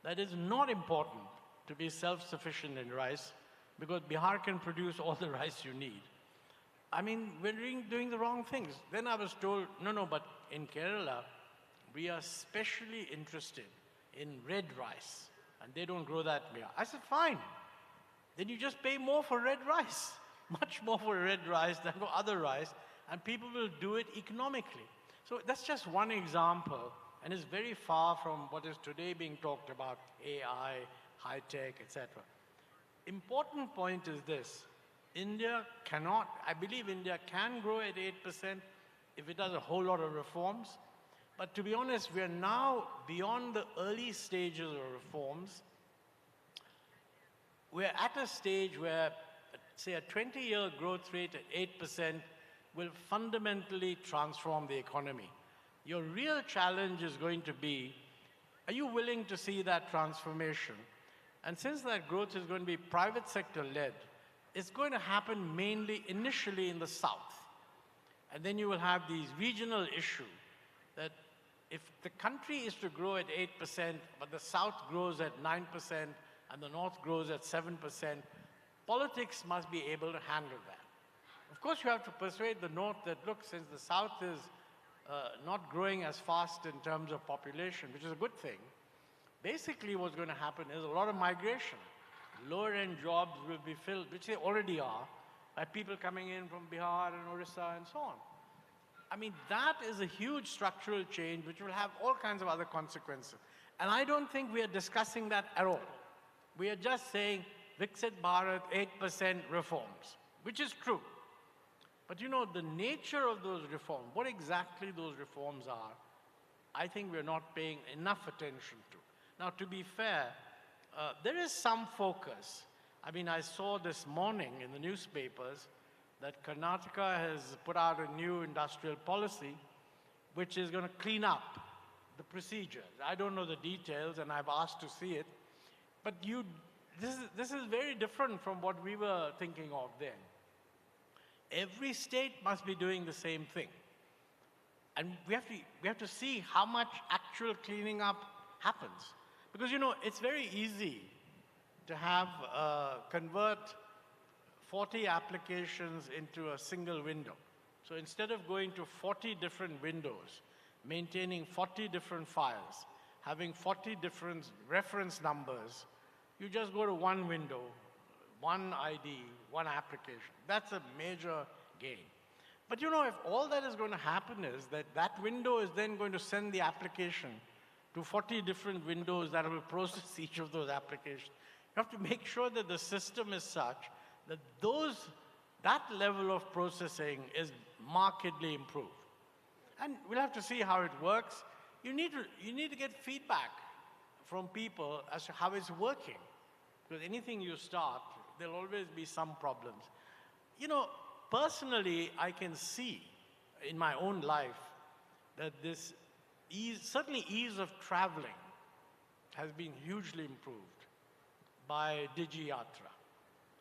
that it's not important to be self-sufficient in rice because Bihar can produce all the rice you need. I mean, we're doing the wrong things. Then I was told, no, but in Kerala, we are specially interested in red rice, and they don't grow that here. I said, fine. Then you just pay more for red rice, much more for red rice than for other rice, and people will do it economically. So that's just one example, and it's very far from what is today being talked about, AI, high tech, etc. Important point is this. India cannot, I believe India can grow at 8% if it does a whole lot of reforms. But to be honest, we are now beyond the early stages of reforms. We're at a stage where, say, a 20-year growth rate at 8% will fundamentally transform the economy. Your real challenge is going to be, are you willing to see that transformation? And since that growth is going to be private sector led, it's going to happen mainly initially in the south. And then you will have these regional issues that if the country is to grow at 8%, but the south grows at 9% and the north grows at 7%, politics must be able to handle that. Of course, you have to persuade the north that, look, since the south is not growing as fast in terms of population, which is a good thing, basically what's going to happen is a lot of migration. Lower-end jobs will be filled, which they already are, by people coming in from Bihar and Orissa and so on. I mean, that is a huge structural change which will have all kinds of other consequences. And I don't think we are discussing that at all. We are just saying, Viksit Bharat, 8% reforms, which is true. But you know, the nature of those reforms, what exactly those reforms are, I think we're not paying enough attention to. Now, to be fair, there is some focus. I mean, I saw this morning in the newspapers that Karnataka has put out a new industrial policy which is going to clean up the procedures. I don't know the details, and I've asked to see it. But this is very different from what we were thinking of then. Every state must be doing the same thing. And we have to see how much actual cleaning up happens. Because, you know, it's very easy to have convert 40 applications into a single window. So instead of going to 40 different windows, maintaining 40 different files, having 40 different reference numbers, you just go to one window, one ID, one application. That's a major gain. But you know, if all that is going to happen is that that window is then going to send the application to 40 different windows that will process each of those applications, you have to make sure that the system is such that that level of processing is markedly improved. And we'll have to see how it works. You need to get feedback from people as to how it's working. Because anything you start, there'll always be some problems. You know, personally, I can see in my own life that this certainly ease of traveling has been hugely improved by DigiYatra.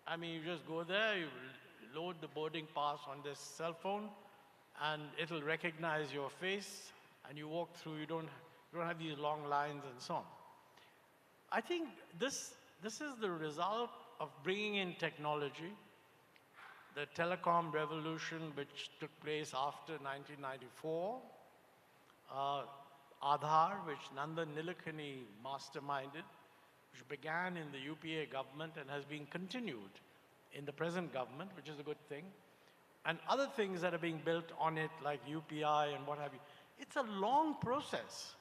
I mean, you just go there, you load the boarding pass on this cell phone, and it'll recognize your face, and you walk through, you don't have these long lines and so on. I think this is the result of bringing in technology, the telecom revolution which took place after 1994, Aadhaar, which Nandan Nilekani masterminded, which began in the UPA government and has been continued in the present government, which is a good thing, and other things that are being built on it, like UPI and what have you. It's a long process.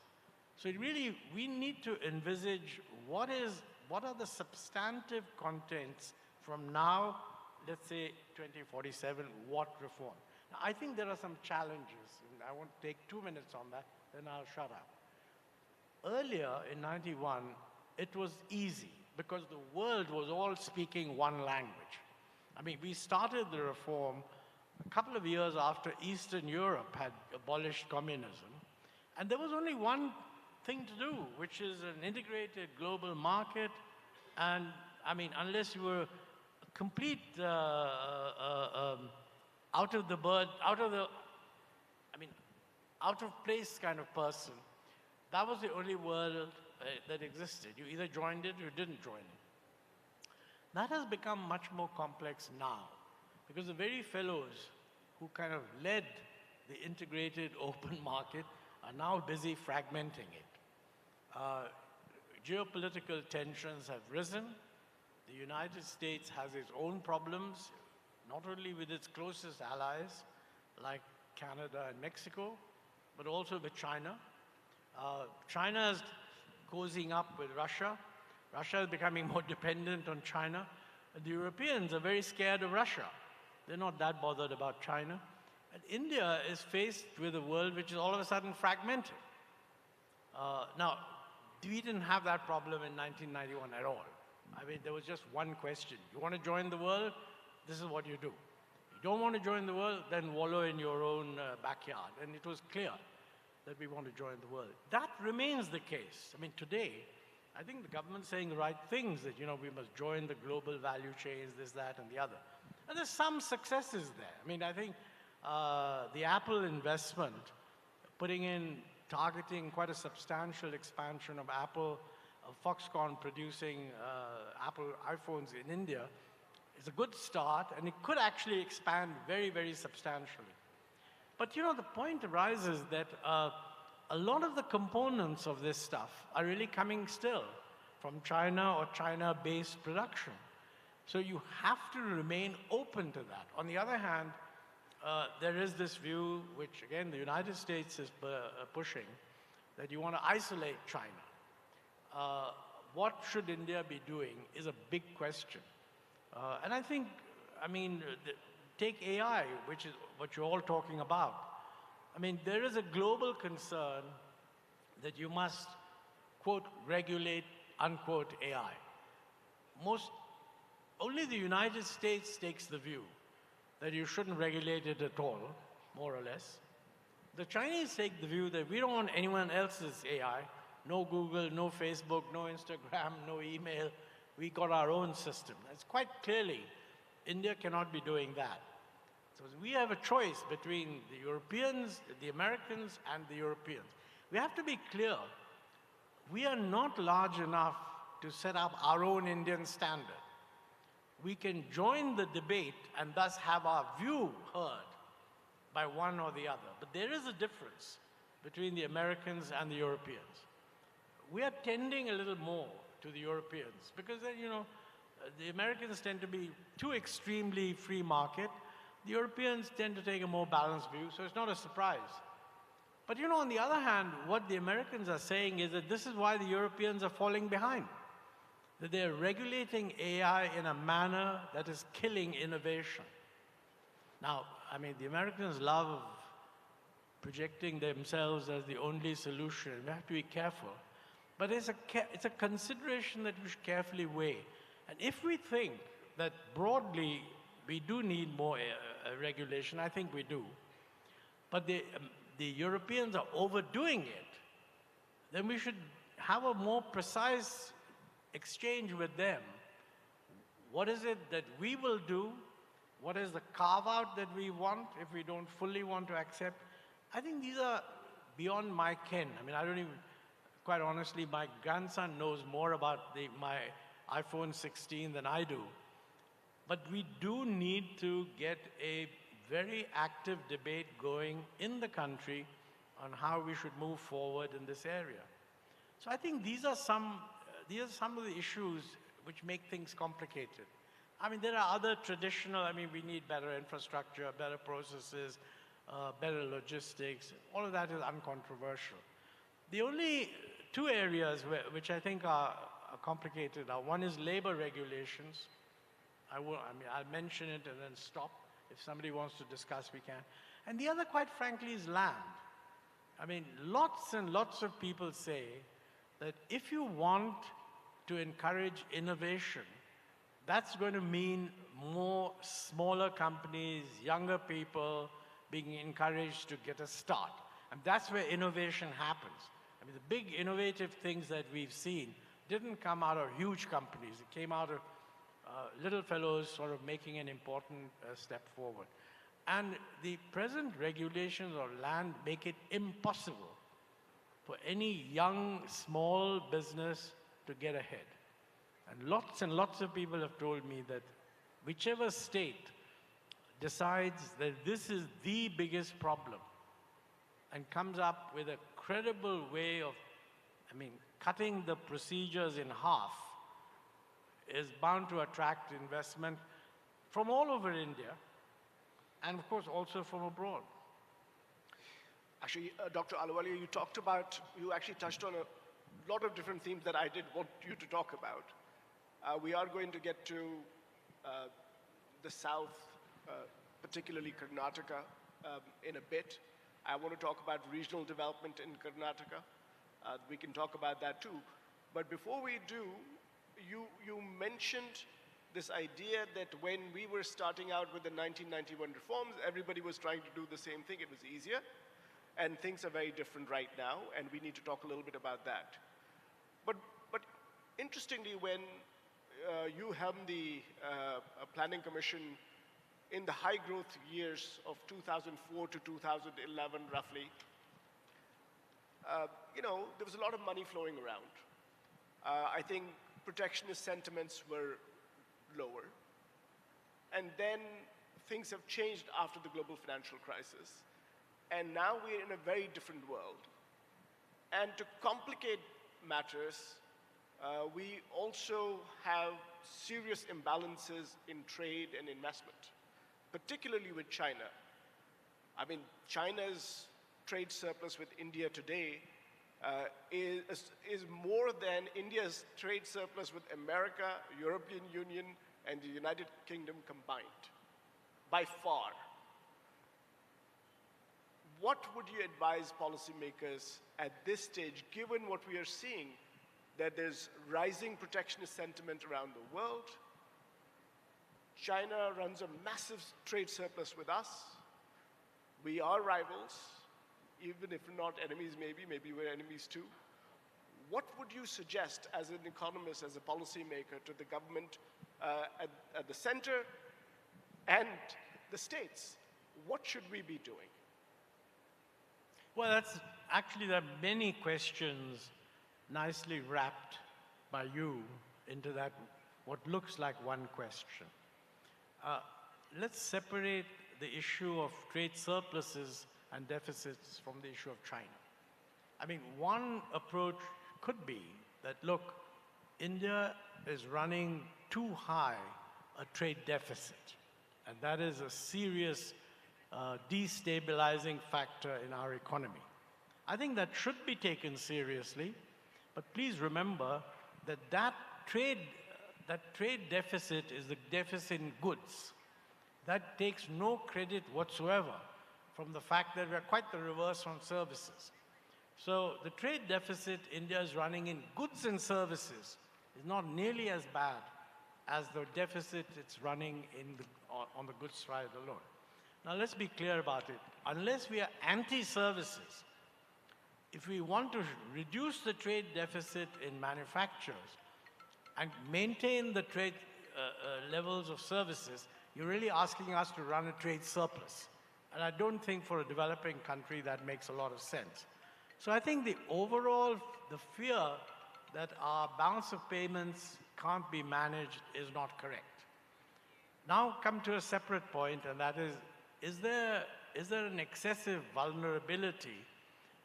So we need to envisage what are the substantive contents from now, let's say 2047, what reform. Now, I think there are some challenges, and I won't take 2 minutes on that, then I'll shut up. Earlier in 91, it was easy because the world was all speaking one language. I mean, we started the reform a couple of years after Eastern Europe had abolished communism, and there was only one thing to do, which is an integrated global market. And I mean, unless you were a complete out of place kind of person, that was the only world that existed. You either joined it or you didn't join it. That has become much more complex now, because the very fellows who kind of led the integrated open market are now busy fragmenting it. Geopolitical tensions have risen. The United States has its own problems, not only with its closest allies, like Canada and Mexico, but also with China. China is cozying up with Russia. Russia is becoming more dependent on China. And the Europeans are very scared of Russia. They're not that bothered about China. And India is faced with a world which is all of a sudden fragmented. Now, we didn't have that problem in 1991 at all. I mean, there was just one question. You want to join the world? This is what you do. You don't want to join the world? Then wallow in your own backyard. And it was clear that we want to join the world. That remains the case. I mean, today, I think the government's saying the right things, that, you know, we must join the global value chains, this, that, and the other. And there's some successes there. I mean, I think the Apple investment, targeting quite a substantial expansion of Apple, Foxconn producing Apple iPhones in India, is a good start, and it could actually expand very, very substantially. But, you know, the point arises that a lot of the components of this stuff are really coming still from China or China-based production. So you have to remain open to that. On the other hand, there is this view, which again the United States is pushing, that you want to isolate China. What should India be doing is a big question. And I think, I mean, take AI, which is what you're all talking about. I mean, there is a global concern that you must, quote, regulate, unquote, AI. Only the United States takes the view that you shouldn't regulate it at all, more or less. The Chinese take the view that we don't want anyone else's AI, no Google, no Facebook, no Instagram, no email. We got our own system. It's quite clearly, India cannot be doing that. So we have a choice between the Europeans, the Americans, and the Europeans. We have to be clear. We are not large enough to set up our own Indian standard. We can join the debate and thus have our view heard by one or the other. But there is a difference between the Americans and the Europeans. We are tending a little more to the Europeans because, you know, the Americans tend to be too extremely free market. The Europeans tend to take a more balanced view, so it's not a surprise. But, you know, on the other hand, what the Americans are saying is that this is why the Europeans are falling behind. That they're regulating AI in a manner that is killing innovation. Now, I mean, the Americans love projecting themselves as the only solution. We have to be careful. But it's a consideration that we should carefully weigh. And if we think that broadly we do need more regulation, I think we do. But the Europeans are overdoing it. Then we should have a more precise exchange with them. What is it that we will do? What is the carve-out that we want if we don't fully want to accept? I think these are beyond my ken. I mean, I don't even, quite honestly, my grandson knows more about my iPhone 16 than I do. But we do need to get a very active debate going in the country on how we should move forward in this area. So I think these are some of the issues which make things complicated. I mean, there are other traditional, I mean, we need better infrastructure, better processes, better logistics. All of that is uncontroversial. The only two areas which I think are complicated are, one is labor regulations. I'll mention it and then stop. If somebody wants to discuss, we can. And the other, quite frankly, is land. I mean, lots and lots of people say that if you want to encourage innovation, that's going to mean more smaller companies, younger people being encouraged to get a start. And that's where innovation happens. I mean, the big innovative things that we've seen didn't come out of huge companies. It came out of little fellows sort of making an important step forward. And the present regulations on land make it impossible for any young, small business to get ahead. And lots of people have told me that whichever state decides that this is the biggest problem and comes up with a credible way of, cutting the procedures in half is bound to attract investment from all over India and, of course, also from abroad. Actually, Dr. Ahluwalia, you actually touched on a lot of different themes that I did want you to talk about. We are going to get to the south, particularly Karnataka, in a bit. I want to talk about regional development in Karnataka. We can talk about that too. But before we do, you mentioned this idea that when we were starting out with the 1991 reforms, everybody was trying to do the same thing. It was easier. And things are very different right now, and we need to talk a little bit about that. But interestingly, when you helmed the Planning Commission in the high growth years of 2004 to 2011, roughly, there was a lot of money flowing around. I think protectionist sentiments were lower. And then things have changed after the global financial crisis. And now we're in a very different world. And to complicate matters, we also have serious imbalances in trade and investment, particularly with China. China's trade surplus with India today is more than India's trade surplus with America, European Union, and the United Kingdom combined, by far. What would you advise policymakers at this stage, given what we are seeing, that there's rising protectionist sentiment around the world? China runs a massive trade surplus with us. We are rivals, even if we're not enemies, maybe we're enemies too. What would you suggest as an economist, as a policymaker, to the government at the center and the states? What should we be doing? Well, there are many questions nicely wrapped by you into that, what looks like one question. Let's separate the issue of trade surpluses and deficits from the issue of China. One approach could be that, look, India is running too high a trade deficit, and that is a serious destabilizing factor in our economy. I think that should be taken seriously, but please remember that trade deficit is the deficit in goods. That takes no credit whatsoever from the fact that we're quite the reverse on services. So the trade deficit India is running in goods and services is not nearly as bad as the deficit it's running on the goods side alone. Now let's be clear about it. Unless we are anti-services, if we want to reduce the trade deficit in manufacturers and maintain the trade levels of services, you're really asking us to run a trade surplus. And I don't think for a developing country that makes a lot of sense. So I think the fear that our balance of payments can't be managed is not correct. Now come to a separate point, and that is there an excessive vulnerability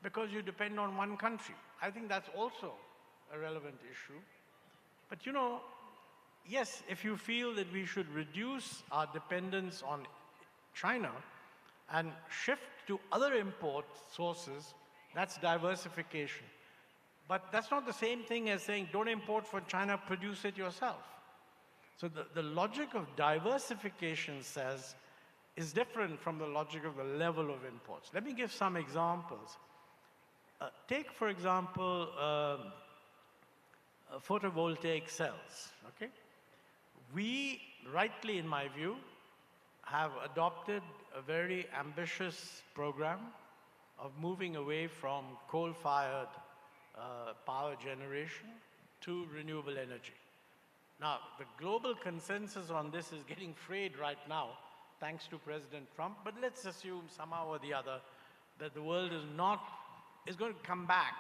because you depend on one country? I think that's also a relevant issue. But yes, if you feel that we should reduce our dependence on China and shift to other import sources, that's diversification. But that's not the same thing as saying, don't import from China, produce it yourself. So the logic of diversification is different from the logic of the level of imports. Let me give some examples. Take, for example, photovoltaic cells, okay? We, rightly in my view, have adopted a very ambitious program of moving away from coal-fired power generation to renewable energy. Now, the global consensus on this is getting frayed right now, thanks to President Trump, but let's assume somehow or the other that the world is going to come back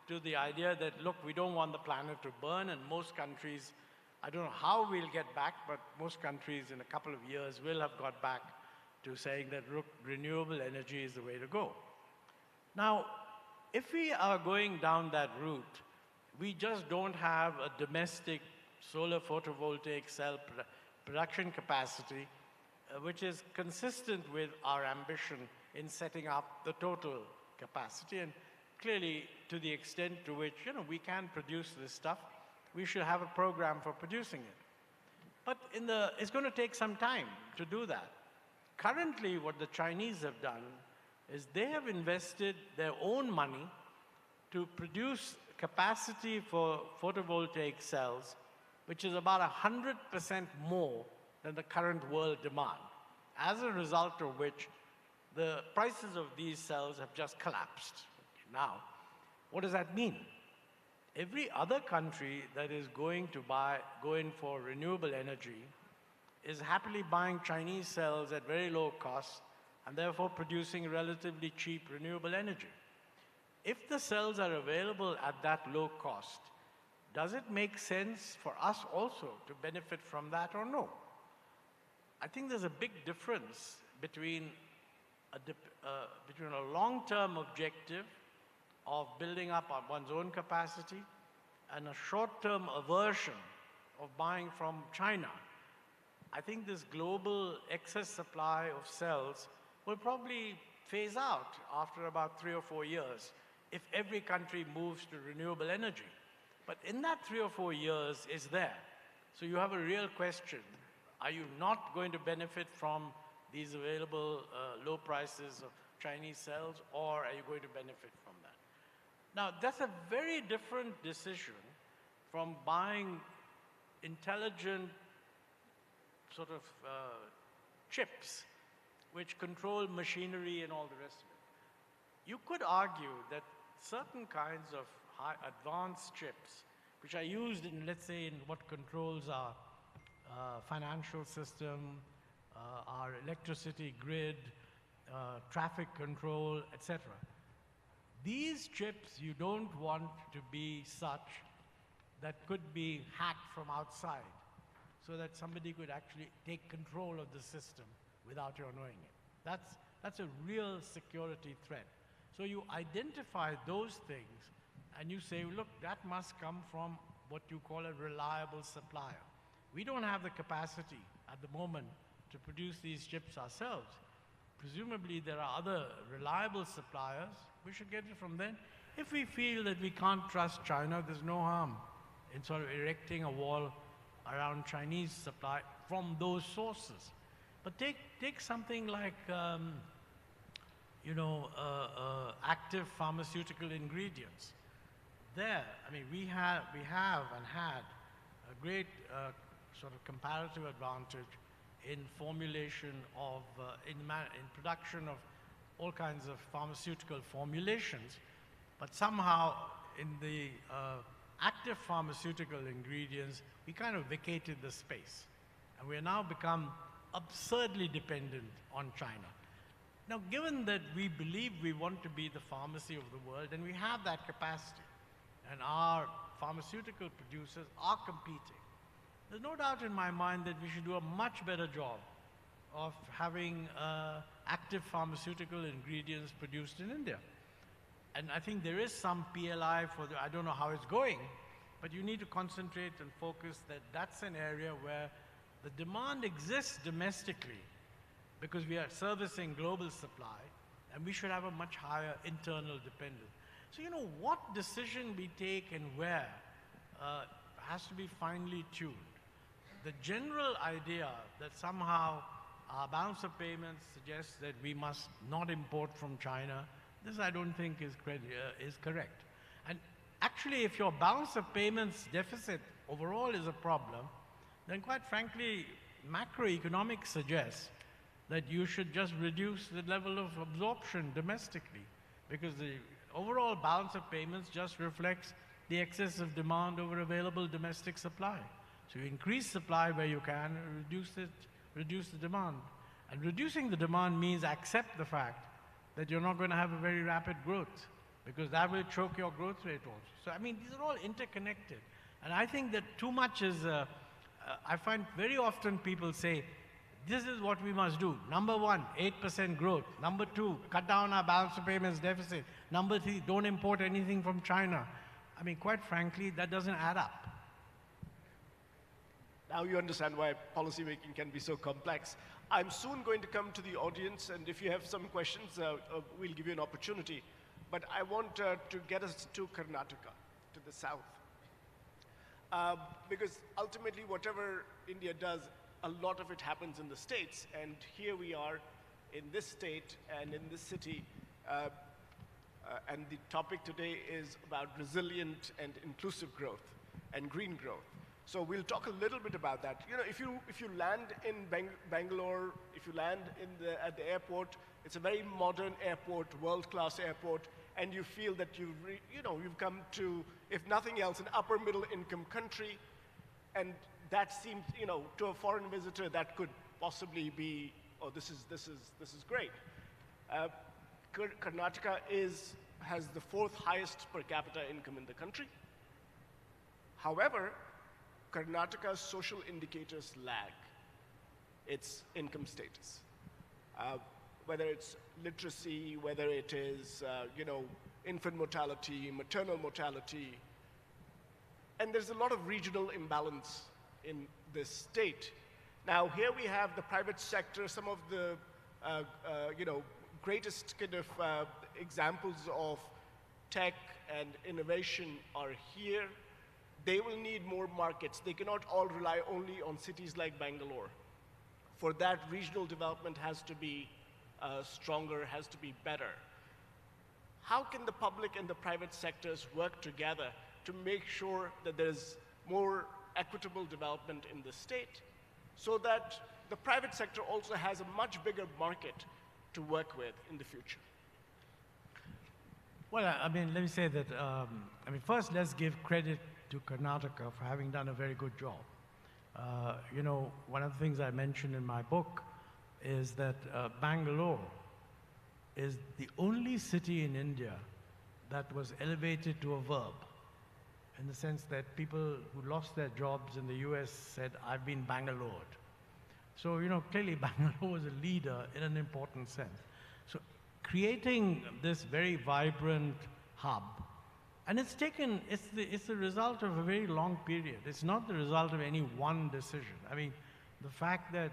to the idea that, look, we don't want the planet to burn, and most countries I don't know how we'll get back, but most countries in a couple of years will have got back to saying that renewable energy is the way to go. Now, if we are going down that route, we just don't have a domestic solar photovoltaic cell production capacity, which is consistent with our ambition in setting up the total capacity. And clearly, to the extent to which we can produce this stuff, we should have a program for producing it. But it's going to take some time to do that. Currently, what the Chinese have done is they have invested their own money to produce capacity for photovoltaic cells, which is about 100% more than the current world demand, as a result of which the prices of these cells have just collapsed. Now, what does that mean? Every other country that is going in for renewable energy is happily buying Chinese cells at very low cost and therefore producing relatively cheap renewable energy. If the cells are available at that low cost, does it make sense for us also to benefit from that or no? I think there's a big difference between a long-term objective of building up on one's own capacity and a short-term aversion of buying from China. I think this global excess supply of cells will probably phase out after about 3 or 4 years if every country moves to renewable energy. But in that 3 or 4 years is there. So you have a real question. Are you not going to benefit from these available low prices of Chinese cells, or are you going to benefit from that? Now, that's a very different decision from buying intelligent sort of chips which control machinery and all the rest of it. You could argue that certain kinds of high advanced chips, which are used in, let's say, in what controls our financial system, our electricity grid, traffic control, etc. These chips you don't want to be such that could be hacked from outside, so that somebody could actually take control of the system without your knowing it. That's a real security threat. So you identify those things and you say, look, that must come from what you call a reliable supplier. We don't have the capacity at the moment to produce these chips ourselves. Presumably there are other reliable suppliers. We should get it from them. If we feel that we can't trust China, there's no harm in sort of erecting a wall around Chinese supply from those sources. But take something like, active pharmaceutical ingredients. There, I mean, we have and had a great sort of comparative advantage in formulation of, in production of all kinds of pharmaceutical formulations, but somehow in the active pharmaceutical ingredients, we kind of vacated the space. And we have now become absurdly dependent on China. Now, given that we believe we want to be the pharmacy of the world, and we have that capacity, and our pharmaceutical producers are competing, there's no doubt in my mind that we should do a much better job of having active pharmaceutical ingredients produced in India. And I think there is some PLI for I don't know how it's going, but you need to concentrate and focus that that's an area where the demand exists domestically because we are servicing global supply, and we should have a much higher internal dependence. So, what decision we take and where has to be finely tuned. The general idea that somehow our balance of payments suggests that we must not import from China, this I don't think is correct. And actually, if your balance of payments deficit overall is a problem, then quite frankly, macroeconomics suggests that you should just reduce the level of absorption domestically, because the overall balance of payments just reflects the excess of demand over available domestic supply. So you increase supply where you can, and reduce the demand. And reducing the demand means accept the fact that you're not going to have a very rapid growth, because that will choke your growth rate also. So I mean, these are all interconnected. And I think that too much is I find very often people say, this is what we must do. Number one, 8% growth. Number two, cut down our balance of payments deficit. Number three, don't import anything from China. I mean, quite frankly, that doesn't add up. Now you understand why policymaking can be so complex. I'm soon going to come to the audience, and if you have some questions, we'll give you an opportunity. But I want to get us to Karnataka, to the south. Because ultimately, whatever India does, a lot of it happens in the states. And here we are in this state and in this city. And the topic today is about resilient and inclusive growth and green growth. So we'll talk a little bit about that. You know, if you land in Bangalore, if you land at the airport, it's a very modern airport, world-class airport, and you feel that you've come to, if nothing else, an upper middle income country, and that seems, to a foreign visitor, that could possibly be, oh, this is great. Karnataka has the 4th highest per capita income in the country. However, Karnataka's social indicators lag its income status. Whether it's literacy, whether it is, infant mortality, maternal mortality, and there's a lot of regional imbalance in this state. Now, here we have the private sector, some of the, greatest kind of examples of tech and innovation are here. They will need more markets. They cannot all rely only on cities like Bangalore. For that, regional development has to be stronger, has to be better. How can the public and the private sectors work together to make sure that there's more equitable development in the state so that the private sector also has a much bigger market to work with in the future? Well, I mean, let me say that, first let's give credit to Karnataka for having done a very good job. One of the things I mentioned in my book is that Bangalore is the only city in India that was elevated to a verb, in the sense that people who lost their jobs in the US said, I've been Bangalored. So, clearly Bangalore was a leader in an important sense. So creating this very vibrant hub, and it's the result of a very long period. It's not the result of any one decision. I mean, the fact that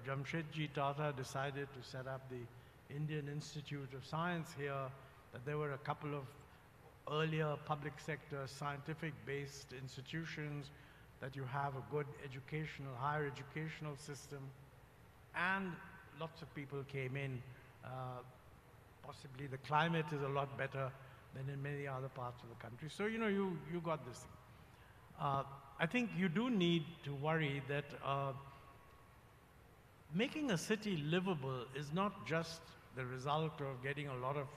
Jamshedji Tata decided to set up the Indian Institute of Science here, that there were a couple of earlier public sector scientific-based institutions, that you have a good higher educational system, and lots of people came in. Possibly the climate is a lot better than in many other parts of the country. So, you got this thing. I think you do need to worry that making a city livable is not just the result of getting a lot of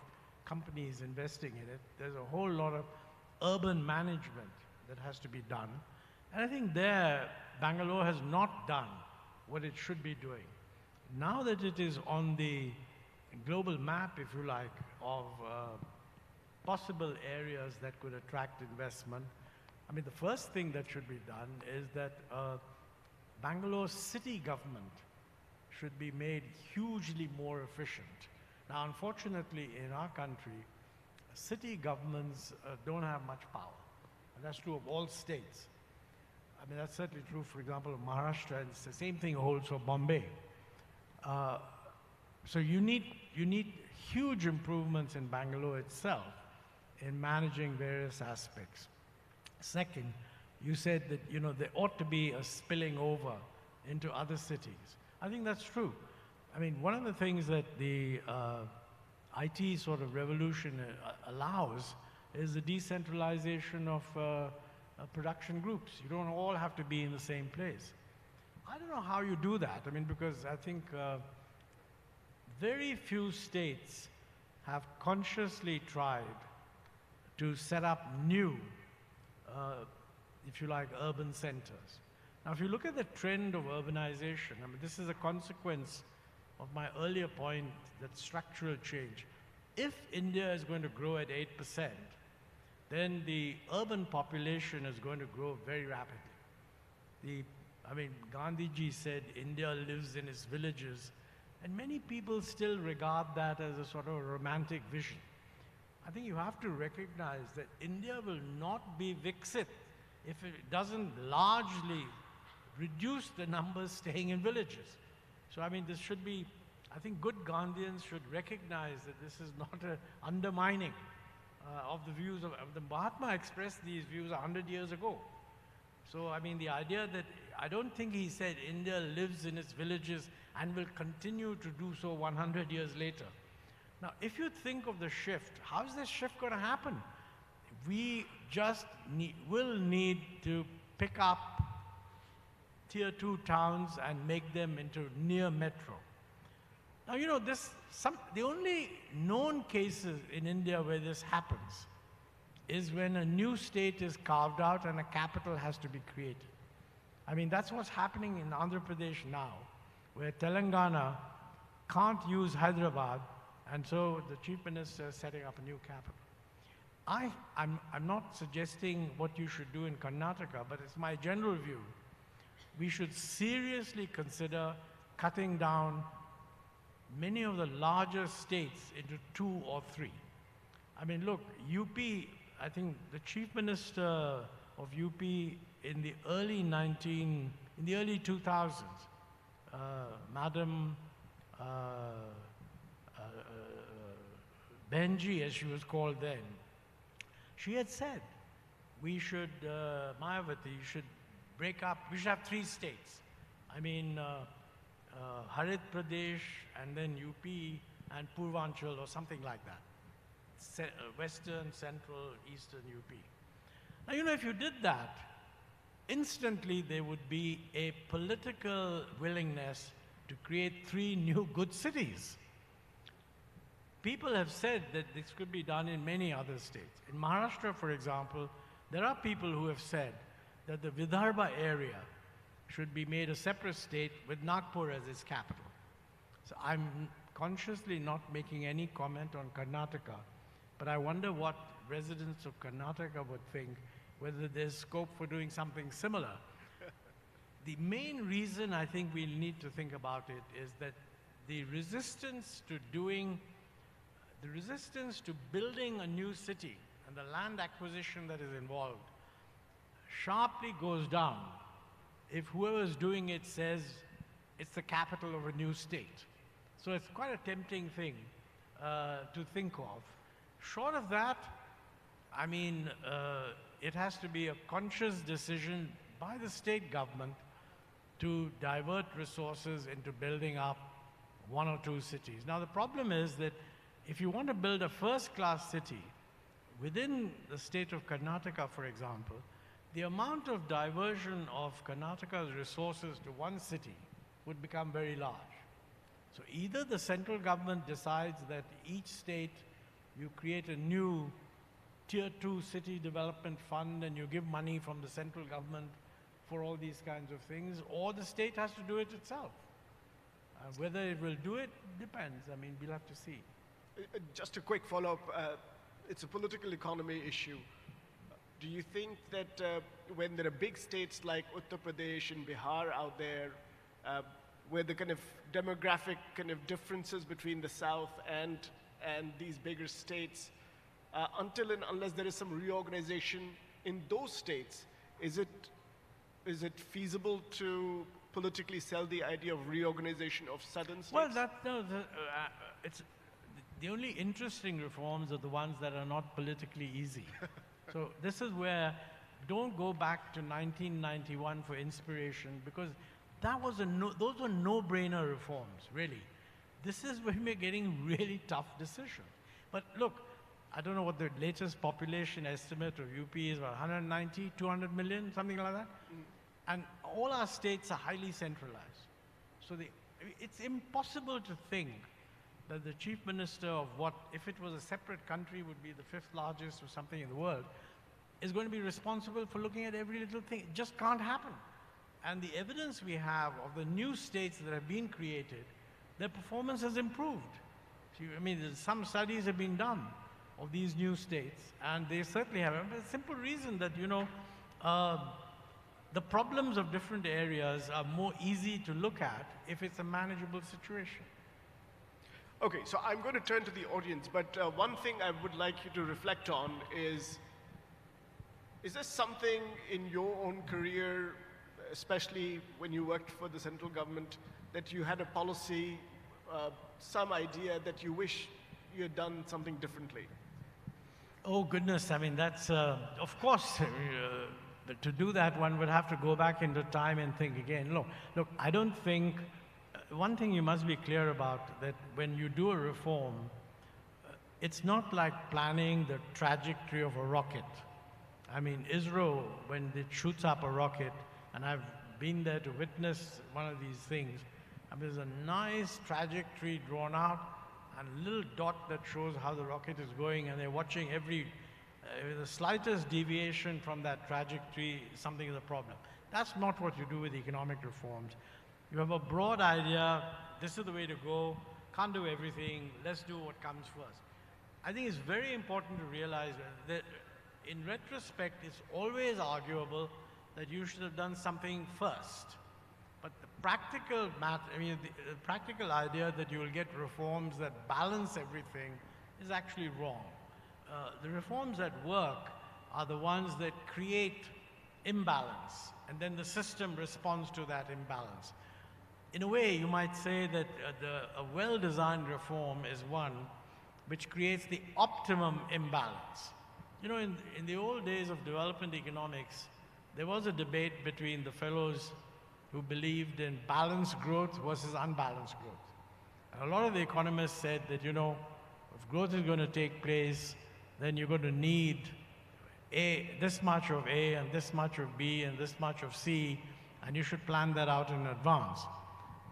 companies investing in it. There's a whole lot of urban management that has to be done. And I think Bangalore has not done what it should be doing. Now that it is on the global map, if you like, of possible areas that could attract investment, the first thing that should be done is that Bangalore's city government should be made hugely more efficient. Now, unfortunately, in our country, city governments don't have much power. And that's true of all states. That's certainly true, for example, of Maharashtra, and it's the same thing holds for Bombay. So you need huge improvements in Bangalore itself in managing various aspects. Second, you said that there ought to be a spilling over into other cities. I think that's true. One of the things that the IT sort of revolution allows is the decentralization of production groups. You don't all have to be in the same place. I don't know how you do that. Because I think very few states have consciously tried to set up new, if you like, urban centers. Now, if you look at the trend of urbanization, this is a consequence of my earlier point that structural change. If India is going to grow at 8%, then the urban population is going to grow very rapidly. The I mean, Gandhiji said India lives in its villages, and many people still regard that as a sort of romantic vision. I think you have to recognize that India will not be Viksit if it doesn't largely reduce the numbers staying in villages. So I mean, this should be, I think good Gandhians should recognize that this is not an undermining of the views of the Mahatma expressed these views 100 years ago. So I mean, the idea that, I don't think he said India lives in its villages and will continue to do so 100 years later. Now, if you think of the shift, how is this shift going to happen? We just will need to pick up tier 2 towns and make them into near metro. Now, you know, the only known cases in India where this happens is when a new state is carved out and a capital has to be created. I mean, that's what's happening in Andhra Pradesh now, where Telangana can't use Hyderabad, and so the chief minister is setting up a new capital. I'm not suggesting what you should do in Karnataka, but it's my general view. We should seriously consider cutting down many of the larger states into 2 or 3. I mean, look, UP, I think the chief minister of UP in the early 2000s, Madam Benji, as she was called then, she had said, we should, Mayawati, should break up, we should have 3 states. I mean, Harit Pradesh, and then UP, and Purvanchal, or something like that. Western, Central, Eastern UP. Now, you know, if you did that, instantly there would be a political willingness to create 3 new good cities. People have said that this could be done in many other states. In Maharashtra, for example, there are people who have said that the Vidarbha area should be made a separate state with Nagpur as its capital. So I'm consciously not making any comment on Karnataka, but I wonder what residents of Karnataka would think, whether there's scope for doing something similar. The main reason I think we'll need to think about it is that the resistance to building a new city and the land acquisition that is involved sharply goes down if whoever's doing it says it's the capital of a new state. So it's quite a tempting thing to think of. Short of that, I mean, it has to be a conscious decision by the state government to divert resources into building up 1 or 2 cities. Now, the problem is that if you want to build a first-class city within the state of Karnataka, for example, the amount of diversion of Karnataka's resources to one city would become very large. So either the central government decides that each state, you create a new tier 2 city development fund and you give money from the central government for all these kinds of things, or the state has to do it itself. Whether it will do it depends. I mean, we'll have to see. Just a quick follow-up. It's a political economy issue. Do you think that when there are big states like Uttar Pradesh and Bihar out there, where the kind of demographic kind of differences between the South and these bigger states, until and unless there is some reorganization in those states, is it feasible to politically sell the idea of reorganization of southern states? Well, it's the only interesting reforms are the ones that are not politically easy. So this is where, don't go back to 1991 for inspiration, because those were no-brainer reforms, really. This is when we're getting really tough decisions. But look, I don't know what the latest population estimate of UP is, about 190, 200 million, something like that. And all our states are highly centralized. So it's impossible to think that the chief minister of what, if it was a separate country, would be the 5th largest or something in the world, is going to be responsible for looking at every little thing. It just can't happen. And the evidence we have of the new states that have been created, their performance has improved. I mean, some studies have been done of these new states, and they certainly have. The simple reason that, you know, the problems of different areas are more easy to look at if it's a manageable situation. Okay, so I'm going to turn to the audience, but one thing I would like you to reflect on is there something in your own career, especially when you worked for the central government, that you had a policy, some idea that you wish you had done something differently? Oh goodness, I mean that's, of course, to do that one would have to go back into time and think again. Look, I don't think, one thing you must be clear about, that when you do a reform, it's not like planning the trajectory of a rocket. I mean, ISRO, when it shoots up a rocket, and I've been there to witness one of these things, I mean, there's a nice trajectory drawn out, and a little dot that shows how the rocket is going, and they're watching the slightest deviation from that trajectory, something is a problem. That's not what you do with economic reforms. You have a broad idea, this is the way to go, can't do everything, let's do what comes first. I think it's very important to realize that in retrospect, it's always arguable that you should have done something first. But the practical the practical idea that you will get reforms that balance everything is actually wrong. The reforms that work are the ones that create imbalance, and then the system responds to that imbalance. In a way, you might say that a well-designed reform is one which creates the optimum imbalance. You know, in the old days of development economics, there was a debate between the fellows who believed in balanced growth versus unbalanced growth. And a lot of the economists said that, you know, if growth is going to take place, then you're going to need this much of A and this much of B and this much of C, and you should plan that out in advance.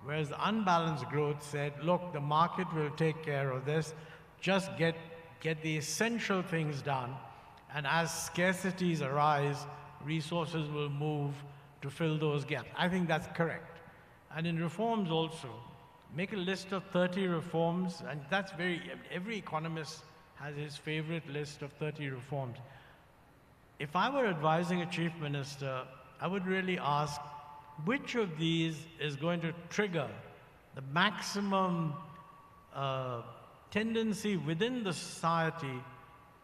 Whereas the unbalanced growth said, look, the market will take care of this, just get the essential things done, and as scarcities arise, resources will move to fill those gaps. I think that's correct. And in reforms also, make a list of 30 reforms, and that's every economist has his favorite list of 30 reforms. If I were advising a chief minister, I would really ask, which of these is going to trigger the maximum tendency within the society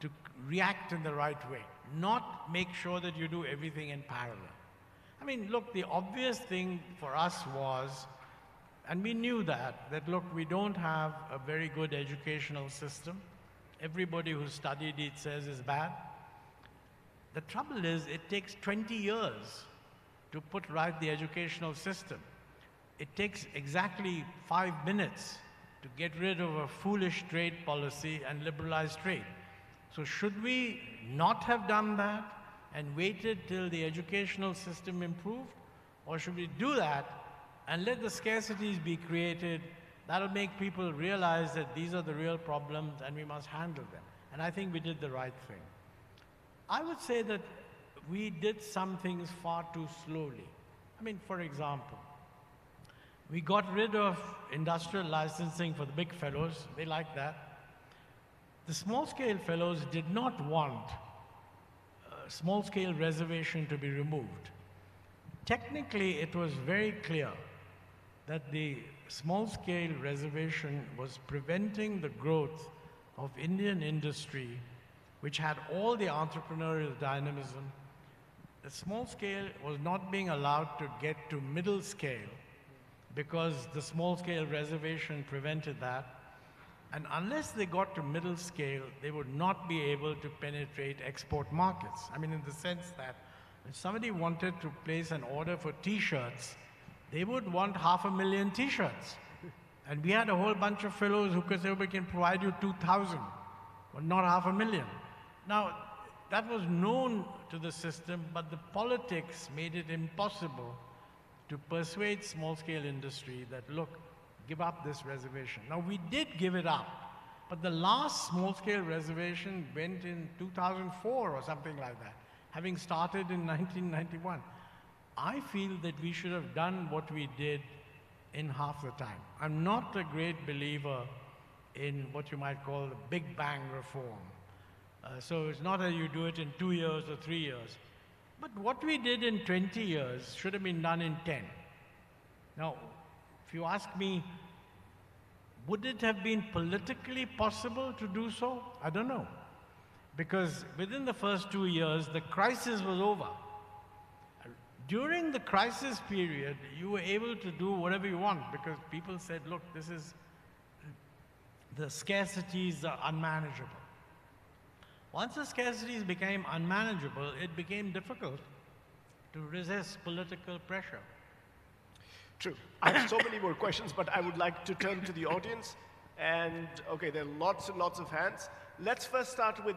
to react in the right way, not make sure that you do everything in parallel. I mean, look, the obvious thing for us was, and we knew that look, we don't have a very good educational system. Everybody who studied it says is bad. The trouble is, it takes 20 years to put right the educational system. It takes exactly 5 minutes to get rid of a foolish trade policy and liberalize trade. So should we not have done that and waited till the educational system improved? Or should we do that and let the scarcities be created? That'll make people realize that these are the real problems and we must handle them. And I think we did the right thing. I would say that we did some things far too slowly. I mean, for example, we got rid of industrial licensing for the big fellows. They liked that. The small-scale fellows did not want small-scale reservation to be removed. Technically, it was very clear that the small-scale reservation was preventing the growth of Indian industry, which had all the entrepreneurial dynamism. The small scale was not being allowed to get to middle scale because the small scale reservation prevented that. And unless they got to middle scale, they would not be able to penetrate export markets. I mean, in the sense that if somebody wanted to place an order for T-shirts, they would want 500,000 T-shirts. And we had a whole bunch of fellows who could say, we can provide you 2,000, but not 500,000. Now, that was known to the system, but the politics made it impossible to persuade small-scale industry that, look, give up this reservation. Now, we did give it up, but the last small-scale reservation went in 2004 or something like that, having started in 1991. I feel that we should have done what we did in half the time. I'm not a great believer in what you might call the Big Bang reform. So it's not that you do it in 2 years or 3 years. But what we did in 20 years should have been done in 10. Now, if you ask me, would it have been politically possible to do so? I don't know. Because within the first 2 years, the crisis was over. During the crisis period, you were able to do whatever you want because people said, look, the scarcities are unmanageable. Once the scarcities became unmanageable, it became difficult to resist political pressure. True. I have so many more questions, but I would like to turn to the audience. And okay, there are lots and lots of hands. Let's first start with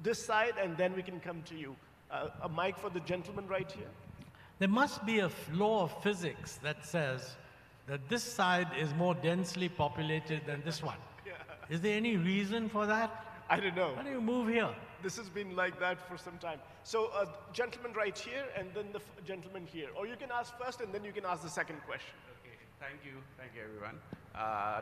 this side, and then we can come to you. A mic for the gentleman right here. There must be a law of physics that says that this side is more densely populated than this one. Yeah. Is there any reason for that? I don't know. Why do you move here? This has been like that for some time. So, gentleman right here, and then the gentleman here. Or you can ask first, and then you can ask the second question. Okay, thank you everyone.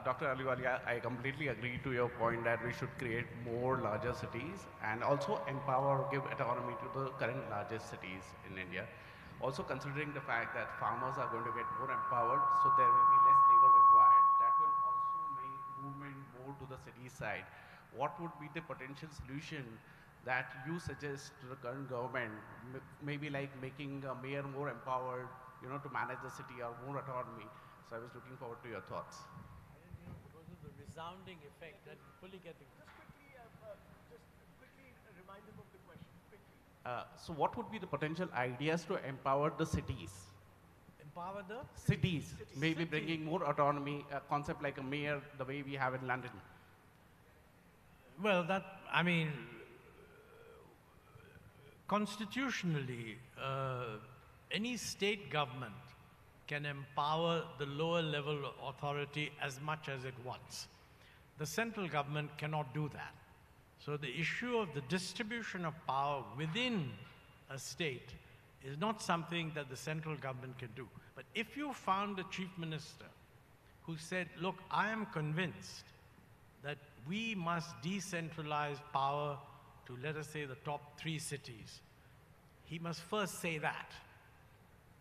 Dr. Aliwali, I completely agree to your point that we should create more larger cities and also empower, give autonomy to the current largest cities in India. Also considering the fact that farmers are going to get more empowered, so there will be less labor required. That will also make movement more to the city side. What would be the potential solution that you suggest to the current government, maybe like making a mayor more empowered, to manage the city or more autonomy? So I was looking forward to your thoughts. Because of the resounding effect that you fully get the... Just quickly remind him of the question. Quickly. So what would be the potential ideas to empower the cities? Empower the? Cities. Maybe bringing more autonomy, a concept like a mayor, the way we have in London. Well, constitutionally, any state government can empower the lower level authority as much as it wants. The central government cannot do that. So the issue of the distribution of power within a state is not something that the central government can do. But if you found a chief minister who said, look, I am convinced that we must decentralize power to, let us say, the top 3 cities, he must first say that.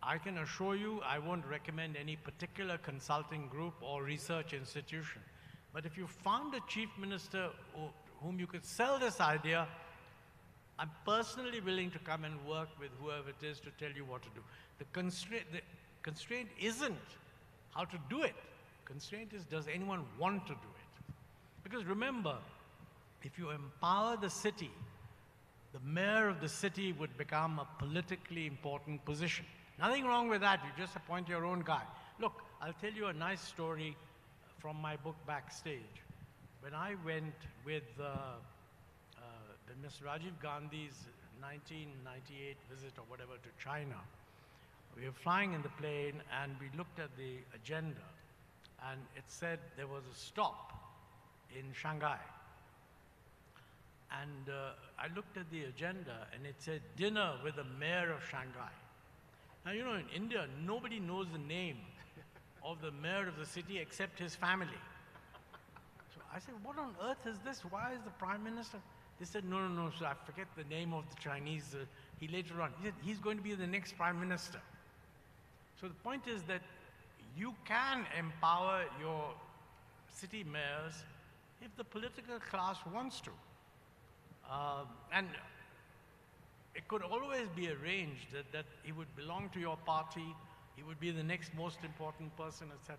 I can assure you I won't recommend any particular consulting group or research institution. But if you found a chief minister whom you could sell this idea, I'm personally willing to come and work with whoever it is to tell you what to do. The constraint isn't how to do it. Constraint is, does anyone want to do it? Because remember, if you empower the city, the mayor of the city would become a politically important position. Nothing wrong with that. You just appoint your own guy. Look, I'll tell you a nice story from my book Backstage. When I went with Ms. Rajiv Gandhi's 1998 visit or whatever to China, we were flying in the plane and we looked at the agenda and it said there was a stop in Shanghai. And I looked at the agenda and it said dinner with the mayor of Shanghai. Now, you know, in India, nobody knows the name of the mayor of the city except his family. So I said, what on earth is this? Why is the prime minister? They said, no, sir, I forget the name of the Chinese. He later on, he said, he's going to be the next prime minister. So the point is that you can empower your city mayors if the political class wants to. And it could always be arranged that he would belong to your party, he would be the next most important person, etc.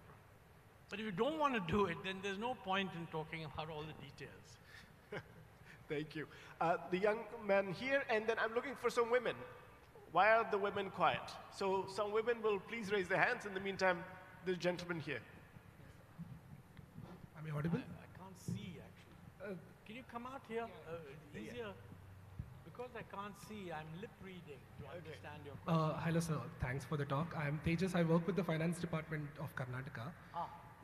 But if you don't want to do it, then there's no point in talking about all the details. Thank you. The young man here, and then I'm looking for some women. Why are the women quiet? So some women will please raise their hands. In the meantime, the gentleman here. Am I audible? I can't see, actually. Can you come out here? Easier. Because I can't see, I'm lip reading to understand your question. Hello, sir. Thanks for the talk. I'm Tejas. I work with the finance department of Karnataka.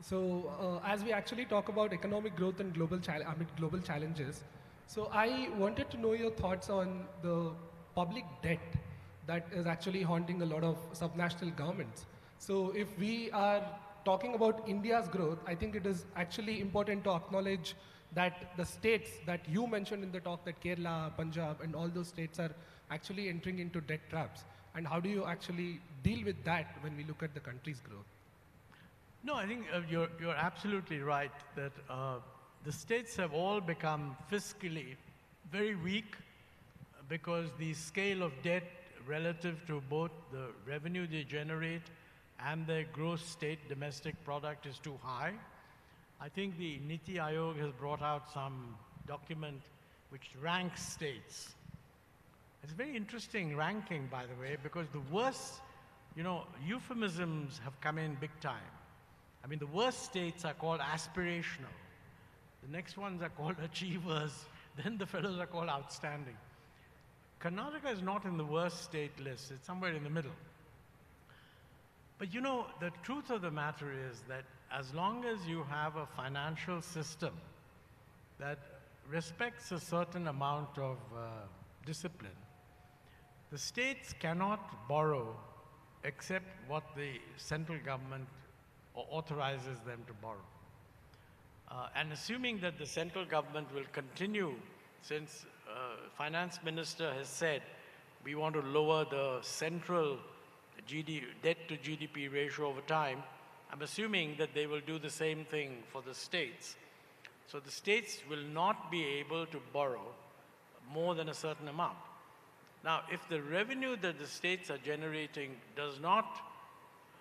So as we actually talk about economic growth and global challenges, so I wanted to know your thoughts on the public debt that is actually haunting a lot of subnational governments. So if we are talking about India's growth, I think it is actually important to acknowledge that the states that you mentioned in the talk, that Kerala, Punjab, and all those states are actually entering into debt traps? And how do you actually deal with that when we look at the country's growth? No, I think you're absolutely right that the states have all become fiscally very weak because the scale of debt relative to both the revenue they generate and their gross state domestic product is too high. I think the Niti Aayog has brought out some document which ranks states. It's a very interesting ranking, by the way, because the worst, euphemisms have come in big time. I mean, the worst states are called aspirational. The next ones are called achievers. Then the fellows are called outstanding. Karnataka is not in the worst state list. It's somewhere in the middle. But the truth of the matter is that as long as you have a financial system that respects a certain amount of discipline, the states cannot borrow except what the central government authorizes them to borrow. And assuming that the central government will continue, since finance minister has said we want to lower the central debt to GDP ratio over time, I'm assuming that they will do the same thing for the states. So the states will not be able to borrow more than a certain amount. Now, if the revenue that the states are generating does not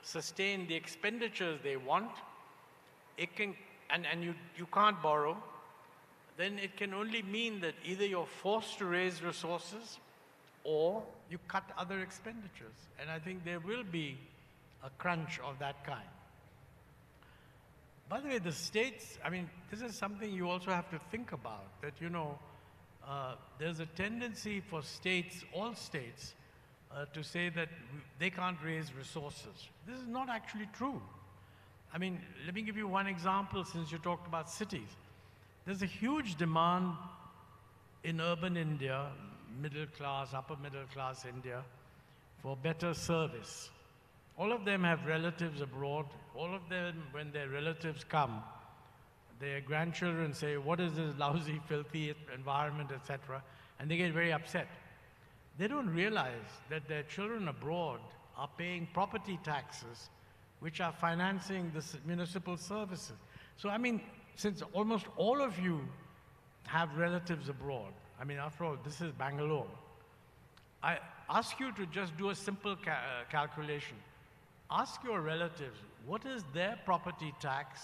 sustain the expenditures they want, it can, and you can't borrow, then it can only mean that either you're forced to raise resources or you cut other expenditures. And I think there will be a crunch of that kind. By the way, the states, I mean, this is something you also have to think about, that, there's a tendency for states, all states, to say that they can't raise resources. This is not actually true. I mean, let me give you one example since you talked about cities. There's a huge demand in urban India, middle class, upper middle class India, for better service. All of them have relatives abroad. All of them, when their relatives come, their grandchildren say, what is this lousy, filthy environment, etc., and they get very upset. They don't realize that their children abroad are paying property taxes which are financing the municipal services. So, I mean, since almost all of you have relatives abroad, I mean, after all, this is Bangalore, I ask you to just do a simple calculation. Ask your relatives, what is their property tax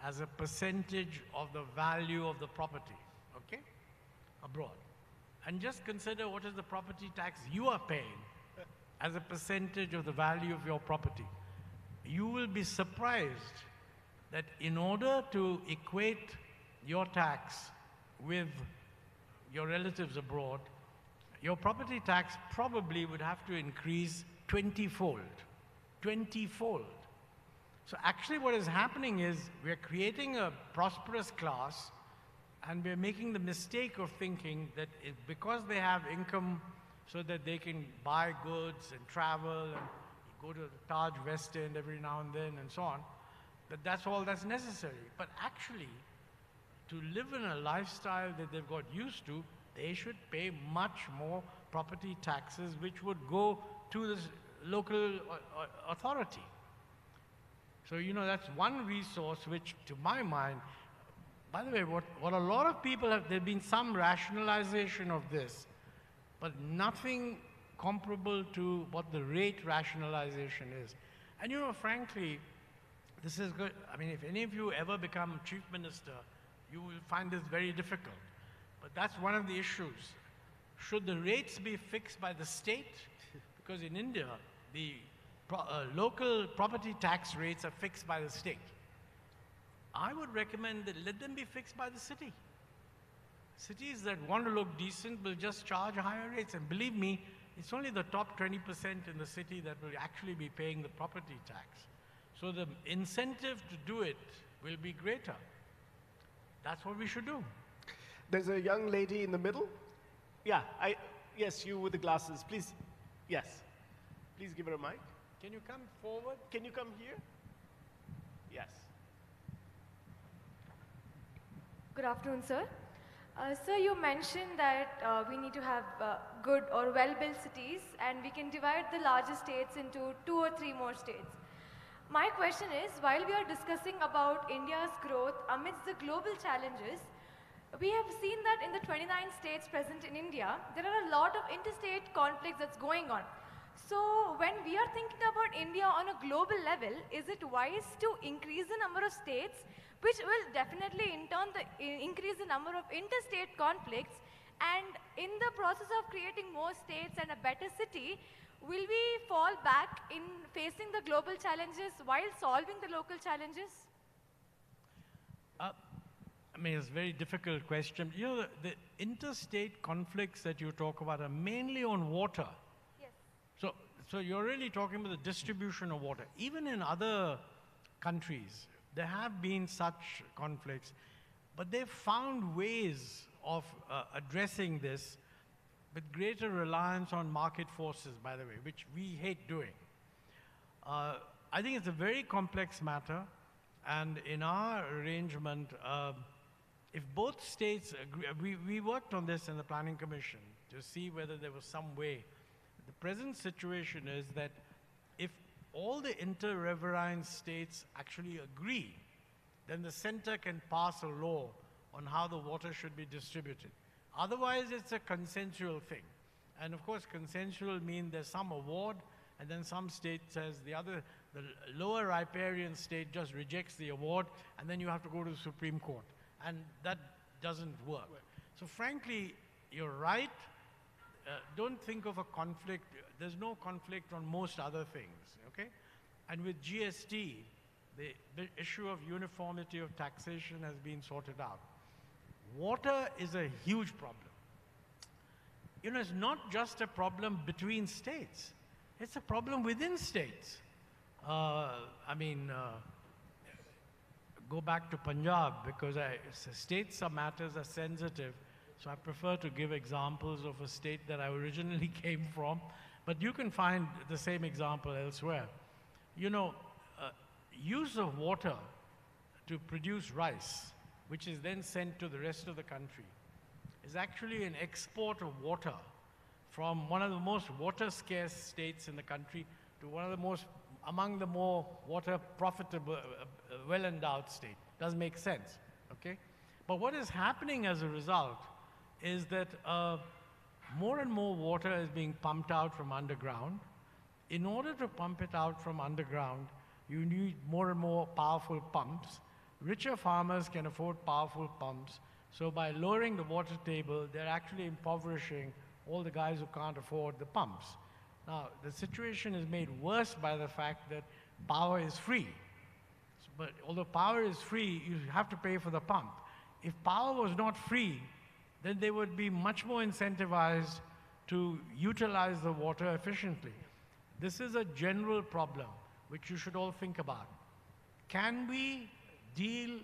as a percentage of the value of the property, okay, abroad? And just consider what is the property tax you are paying as a percentage of the value of your property. You will be surprised that in order to equate your tax with your relatives abroad, your property tax probably would have to increase 20-fold. 20-fold. So actually what is happening is we're creating a prosperous class and we're making the mistake of thinking that because they have income so that they can buy goods and travel and go to the Taj West End every now and then and so on, that's all that's necessary. But actually, to live in a lifestyle that they've got used to, they should pay much more property taxes, which would go to the local authority. So, that's one resource which, to my mind, by the way, what a lot of people have, there's been some rationalization of this, but nothing comparable to what the rate rationalization is. And frankly, this is good. I mean, if any of you ever become chief minister, you will find this very difficult. But that's one of the issues. Should the rates be fixed by the state? Because in India, the local property tax rates are fixed by the state. I would recommend that let them be fixed by the city. Cities that want to look decent will just charge higher rates. And believe me, it's only the top 20% in the city that will actually be paying the property tax. So the incentive to do it will be greater. That's what we should do. There's a young lady in the middle. Yeah, yes, you with the glasses. Please, yes. Please give her a mic. Can you come forward? Can you come here? Yes. Good afternoon, sir. Sir, you mentioned that we need to have good or well-built cities, and we can divide the largest states into 2 or 3 more states. My question is, while we are discussing about India's growth amidst the global challenges, we have seen that in the 29 states present in India, there are a lot of interstate conflicts that's going on. So when we are thinking about India on a global level, is it wise to increase the number of states, which will definitely in turn increase the number of interstate conflicts, and in the process of creating more states and a better city, will we fall back in facing the global challenges while solving the local challenges? I mean, it's a very difficult question. You know, the interstate conflicts that you talk about are mainly on water. Yes. So you're really talking about the distribution of water. Even in other countries, there have been such conflicts, but they've found ways of addressing this with greater reliance on market forces, by the way, which we hate doing. I think it's a very complex matter, and in our arrangement, if both states agree, we worked on this in the Planning Commission to see whether there was some way. The present situation is that if all the inter-riverine states actually agree, then the center can pass a law on how the water should be distributed. Otherwise, it's a consensual thing. And of course, consensual means there's some award, and then some state says the lower riparian state just rejects the award, and then you have to go to the Supreme Court. And that doesn't work. So frankly, you're right. Don't think of a conflict. There's no conflict on most other things, okay? And with GST, the issue of uniformity of taxation has been sorted out. Water is a huge problem. You know, it's not just a problem between states. It's a problem within states. Go back to Punjab, because states are matters are sensitive, so I prefer to give examples of a state that I originally came from, but you can find the same example elsewhere. You know, use of water to produce rice, which is then sent to the rest of the country, is actually an export of water from one of the most water-scarce states in the country to one of the most, among the more water-profitable, well-endowed state. Doesn't make sense, okay? But what is happening as a result is that more and more water is being pumped out from underground. In order to pump it out from underground, you need more and more powerful pumps. Richer farmers can afford powerful pumps, so by lowering the water table, they're actually impoverishing all the guys who can't afford the pumps. Now, the situation is made worse by the fact that power is free. But although power is free, you have to pay for the pump. If power was not free, then they would be much more incentivized to utilize the water efficiently. This is a general problem which you should all think about. Can we deal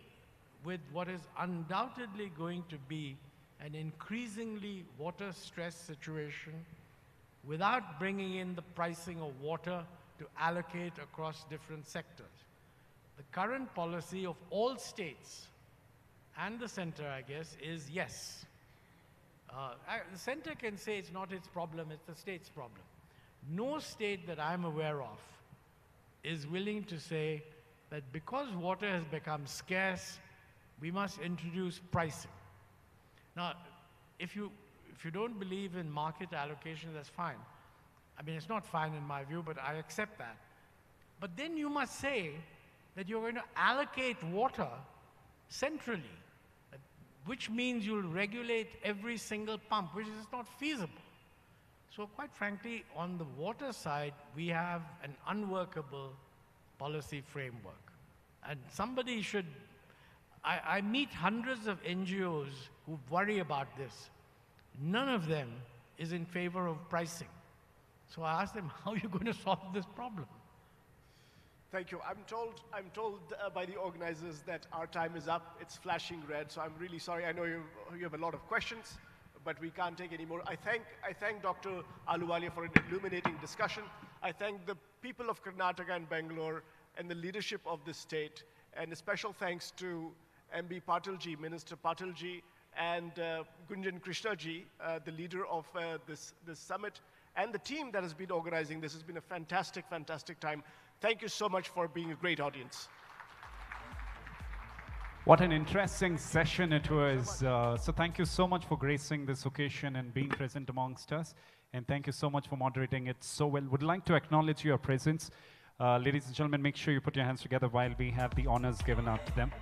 with what is undoubtedly going to be an increasingly water-stressed situation without bringing in the pricing of water to allocate across different sectors? The current policy of all states and the center, I guess, is yes. The center can say it's not its problem, it's the state's problem. No state that I'm aware of is willing to say that because water has become scarce, we must introduce pricing. Now, if you don't believe in market allocation, that's fine. I mean, it's not fine in my view, but I accept that. But then you must say that you're going to allocate water centrally, which means you'll regulate every single pump, which is not feasible. So quite frankly, on the water side, we have an unworkable policy framework. And somebody should, I meet hundreds of NGOs who worry about this. None of them is in favor of pricing. So I ask them, how are you going to solve this problem? Thank you. I'm told by the organizers that our time is up. It's flashing red, so I'm really sorry. I know you have a lot of questions, but we can't take any more. I thank Dr. Ahluwalia for an illuminating discussion. I thank the people of Karnataka and Bangalore and the leadership of the state, and a special thanks to MB Patilji, Minister Patilji, and Gunjan Krishnaji, the leader of this summit, and the team that has been organizing this. Has been a fantastic, fantastic time. Thank you so much for being a great audience. What an interesting session it was. So thank you so much for gracing this occasion and being present amongst us. And thank you so much for moderating it so well. Would like to acknowledge your presence. Ladies and gentlemen, make sure you put your hands together while we have the honors given out to them.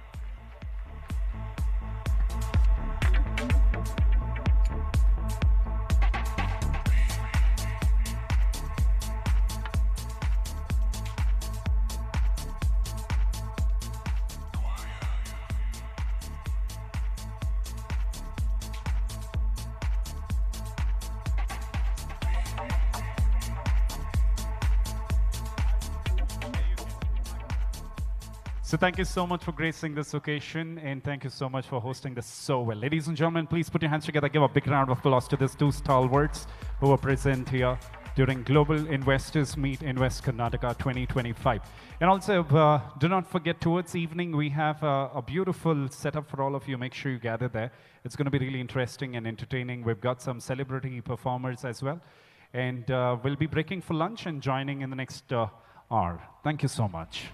So thank you so much for gracing this occasion, and thank you so much for hosting this so well. Ladies and gentlemen, please put your hands together. Give a big round of applause to these two stalwarts who are present here during Global Investors Meet Invest Karnataka 2025. And also, do not forget, towards evening, we have a beautiful setup for all of you. Make sure you gather there. It's going to be really interesting and entertaining. We've got some celebrity performers as well. And we'll be breaking for lunch and joining in the next hour. Thank you so much.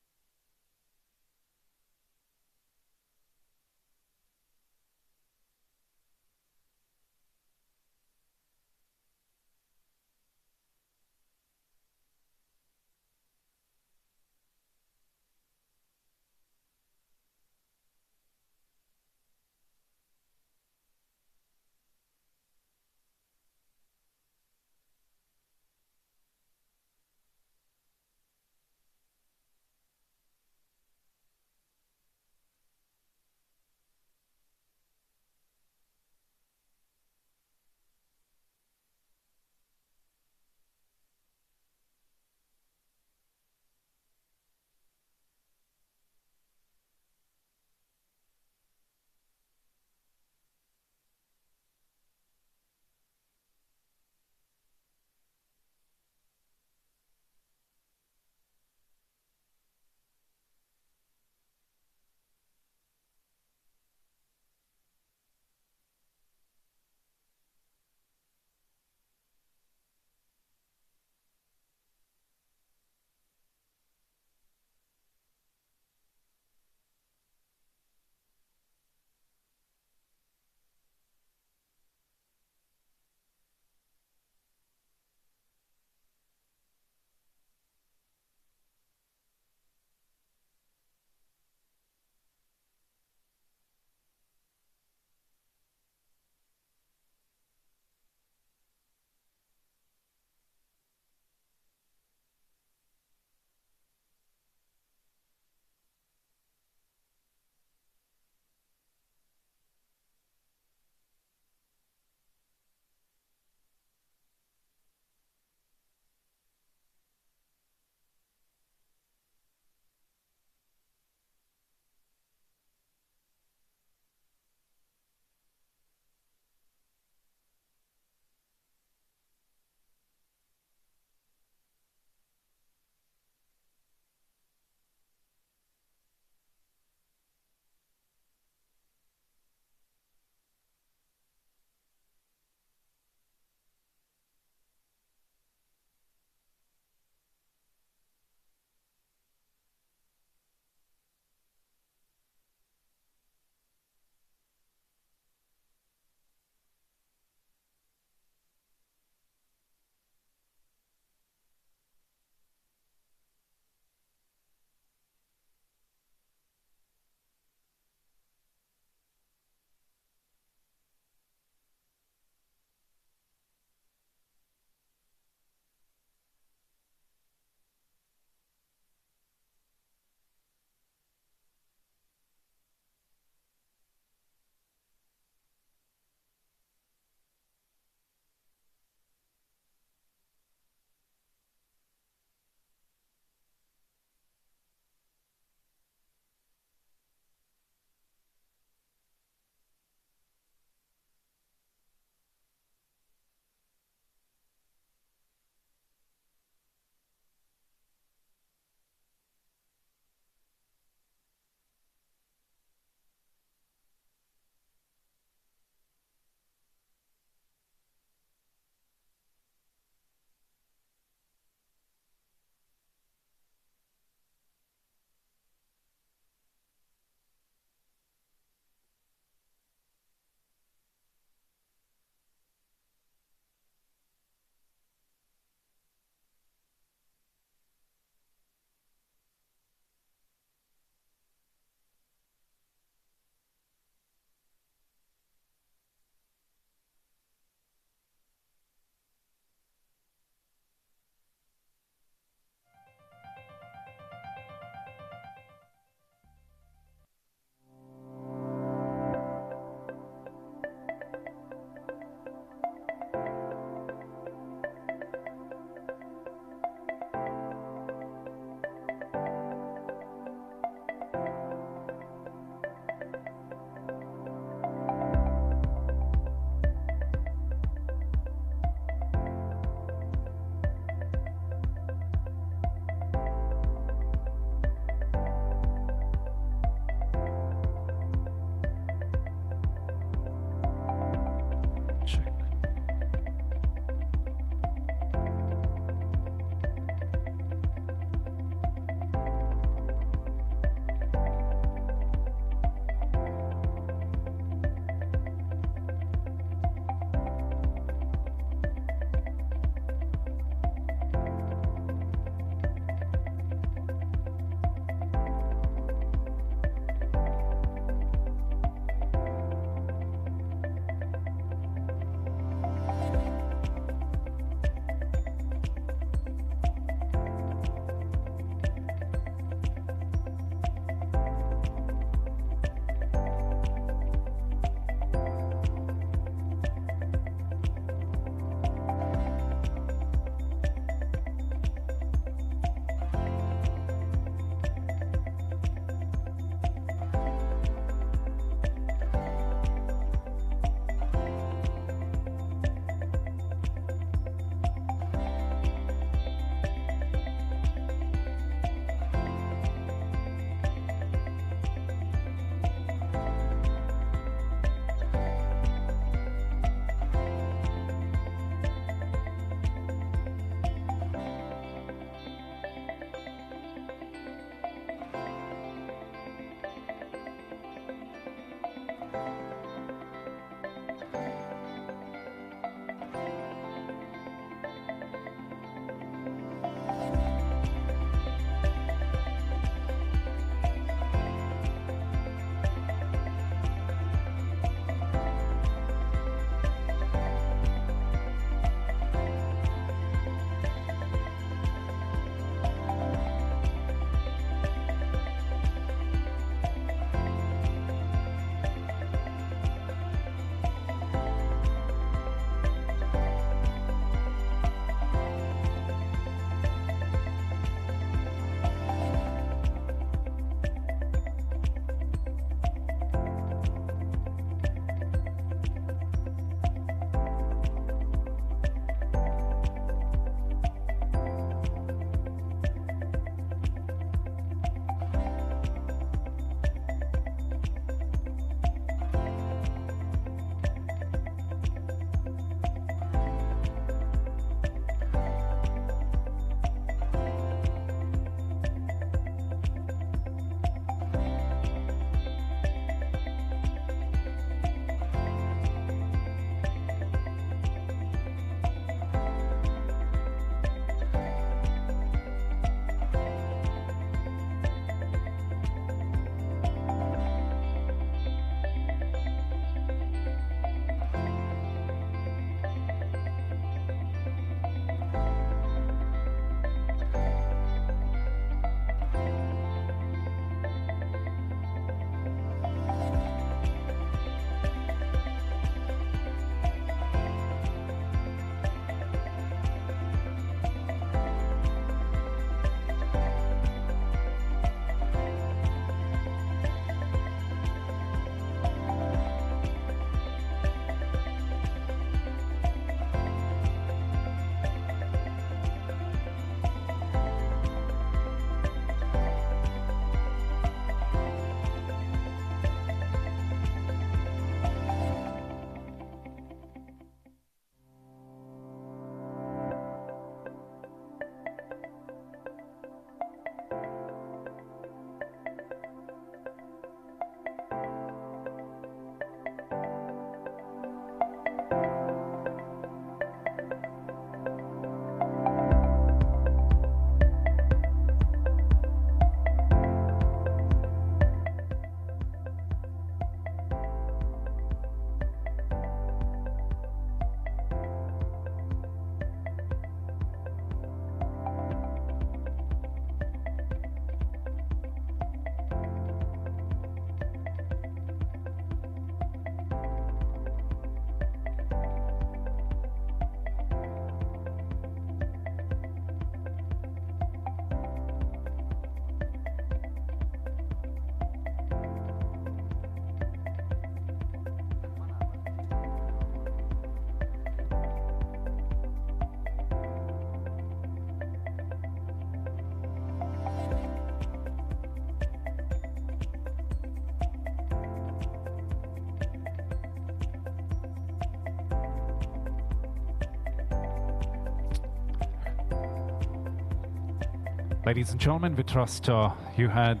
Ladies and gentlemen, we trust you had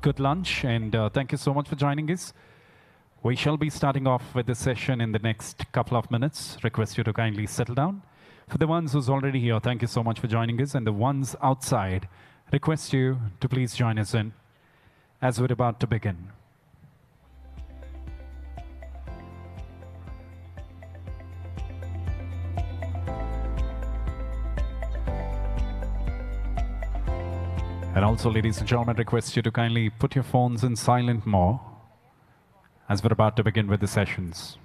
good lunch, and thank you so much for joining us. We shall be starting off with the session in the next couple of minutes. Request you to kindly settle down. For the ones who's already here, thank you so much for joining us, and the ones outside, request you to please join us in as we're about to begin. And also, ladies and gentlemen, request you to kindly put your phones in silent mode as we're about to begin with the sessions.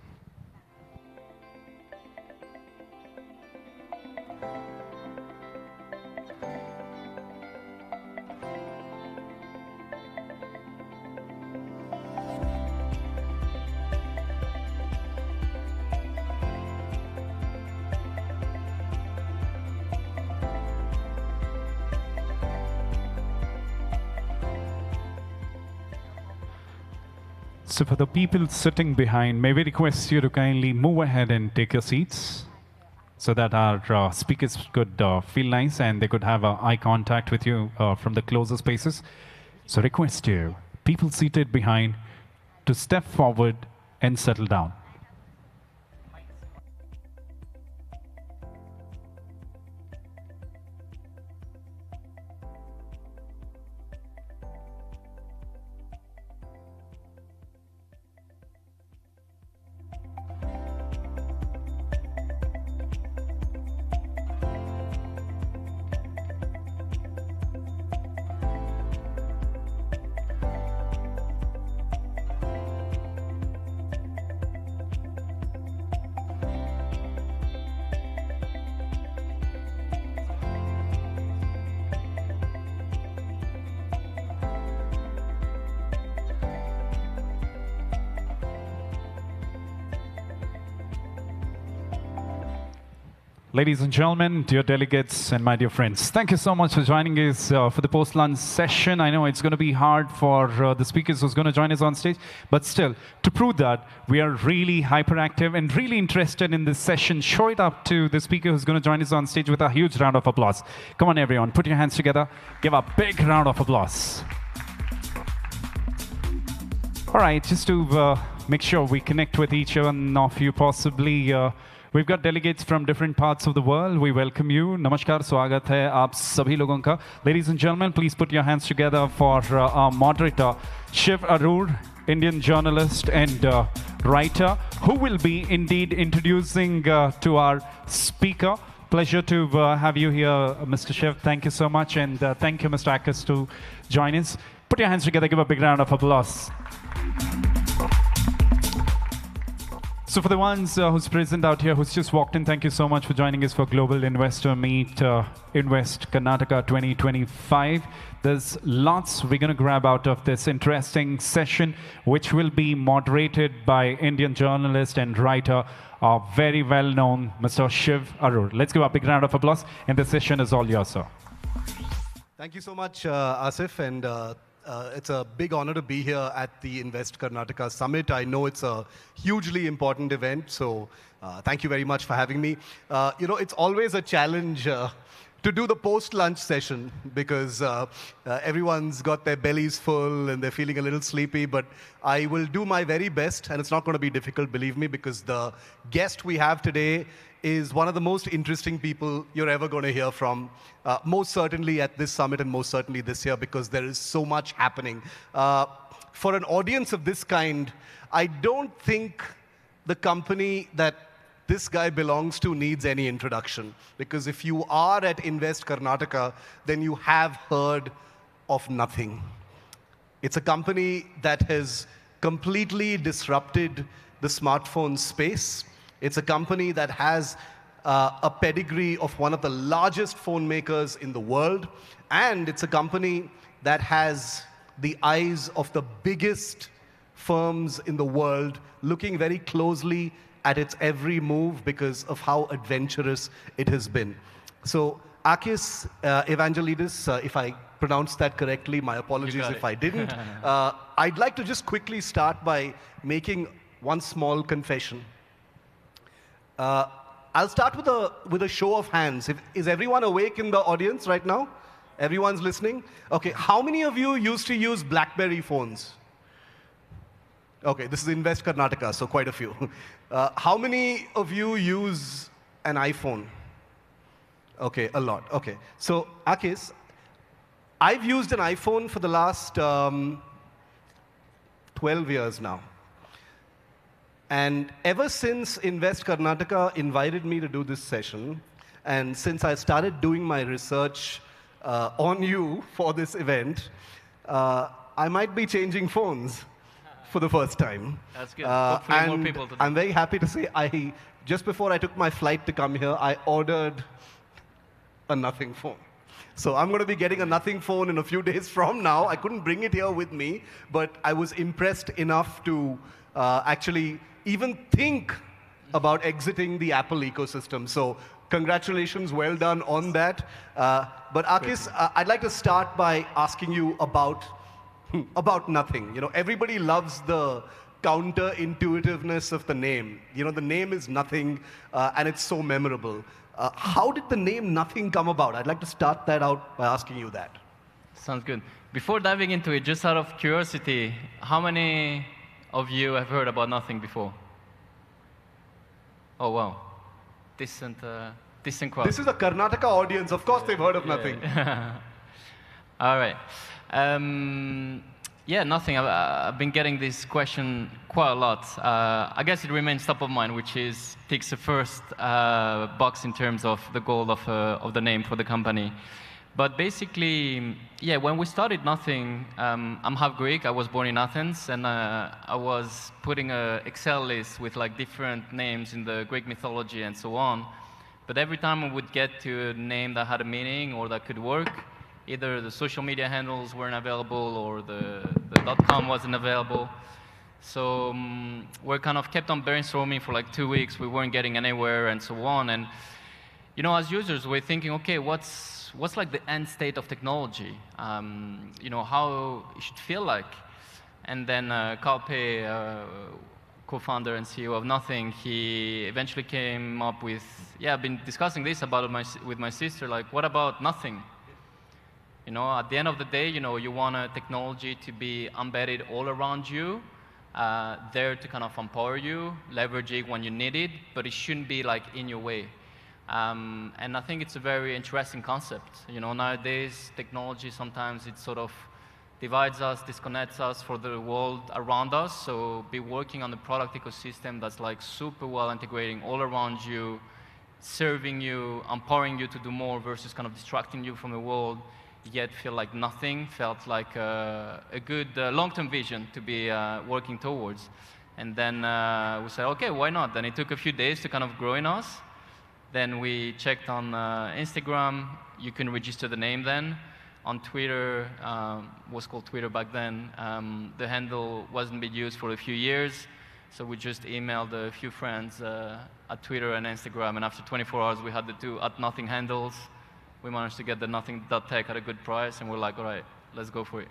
So for the people sitting behind, may we request you to kindly move ahead and take your seats so that our speakers could feel nice and they could have eye contact with you from the closer spaces. So request you, people seated behind, to step forward and settle down. Ladies and gentlemen, dear delegates and my dear friends, thank you so much for joining us for the post-lunch session. I know it's going to be hard for the speakers who's going to join us on stage, but still, to prove that, we are really hyperactive and really interested in this session. Show it up to the speaker who's going to join us on stage with a huge round of applause. Come on, everyone, put your hands together. Give a big round of applause. All right, just to make sure we connect with each one of you possibly, we've got delegates from different parts of the world. We welcome you. Namaskar, swagat hai aap sabhi logon ka. Ladies and gentlemen, please put your hands together for our moderator, Shiv Arur, Indian journalist and writer, who will be indeed introducing to our speaker. Pleasure to have you here, Mr. Shiv. Thank you so much, and thank you, Mr. Akas, to join us. Put your hands together. Give a big round of applause. So for the ones who's present out here, who's just walked in, thank you so much for joining us for Global Investor Meet Invest Karnataka 2025. There's lots we're going to grab out of this interesting session, which will be moderated by Indian journalist and writer, very well-known Mr. Shiv Arur. Let's give a big round of applause, and the session is all yours, sir. Thank you so much, Asif, and it's a big honor to be here at the Invest Karnataka Summit. I know it's a hugely important event, so thank you very much for having me. You know, it's always a challenge to do the post-lunch session because everyone's got their bellies full and they're feeling a little sleepy, but I will do my very best, and it's not going to be difficult, believe me, because the guest we have today is one of the most interesting people you're ever going to hear from, most certainly at this summit and most certainly this year, because there is so much happening. For an audience of this kind, I don't think the company that this guy belongs to needs any introduction, because if you are at Invest Karnataka, then you have heard of nothing. It's a company that has completely disrupted the smartphone space. It's a company that has a pedigree of one of the largest phone makers in the world, and it's a company that has the eyes of the biggest firms in the world looking very closely at its every move because of how adventurous it has been. So Akis Evangelidis, if I pronounced that correctly, my apologies if I didn't. I'd like to just quickly start by making one small confession. I'll start with a show of hands. Is everyone awake in the audience right now? Everyone's listening? Okay, how many of you used to use BlackBerry phones? Okay, this is Invest Karnataka, so quite a few. How many of you use an iPhone? Okay, a lot. Okay, so Akis, I've used an iPhone for the last 12 years now. And ever since Invest Karnataka invited me to do this session, and since I started doing my research on you for this event, I might be changing phones for the first time. That's good. Hopefully more and people today. I'm very happy to say, just before I took my flight to come here, I ordered a nothing phone. So I'm going to be getting a nothing phone in a few days from now. I couldn't bring it here with me, but I was impressed enough to actually even think about exiting the Apple ecosystem. So congratulations, well done on that. But Akis, I'd like to start by asking you about nothing. You know, everybody loves the counterintuitiveness of the name. You know, the name is nothing, and it's so memorable. How did the name Nothing come about? I'd like to start that out by asking you that. Sounds good. Before diving into it, just out of curiosity, how many of you have heard about Nothing before? Oh, wow. Decent crowd. This is a Karnataka audience. Of course they've heard of Nothing. All right. Yeah, Nothing. I've been getting this question quite a lot. I guess it remains top of mind, which ticks the first box in terms of the goal of the name for the company. But basically, yeah, when we started Nothing, I'm half Greek. I was born in Athens, and I was putting an Excel list with like different names in the Greek mythology and so on. But every time I would get to a name that had a meaning or that could work, either the social media handles weren't available or the .com wasn't available. So we kind of kept on brainstorming for like 2 weeks. We weren't getting anywhere and so on. And you know, as users, we're thinking, okay, what's like the end state of technology? You know, how it should feel like. And then Carl Pei, co-founder and CEO of Nothing, he eventually came up with, yeah, I've been discussing this with my sister, like, what about nothing? You know, at the end of the day, you know, you want a technology to be embedded all around you, there to kind of empower you, leverage it when you need it, but it shouldn't be like in your way. And I think it's a very interesting concept. You know, nowadays, technology sometimes it sort of divides us, disconnects us from the world around us. So be working on the product ecosystem that's like super well integrating all around you, serving you, empowering you to do more versus kind of distracting you from the world, yet feel like nothing, felt like a good long-term vision to be working towards. And then we said, okay, why not? Then it took a few days to kind of grow in us. Then we checked on Instagram. You can register the name then. On Twitter, was called Twitter back then. The handle wasn't being used for a few years. So we just emailed a few friends at Twitter and Instagram. And after 24 hours, we had the two @nothing handles. We managed to get the nothing.tech at a good price. And we're like, all right, let's go for it.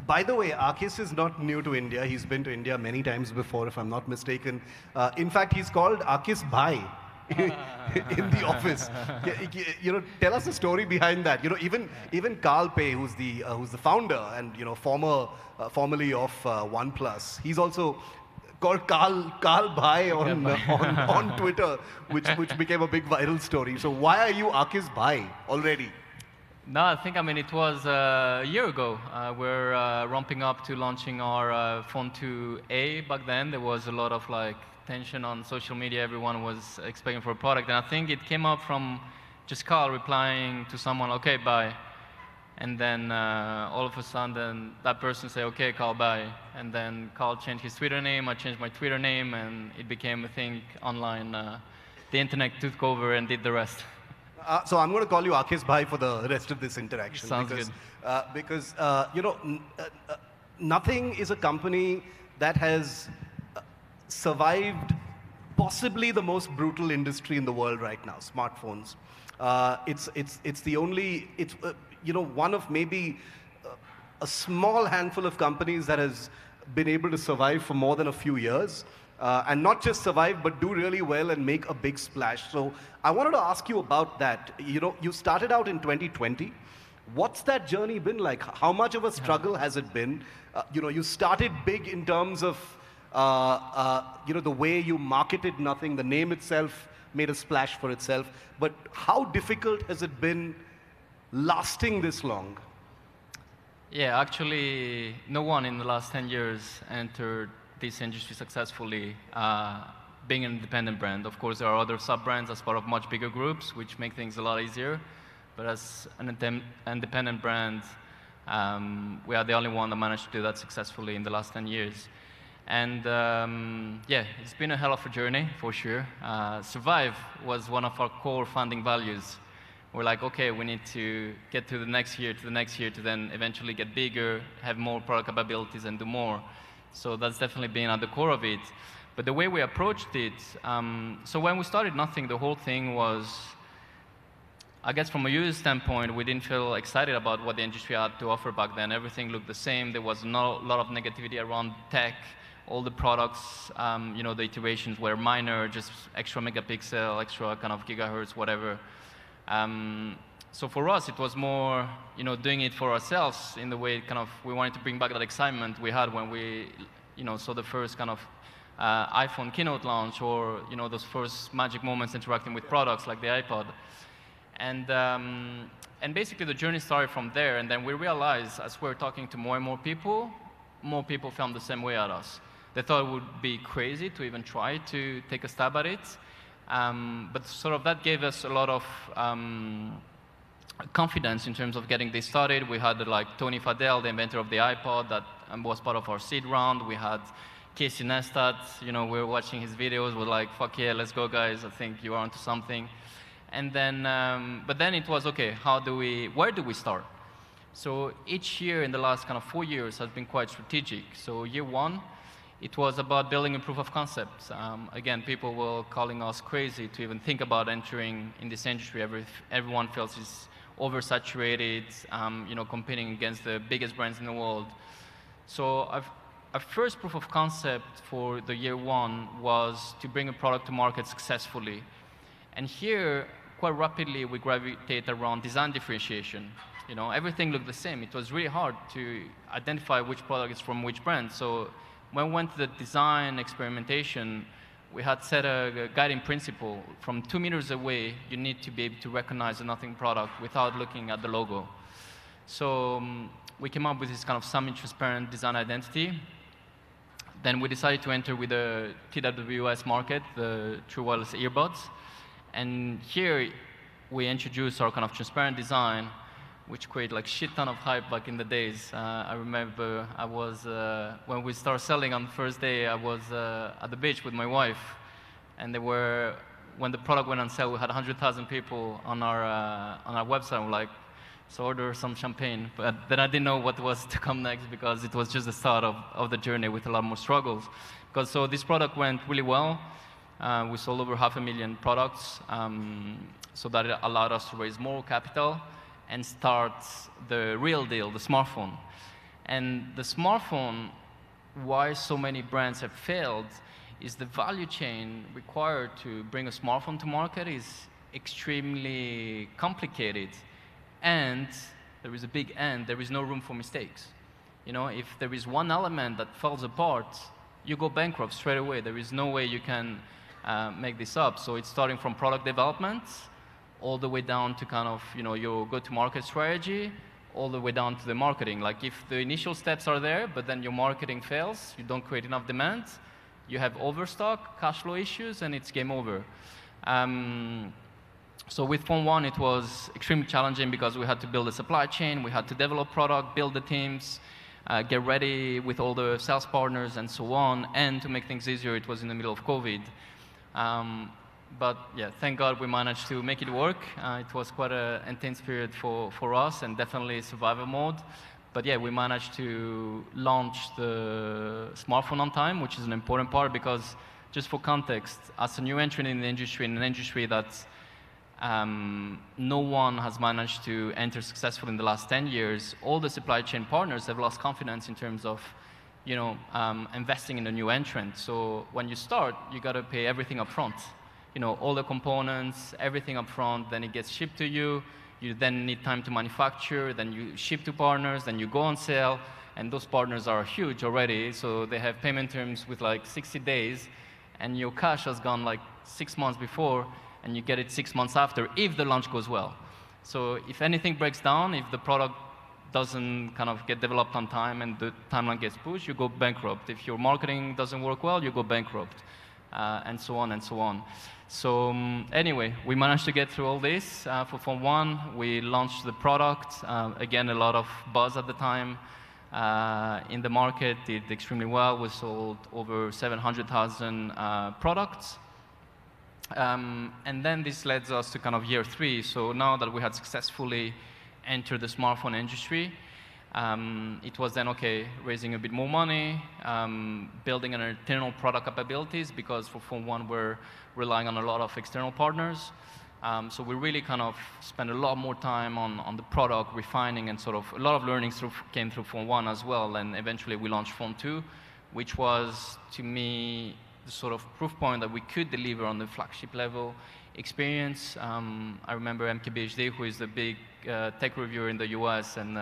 By the way, Akis is not new to India. He's been to India many times before, if I'm not mistaken. In fact, he's called Akis Bhai in the office. You know, tell us the story behind that. You know, even Karl Pei, who's the founder and formerly of OnePlus, he's also called Karl Bhai on Twitter, which became a big viral story. So why are you Akis Bhai already? No, I think, it was a year ago. We're ramping up to launching our Phone 2A. Back then, there was a lot of tension on social media. Everyone was expecting for a product. And I think it came up from just Carl replying to someone, okay, bye. And then all of a sudden, that person said, okay, Carl, bye. And then Carl changed his Twitter name. I changed my Twitter name. And it became a thing online. The internet took over and did the rest. So I'm going to call you Akis Bhai for the rest of this interaction. Sounds good. Because Nothing is a company that has survived possibly the most brutal industry in the world right now, smartphones. It's the only, one of maybe a small handful of companies that has been able to survive for more than a few years. and not just survive, but do really well and make a big splash. So I wanted to ask you about that. You know, you started out in 2020. What's that journey been like? How much of a struggle has it been? You know, you started big in terms of, you know, the way you marketed nothing. The name itself made a splash for itself. But how difficult has it been lasting this long? Yeah, actually, no one in the last 10 years entered this industry successfully, being an independent brand. Of course, there are other sub-brands as part of much bigger groups, which make things a lot easier. But as an independent brand, we are the only one that managed to do that successfully in the last 10 years. And yeah, it's been a hell of a journey, for sure. Survive was one of our core founding values. We're like, okay, we need to get to the next year, to then eventually get bigger, have more product capabilities, and do more. So that's definitely been at the core of it. But the way we approached it, so when we started Nothing, the whole thing was, I guess from a user standpoint, we didn't feel excited about what the industry had to offer back then. Everything looked the same. There was not a lot of negativity around tech. All the products, you know, the iterations were minor, just extra megapixel, extra kind of gigahertz, whatever. So for us, it was more, you know, doing it for ourselves in the way kind of we wanted to bring back that excitement we had when we, you know, saw the first kind of iPhone keynote launch, or, you know, those first magic moments interacting with products like the iPod. And basically the journey started from there, and then we realized as we were talking to more and more people found the same way at us. They thought it would be crazy to even try to take a stab at it. But sort of that gave us a lot of confidence in terms of getting this started. We had like Tony Fadell, the inventor of the iPod, that was part of our seed round. We had Casey Neistat, you know, we were watching his videos. We're like, fuck yeah, let's go guys. I think you're onto something. And then, but then it was, okay, where do we start? So each year in the last kind of 4 years has been quite strategic. So year one, it was about building a proof of concept. Again, people were calling us crazy to even think about entering in this industry. Everyone feels it's oversaturated, you know, competing against the biggest brands in the world. So our first proof of concept for the year one was to bring a product to market successfully. And here, quite rapidly, we gravitate around design differentiation. You know, everything looked the same. It was really hard to identify which product is from which brand. So when we went to the design experimentation, we had set a guiding principle. From 2 meters away, you need to be able to recognize a Nothing product without looking at the logo. So we came up with this kind of semi-transparent design identity. Then we decided to enter with the TWS market, the true wireless earbuds. And here we introduced our kind of transparent design, which created like shit ton of hype back in the days. I remember I was, when we started selling on the first day, I was at the beach with my wife, and when the product went on sale, we had 100,000 people on our website. We're like, so order some champagne. But then I didn't know what was to come next, because it was just the start of the journey with a lot more struggles. So this product went really well. We sold over 500,000 products, so that it allowed us to raise more capital and start the real deal, the smartphone. And the smartphone, why so many brands have failed, is the value chain required to bring a smartphone to market is extremely complicated. And there is a big and, there is no room for mistakes. You know, if there is one element that falls apart, you go bankrupt straight away. There is no way you can make this up. So it's starting from product development, all the way down to kind of, you know, your go-to-market strategy, all the way down to the marketing. Like if the initial steps are there, but then your marketing fails, you don't create enough demand, you have overstock, cash flow issues, and it's game over. So with Phone 1, it was extremely challenging because we had to build a supply chain, we had to develop product, build the teams, get ready with all the sales partners and so on. And to make things easier, it was in the middle of COVID. But yeah, thank God we managed to make it work. It was quite an intense period for us, and definitely survival mode. But yeah, we managed to launch the smartphone on time, which is an important part, because just for context, as a new entrant in the industry, in an industry that no one has managed to enter successfully in the last 10 years, all the supply chain partners have lost confidence in terms of investing in a new entrant. So when you start, you got to pay everything up front. All the components, everything up front, then it gets shipped to you. You then need time to manufacture, then you ship to partners, then you go on sale, and those partners are huge already, so they have payment terms with like 60 days, and your cash has gone like 6 months before, and you get it 6 months after, if the launch goes well. So if anything breaks down, if the product doesn't kind of get developed on time and the timeline gets pushed, you go bankrupt. If your marketing doesn't work well, you go bankrupt, and so on and so on. So anyway, we managed to get through all this for Phone 1. We launched the product. Again, a lot of buzz at the time in the market. Did extremely well. We sold over 700,000 products. And then this led us to kind of year 3. So now that we had successfully entered the smartphone industry, it was then, okay, raising a bit more money, building an internal product capabilities, because for Phone 1, we're relying on a lot of external partners. So we really kind of spent a lot more time on the product, refining, and sort of a lot of learnings came through Phone 1 as well. And eventually we launched Phone 2, which was, to me, the sort of proof point that we could deliver on the flagship level experience. I remember MKBHD, who is the big tech reviewer in the US and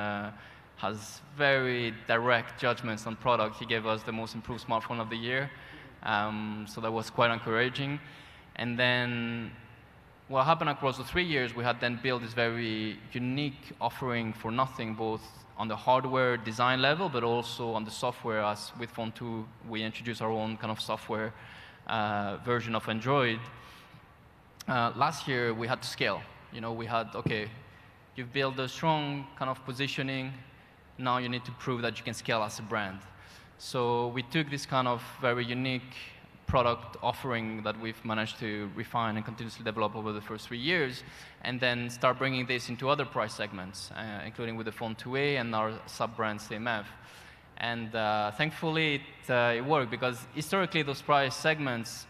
has very direct judgments on product. He gave us the most improved smartphone of the year. So that was quite encouraging. And then what happened across the 3 years, we had then built this very unique offering for nothing, both on the hardware design level, but also on the software. As with Phone 2, we introduced our own kind of software version of Android. Last year, we had to scale. We had, okay, you've built a strong kind of positioning. Now you need to prove that you can scale as a brand. So we took this kind of very unique product offering that we've managed to refine and continuously develop over the first 3 years, and then start bringing this into other price segments, including with the Phone 2A and our sub-brand CMF. And thankfully, it worked, because historically, those price segments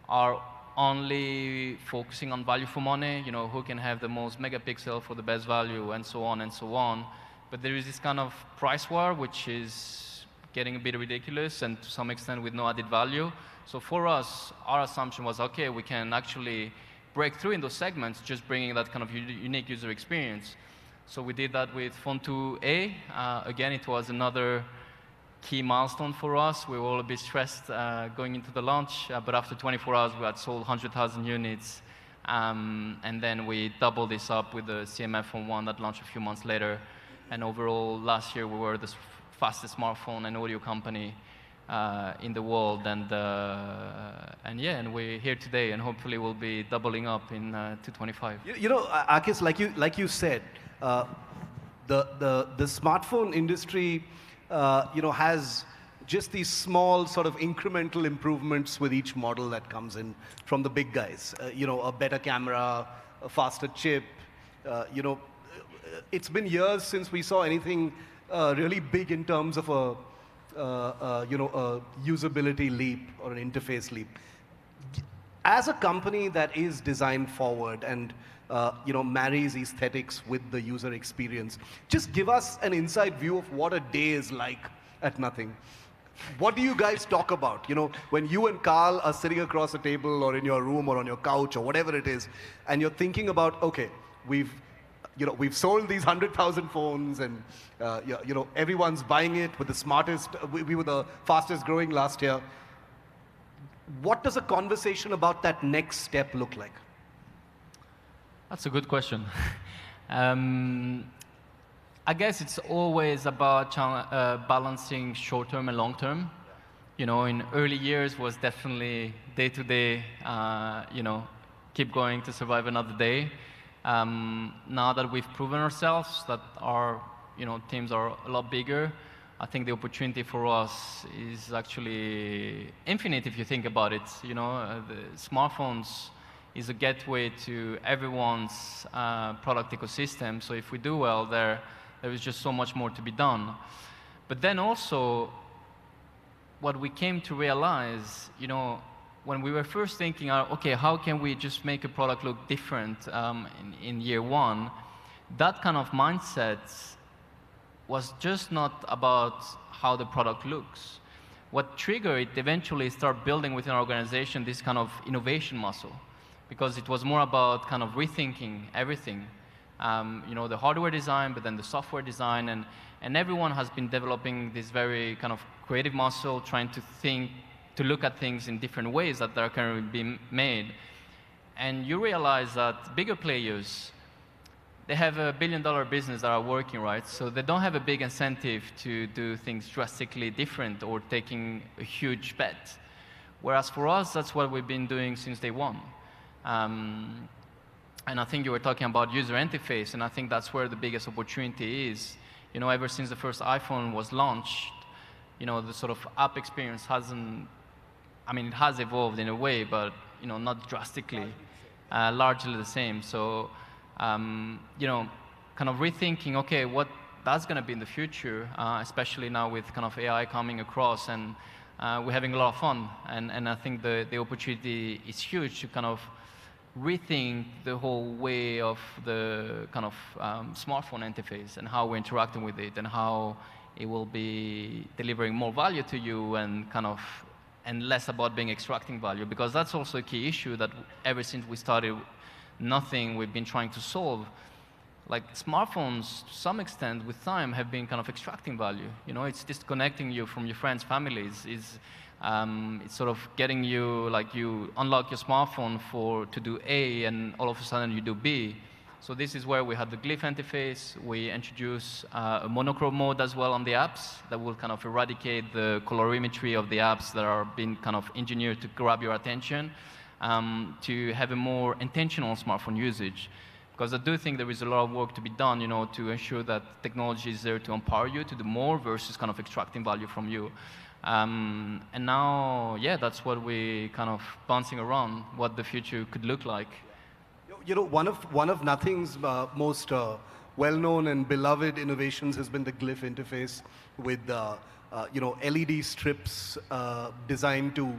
are only focusing on value for money, who can have the most megapixel for the best value, and so on and so on. But there is this kind of price war, which is getting a bit ridiculous, and to some extent with no added value. So for us, our assumption was, okay, we can actually break through in those segments, just bringing that kind of unique user experience. So we did that with Phone 2A. Again, it was another key milestone for us. We were all a bit stressed going into the launch, but after 24 hours, we had sold 100,000 units. And then we doubled this up with the CMF Phone 1 that launched a few months later. And overall, last year, we were the fastest smartphone and audio company in the world, and yeah, and we're here today, and hopefully we'll be doubling up in 2025. Akis, like you said, the smartphone industry, has just these small sort of incremental improvements with each model that comes in from the big guys. A better camera, a faster chip. It's been years since we saw anything really big in terms of a usability leap or an interface leap. As a company that is design forward and marries aesthetics with the user experience, just give us an inside view of what a day is like at Nothing. What do you guys talk about? When you and Carl are sitting across a table or in your room or on your couch or whatever it is, and you're thinking about, okay, we've sold these 100,000 phones, and everyone's buying it with the smartest. We were the fastest growing last year. What does a conversation about that next step look like? That's a good question. I guess it's always about balancing short-term and long-term. In early years was definitely day-to-day, keep going to survive another day. Now that we've proven ourselves, that our teams are a lot bigger, I think the opportunity for us is actually infinite if you think about it. The smartphones is a gateway to everyone's product ecosystem. So if we do well there is just so much more to be done. But then also, what we came to realize, when we were first thinking, okay, how can we just make a product look different in year one, that kind of mindset was just not about how the product looks. What triggered it eventually start building within our organization this kind of innovation muscle, because it was more about kind of rethinking everything. You know, the hardware design, but then the software design, and everyone has been developing this very kind of creative muscle, trying to think, to look at things in different ways that are currently being made. And you realize that bigger players, they have a billion-dollar business that are working, right? So they don't have a big incentive to do things drastically different or taking a huge bet. Whereas for us, that's what we've been doing since day one. And I think you were talking about user interface, and I think that's where the biggest opportunity is. You know, ever since the first iPhone was launched, you know, the sort of app experience hasn't, I mean, it has evolved in a way, but, you know, not drastically, largely the same. So, you know, kind of rethinking, okay, what that's going to be in the future, especially now with kind of AI coming across, and we're having a lot of fun. And I think the opportunity is huge to kind of rethink the whole way of the kind of smartphone interface and how we're interacting with it and how it will be delivering more value to you and kind of, and less about being extracting value, because that's also a key issue that ever since we started Nothing we've been trying to solve. Like smartphones, to some extent, with time, have been kind of extracting value. You know, it's disconnecting you from your friends, families. It's sort of getting you, like you unlock your smartphone to do A, and all of a sudden you do B. So this is where we had the glyph interface. We introduced a monochrome mode as well on the apps that will kind of eradicate the colorimetry of the apps that are being kind of engineered to grab your attention, to have a more intentional smartphone usage. Because I do think there is a lot of work to be done, you know, to ensure that technology is there to empower you to do more versus kind of extracting value from you. And now, yeah, that's what we kind of bouncing around, what the future could look like. You know, one of Nothing's most well-known and beloved innovations has been the glyph interface with you know, LED strips designed to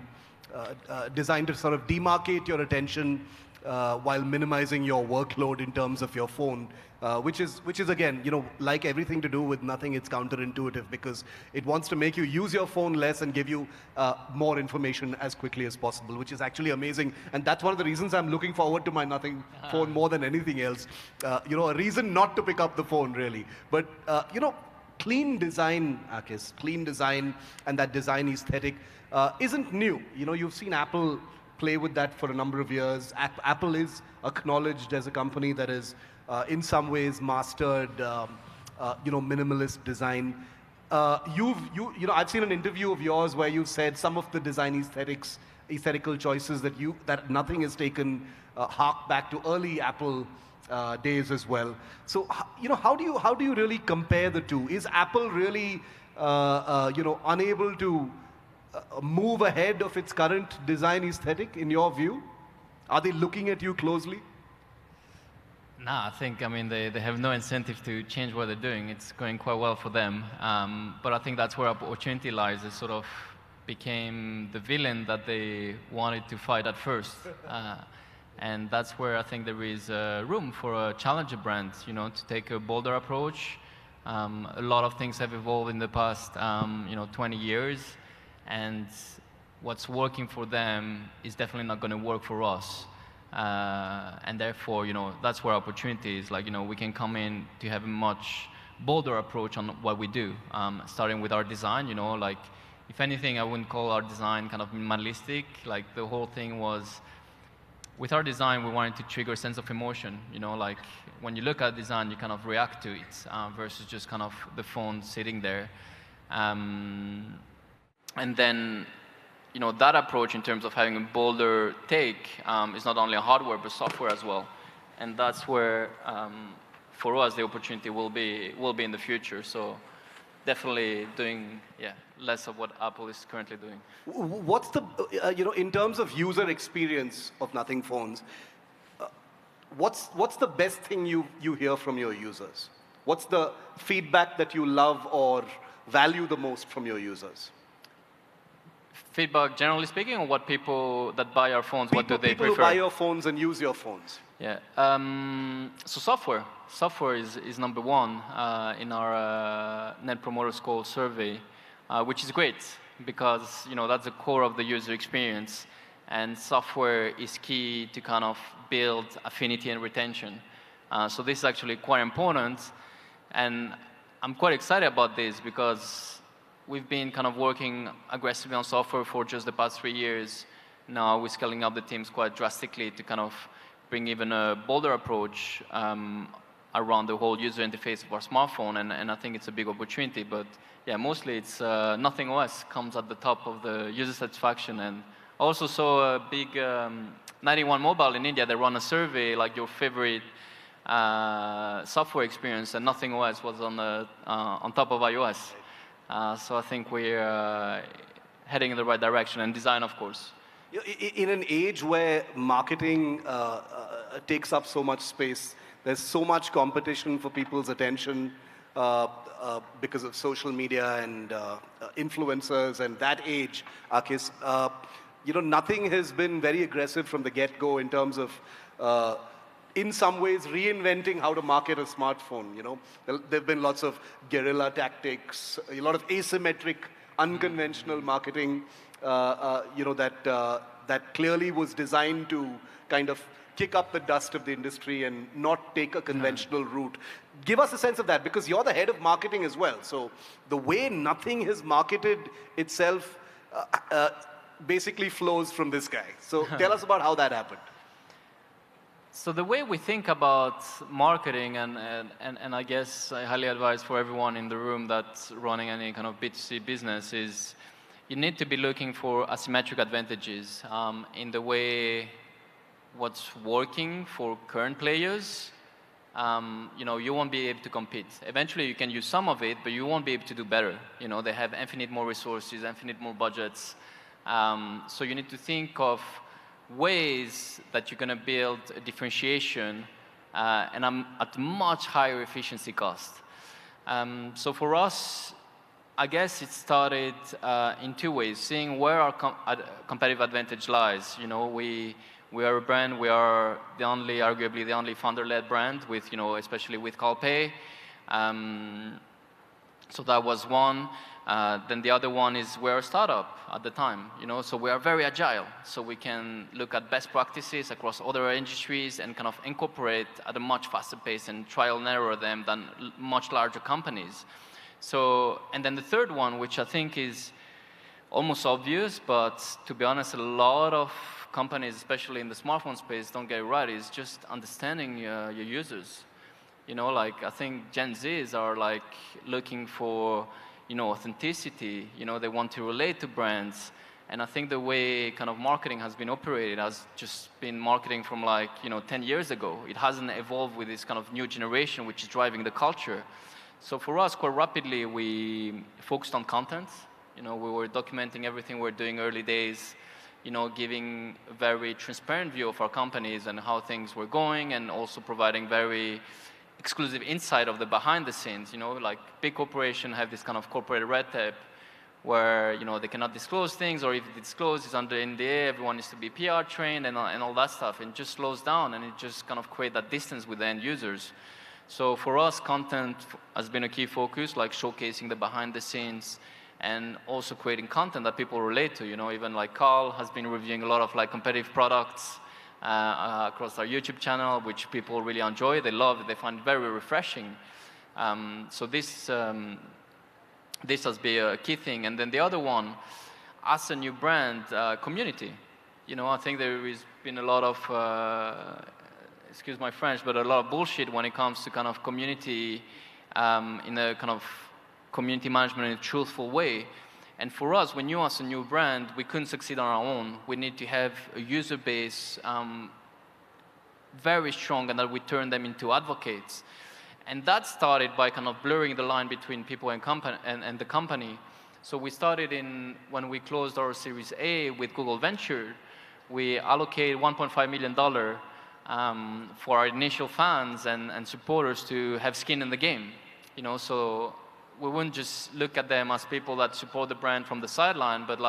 sort of demarcate your attention while minimizing your workload in terms of your phone, which is again, you know, like everything to do with Nothing, it's counterintuitive because it wants to make you use your phone less and give you more information as quickly as possible, which is actually amazing. And that's one of the reasons I'm looking forward to my Nothing phone more than anything else. You know, a reason not to pick up the phone, really. But, you know, clean design, Akis, clean design and that design aesthetic isn't new. You know, you've seen Apple play with that for a number of years. Apple is acknowledged as a company that is, in some ways, mastered, you know, minimalist design. You know, I've seen an interview of yours where you've said some of the design aesthetical choices that Nothing has taken hark back to early Apple days as well. So, you know, how do you really compare the two? Is Apple really, you know, unable to move ahead of its current design aesthetic, in your view? Are they looking at you closely? No, I think, I mean, they have no incentive to change what they're doing. It's going quite well for them. But I think that's where opportunity lies. It sort of became the villain that they wanted to fight at first. And that's where I think there is room for a challenger brand, you know, to take a bolder approach. A lot of things have evolved in the past, you know, 20 years. And what's working for them is definitely not going to work for us. And therefore, you know, that's where opportunity is. Like, you know, we can come in to have a much bolder approach on what we do, starting with our design, you know, like, if anything, I wouldn't call our design kind of minimalistic. Like, the whole thing was, with our design, we wanted to trigger a sense of emotion, you know, like, when you look at design, you kind of react to it, versus just kind of the phone sitting there. And then, you know, that approach in terms of having a bolder take is not only on hardware, but software as well. And that's where, for us, the opportunity will be in the future. So definitely doing, yeah, less of what Apple is currently doing. What's the, you know, in terms of user experience of Nothing phones, what's the best thing you hear from your users? What's the feedback that you love or value the most from your users? Feedback, generally speaking, or what people that buy our phones, what do they prefer? People who buy your phones and use your phones. Yeah. So software. software is number one in our Net Promoter Score survey, which is great because that's the core of the user experience, and software is key to kind of build affinity and retention. So this is actually quite important, and I'm quite excited about this because we've been kind of working aggressively on software for just the past 3 years. Now we're scaling up the teams quite drastically to kind of bring even a bolder approach around the whole user interface of our smartphone, and I think it's a big opportunity. But yeah, mostly it's Nothing OS comes at the top of the user satisfaction. And I also saw a big 91 Mobile in India. They run a survey like your favorite software experience, and Nothing OS was on top of iOS. So I think we're heading in the right direction, and design, of course. In an age where marketing takes up so much space, there's so much competition for people's attention because of social media and influencers and that age, Akis, Nothing has been very aggressive from the get-go in terms of in some ways reinventing how to market a smartphone. There have been lots of guerrilla tactics, a lot of asymmetric, unconventional marketing, that clearly was designed to kind of kick up the dust of the industry and not take a conventional route. Give us a sense of that, because you're the head of marketing as well. So the way Nothing has marketed itself basically flows from this guy. So tell us about how that happened. So the way we think about marketing, and I guess I highly advise for everyone in the room that's running any kind of B2C business, is you need to be looking for asymmetric advantages in the way what's working for current players. You won't be able to compete. Eventually you can use some of it, but you won't be able to do better. They have infinite more resources, infinite more budgets. So you need to think of ways that you're going to build a differentiation and at much higher efficiency cost. So for us, I guess it started in two ways: seeing where our competitive advantage lies. We are a brand. We are arguably the only founder-led brand with, especially with CallPay. So that was one. Then the other one is we're a startup at the time, so we are very agile. So we can look at best practices across other industries and kind of incorporate at a much faster pace and trial and error them than much larger companies. So, and then the third one, which I think is almost obvious, but to be honest, a lot of companies, especially in the smartphone space, don't get it right, is just understanding your users. I think Gen Zs are looking for authenticity. They want to relate to brands, and I think the way kind of marketing has been operated has just been marketing from 10 years ago. It hasn't evolved with this kind of new generation, which is driving the culture. So for us, quite rapidly, we focused on content. We were documenting everything we're doing early days, giving a very transparent view of our companies and how things were going, and also providing very exclusive insight of the behind the scenes. Big corporations have this kind of corporate red tape where, they cannot disclose things, or if they disclose, it's under NDA, everyone needs to be PR trained and all that stuff, and it just slows down, and it just kind of creates that distance with the end users. So for us, content has been a key focus, showcasing the behind the scenes and also creating content that people relate to. Even Carl has been reviewing a lot of competitive products across our YouTube channel, which people really enjoy. They love it. They find it very refreshing. So this has been a key thing. And then the other one, as a new brand, community. I think there has been a lot of, excuse my French, but a lot of bullshit when it comes to kind of community in a kind of community management in a truthful way. And for us, when you as a new brand, we couldn't succeed on our own. We need to have a user base very strong, and that we turn them into advocates. And that started by kind of blurring the line between people and the company. So we started when we closed our Series A with Google Venture, we allocated $1.5 million for our initial fans and supporters to have skin in the game. So we wouldn't just look at them as people that support the brand from the sideline, but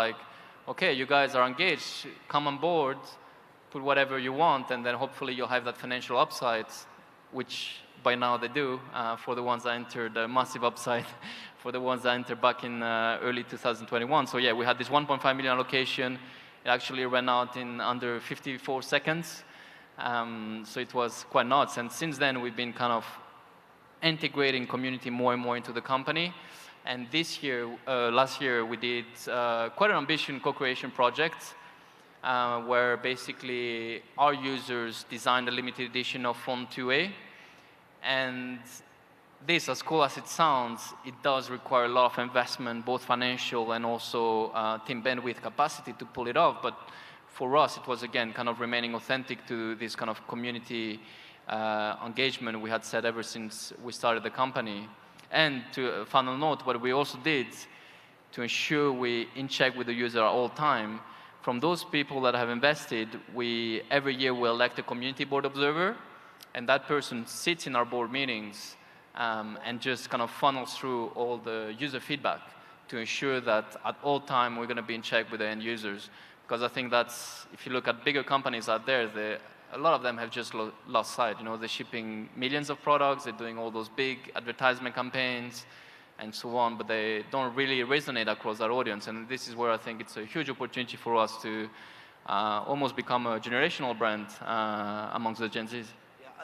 okay, you guys are engaged, come on board, put whatever you want, and then hopefully you'll have that financial upside, which by now they do, for the ones that entered the massive upside, for the ones that entered back in early 2021. So yeah, we had this 1.5 million allocation. It actually ran out in under 54 seconds. So it was quite nuts. And since then, we've been kind of integrating community more and more into the company. And this year, last year, we did quite an ambitious co-creation project where basically our users designed a limited edition of Phone 2A. And this, as cool as it sounds, it does require a lot of investment, both financial and also team bandwidth capacity to pull it off. But for us, it was, again, kind of remaining authentic to this kind of community engagement we had set ever since we started the company. And to a final note, what we also did to ensure we in check with the user at all time, from those people that have invested, every year we elect a community board observer, and that person sits in our board meetings and just kind of funnels through all the user feedback to ensure that at all time we're going to be in check with the end users. Because I think that's, if you look at bigger companies out there, a lot of them have just lost sight. You know, they're shipping millions of products, they're doing all those big advertisement campaigns and so on, but they don't really resonate across our audience. And this is where I think it's a huge opportunity for us to almost become a generational brand amongst the Gen Zs.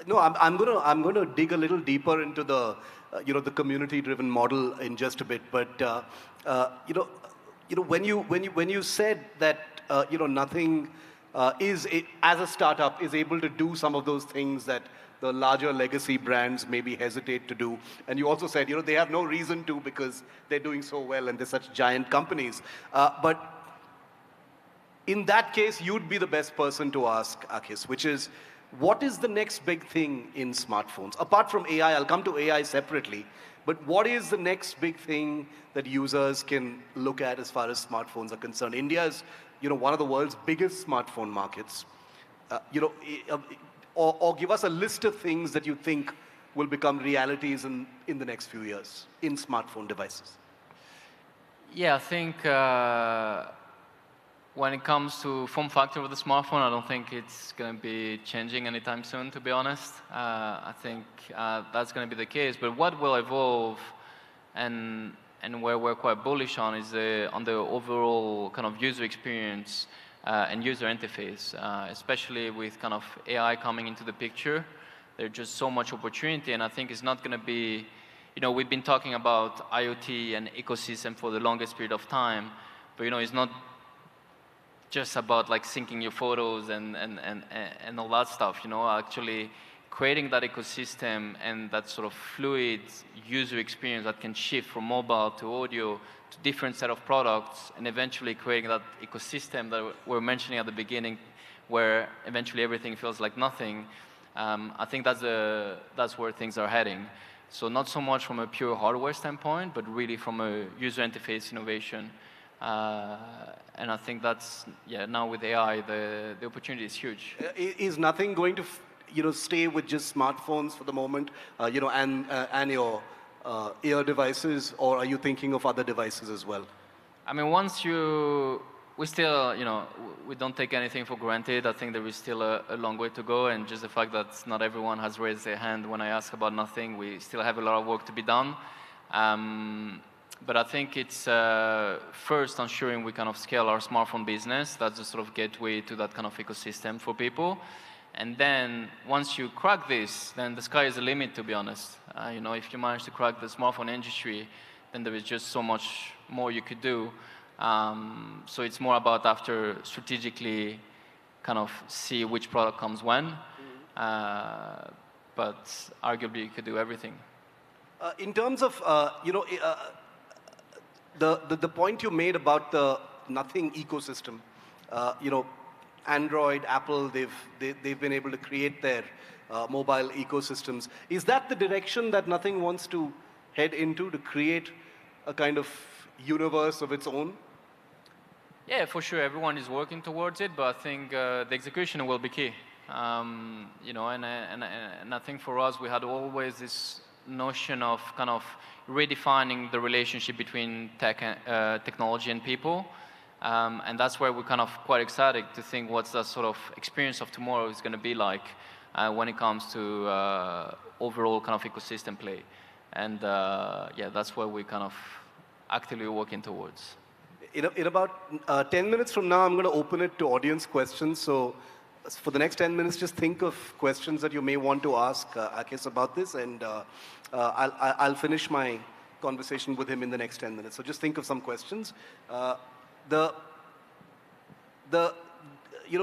No, I'm gonna dig a little deeper into the the community-driven model in just a bit. But when you said that nothing as a startup is able to do some of those things that the larger legacy brands maybe hesitate to do, and you also said they have no reason to because they're doing so well and they're such giant companies. But in that case, you'd be the best person to ask, Akis, which is, what is the next big thing in smartphones? Apart from AI, I'll come to AI separately, but what is the next big thing that users can look at as far as smartphones are concerned? India is, one of the world's biggest smartphone markets. Or give us a list of things that you think will become realities in the next few years in smartphone devices. Yeah, I think when it comes to form factor of the smartphone, I don't think it's going to be changing anytime soon, to be honest. I think that's going to be the case. But what will evolve and where we're quite bullish on is on the overall kind of user experience and user interface, especially with kind of AI coming into the picture. There's just so much opportunity, and I think it's not going to be, we've been talking about IoT and ecosystem for the longest period of time, but it's not just about like syncing your photos and all that stuff. Actually creating that ecosystem and that sort of fluid user experience that can shift from mobile to audio to different set of products, and eventually creating that ecosystem that we were mentioning at the beginning, where eventually everything feels like nothing. I think that's where things are heading. So not so much from a pure hardware standpoint, but really from a user interface innovation. And I think that's, now with AI, the opportunity is huge. Is nothing going to stay with just smartphones for the moment, and your ear devices, or are you thinking of other devices as well? I mean, we still, we don't take anything for granted. I think there is still a long way to go, and just the fact that not everyone has raised their hand when I ask about nothing, we still have a lot of work to be done. But I think it's first ensuring we kind of scale our smartphone business. That's the sort of gateway to that kind of ecosystem for people. And then once you crack this, then the sky is the limit, to be honest. If you manage to crack the smartphone industry, then there is just so much more you could do. So it's more about after strategically kind of see which product comes when. But arguably you could do everything. In terms of, the point you made about the nothing ecosystem, Android, Apple, they've been able to create their mobile ecosystems. Is that the direction that nothing wants to head into, to create a kind of universe of its own? Yeah, for sure. Everyone is working towards it, but I think the execution will be key. And I think for us, we had always this notion of kind of redefining the relationship between technology and people. And that's where we're kind of quite excited to think what's the sort of experience of tomorrow is going to be like when it comes to overall kind of ecosystem play. And yeah, that's what we kind of actively working towards. In about 10 minutes from now, I'm going to open it to audience questions. So for the next 10 minutes, just think of questions that you may want to ask Akis about this, and I'll finish my conversation with him in the next 10 minutes. So just think of some questions.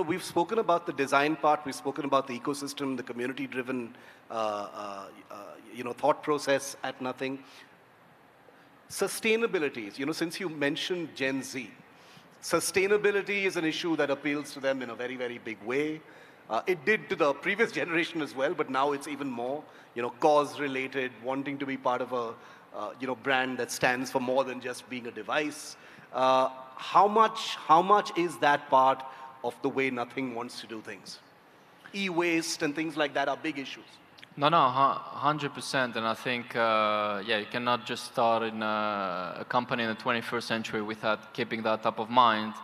We've spoken about the design part, we've spoken about the ecosystem, the community-driven thought process at Nothing. Sustainability, since you mentioned Gen Z, sustainability is an issue that appeals to them in a very, very big way. It did to the previous generation as well, but now it's even more, cause-related, wanting to be part of a brand that stands for more than just being a device. How much is that part of the way Nothing wants to do things? E-waste and things like that are big issues. No, 100%. And I think, yeah, you cannot just start in a company in the 21st century without keeping that top of mind.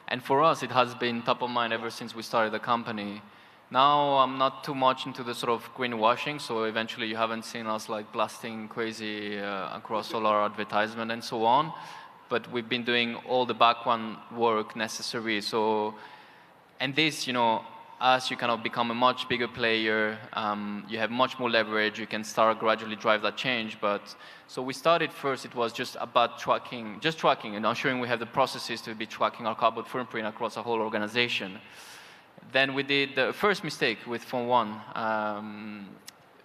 And for us, it has been top of mind ever since we started the company. Now, I'm not too much into the sort of greenwashing, so eventually you haven't seen us like blasting crazy across all our advertisement and so on. But we've been doing all the background work necessary. So, and this, as you kind of become a much bigger player, you have much more leverage, you can start gradually drive that change. But so we started first, it was just about tracking, and ensuring we have the processes to be tracking our carbon footprint across a whole organization. Then we did the first mistake with Phone One.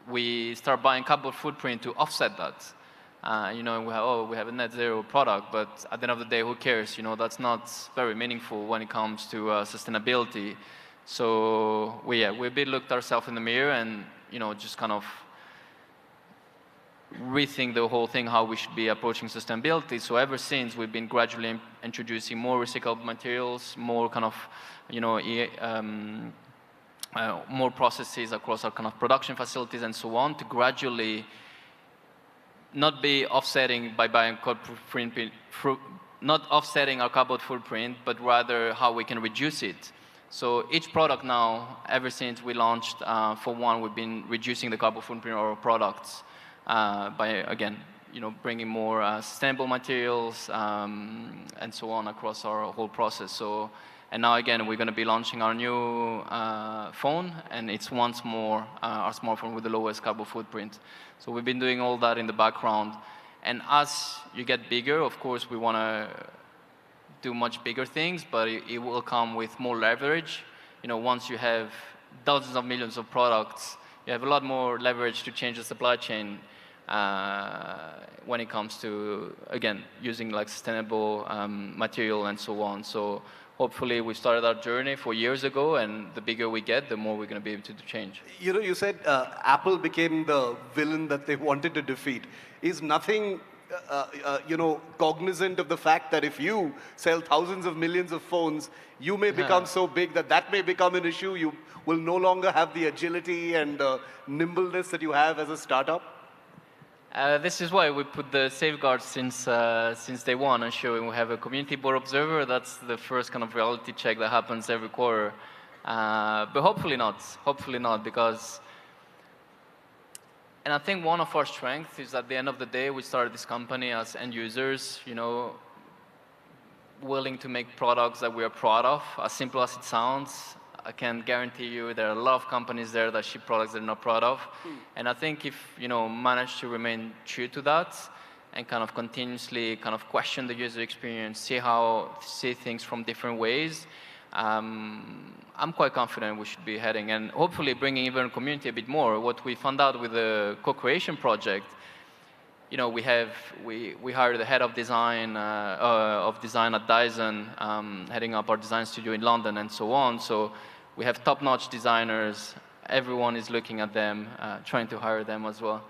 We started buying carbon footprint to offset that. We have a net zero product, but at the end of the day, who cares? That's not very meaningful when it comes to sustainability. So we a bit looked ourselves in the mirror and, just kind of rethink the whole thing, how we should be approaching sustainability. So ever since, we've been gradually introducing more recycled materials, more kind of, more processes across our kind of production facilities and so on to gradually not be offsetting by buying not offsetting our carbon footprint, but rather how we can reduce it. So each product now, ever since we launched For One, we've been reducing the carbon footprint of our products by, again, bringing more sustainable materials and so on across our whole process. So, and now again, we're going to be launching our new phone, and it's once more our smartphone with the lowest carbon footprint. So we've been doing all that in the background. And as you get bigger, of course, we want to do much bigger things, but it will come with more leverage. Once you have dozens of millions of products, you have a lot more leverage to change the supply chain when it comes to, again, using like sustainable material and so on. So hopefully we started our journey 4 years ago, and the bigger we get, the more we're going to be able to change. You said Apple became the villain that they wanted to defeat. Is Nothing cognizant of the fact that if you sell thousands of millions of phones, you may become so big that may become an issue? You will no longer have the agility and the nimbleness that you have as a startup? This is why we put the safeguards since day one, ensuring we have a community board observer. That's the first kind of reality check that happens every quarter. But hopefully not, because, and I think one of our strengths is at the end of the day, we started this company as end users, willing to make products that we are proud of, as simple as it sounds. I can guarantee you there are a lot of companies there that ship products they're not proud of. And I think if, manage to remain true to that and kind of continuously kind of question the user experience, see things from different ways, I'm quite confident we should be heading, and hopefully bringing even community a bit more. What we found out with the co-creation project, we hired the head of design at Dyson, heading up our design studio in London and so on. So we have top-notch designers. Everyone is looking at them, trying to hire them as well,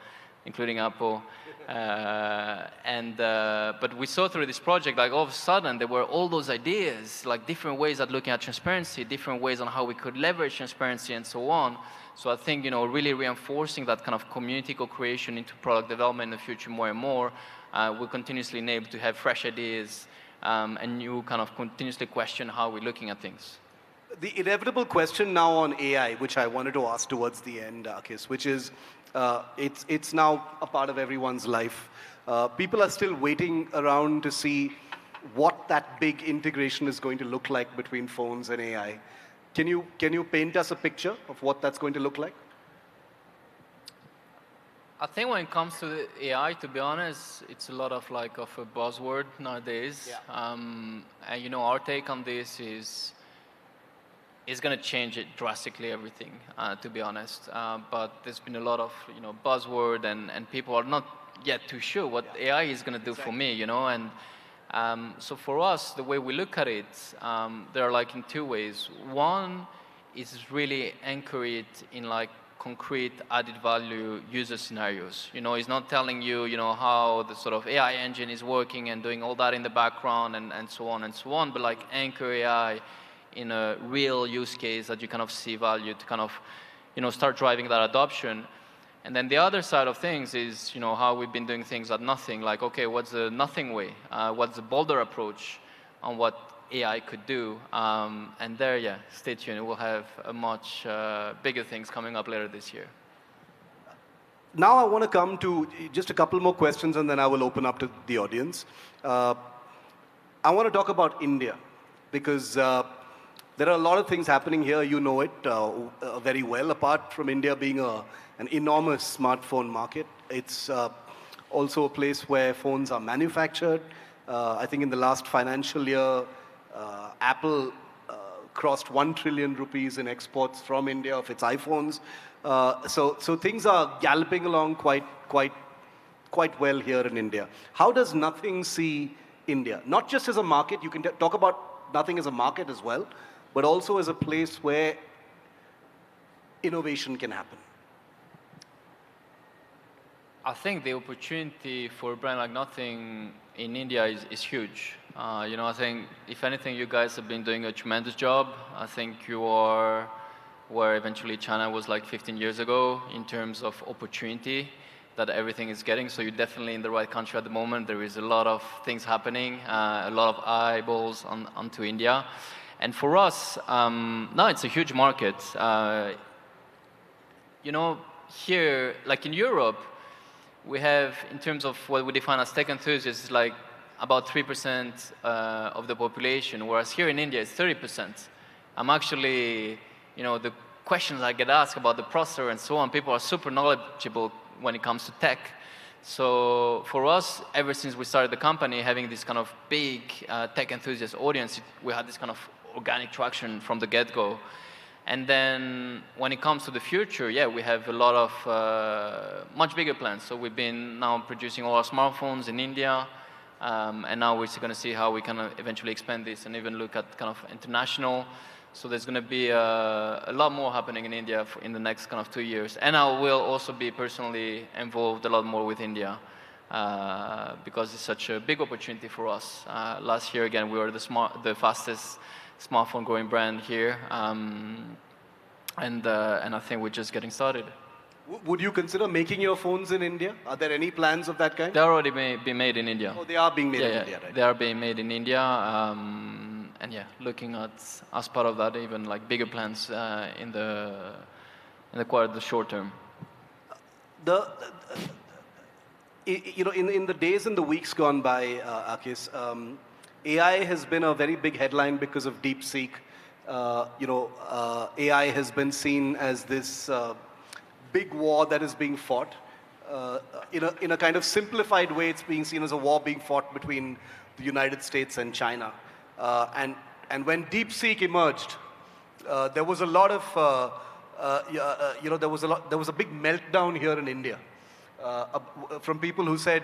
including Apple. But we saw through this project, like all of a sudden, there were all those ideas, like different ways at looking at transparency, different ways on how we could leverage transparency and so on. So I think, really reinforcing that kind of community co-creation into product development in the future more and more, we'll continuously enable to have fresh ideas and you kind of continuously question how we're looking at things. The inevitable question now on AI, which I wanted to ask towards the end, Akis, which is, It's now a part of everyone's life. People are still waiting around to see what that big integration is going to look like between phones and AI. Can you paint us a picture of what that's going to look like? I think when it comes to the AI, to be honest, it's a lot of a buzzword nowadays. Yeah. And our take on this is it's going to change it drastically, everything, to be honest. But there's been a lot of buzzword, and people are not yet too sure what AI is going to do for me, And so for us, the way we look at it, there are in two ways. One is really anchor it in concrete added value user scenarios. It's not telling you, how the sort of AI engine is working and doing all that in the background and so on and so on, but anchor AI in a real use case that you kind of see value to start driving that adoption. And then the other side of things is, how we've been doing things at nothing. Okay, what's the nothing way? What's the bolder approach on what AI could do? And there, stay tuned. We'll have a much bigger things coming up later this year. Now I want to come to just a couple more questions, and then I will open up to the audience. I want to talk about India, because there are a lot of things happening here. You know it very well. Apart from India being an enormous smartphone market, it's also a place where phones are manufactured. I think in the last financial year, Apple crossed 1 trillion rupees in exports from India of its iPhones. So things are galloping along quite well here in India. How does Nothing see India? Not just as a market, you can talk about Nothing as a market as well, but also as a place where innovation can happen. I think the opportunity for a brand like Nothing in India is huge. I think, if anything, you guys have been doing a tremendous job. I think you are where eventually China was 15 years ago in terms of opportunity that everything is getting. So you're definitely in the right country at the moment. There is a lot of things happening, a lot of eyeballs onto India. And for us, no, it's a huge market. Here, in Europe, we have, in terms of what we define as tech enthusiasts, about 3% of the population, whereas here in India, it's 30%. I'm actually, the questions I get asked about the processor and so on, people are super knowledgeable when it comes to tech. So for us, ever since we started the company, having this kind of big tech enthusiast audience, we had this kind of organic traction from the get-go. And then when it comes to the future, we have a lot of much bigger plans. So we've been now producing all our smartphones in India, and now we're going to see how we can eventually expand this and even look at kind of international. So there's going to be a lot more happening in India in the next kind of 2 years. And I will also be personally involved a lot more with India because it's such a big opportunity for us. Last year, again, we were the fastest smartphone growing brand here, and I think we're just getting started. Would you consider making your phones in India? Are there any plans of that kind? They're already being made in India. Oh, they are being made in India, right? They are being made in India, and looking at, as part of that, even bigger plans in the short term. In the days and the weeks gone by, Akis, AI has been a very big headline because of DeepSeek. AI has been seen as this big war that is being fought. In a kind of simplified way, it's being seen as a war being fought between the United States and China. And when DeepSeek emerged, there was a lot of, there was a big meltdown here in India. From people who said,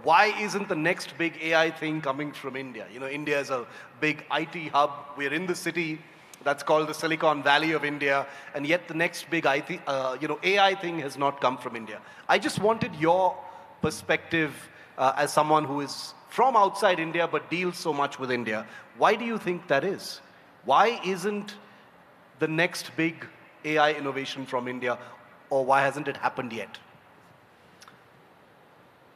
why isn't the next big AI thing coming from India? India is a big IT hub. We're in the city that's called the Silicon Valley of India, and yet the next big AI thing has not come from India. I just wanted your perspective as someone who is from outside India but deals so much with India. Why do you think that is? Why isn't the next big AI innovation from India, or why hasn't it happened yet?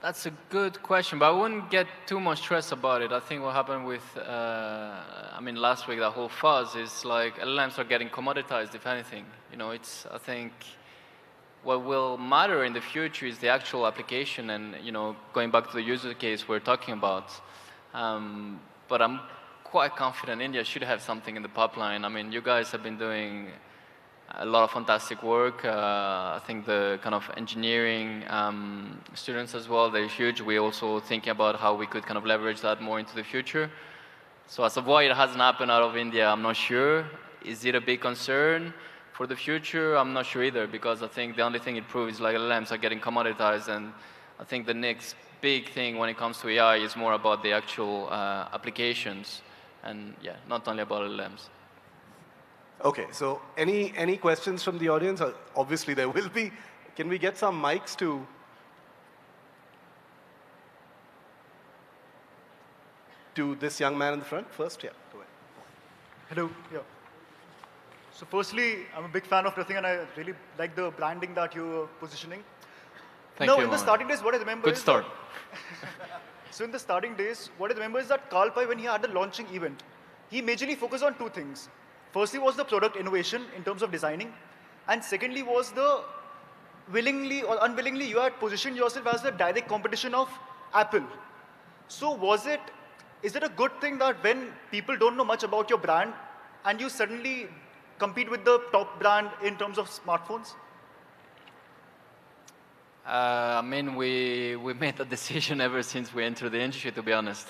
That's a good question, but I wouldn't get too much stress about it. I think what happened with, last week, that whole fuzz is LLMs are getting commoditized, if anything. I think what will matter in the future is the actual application and, going back to the user case we're talking about. But I'm quite confident India should have something in the pipeline. I mean, you guys have been doing a lot of fantastic work. I think the kind of engineering students as well, they're huge. We're also thinking about how we could kind of leverage that more into the future. So as of why it hasn't happened out of India, I'm not sure. Is it a big concern for the future? I'm not sure either, because I think the only thing it proves is like LLMs are getting commoditized, and I think the next big thing when it comes to AI is more about the actual applications, and yeah, not only about LLMs. Okay, so any questions from the audience? Obviously there will be. Can we get some mics to this young man in the front first? Yeah, go ahead. Hello. Yeah. So firstly, I'm a big fan of Rathing, and I really like the branding that you're positioning. Thank you. In the starting days, what I remember Good is start. So in the starting days, what I remember is that Carl Pei, when he had the launching event, he majorly focused on two things. Firstly was the product innovation in terms of designing, and secondly was the willingly or unwillingly you had positioned yourself as the direct competition of Apple. So is it a good thing that when people don't know much about your brand and you suddenly compete with the top brand in terms of smartphones? I mean, we made a decision ever since we entered the industry, to be honest.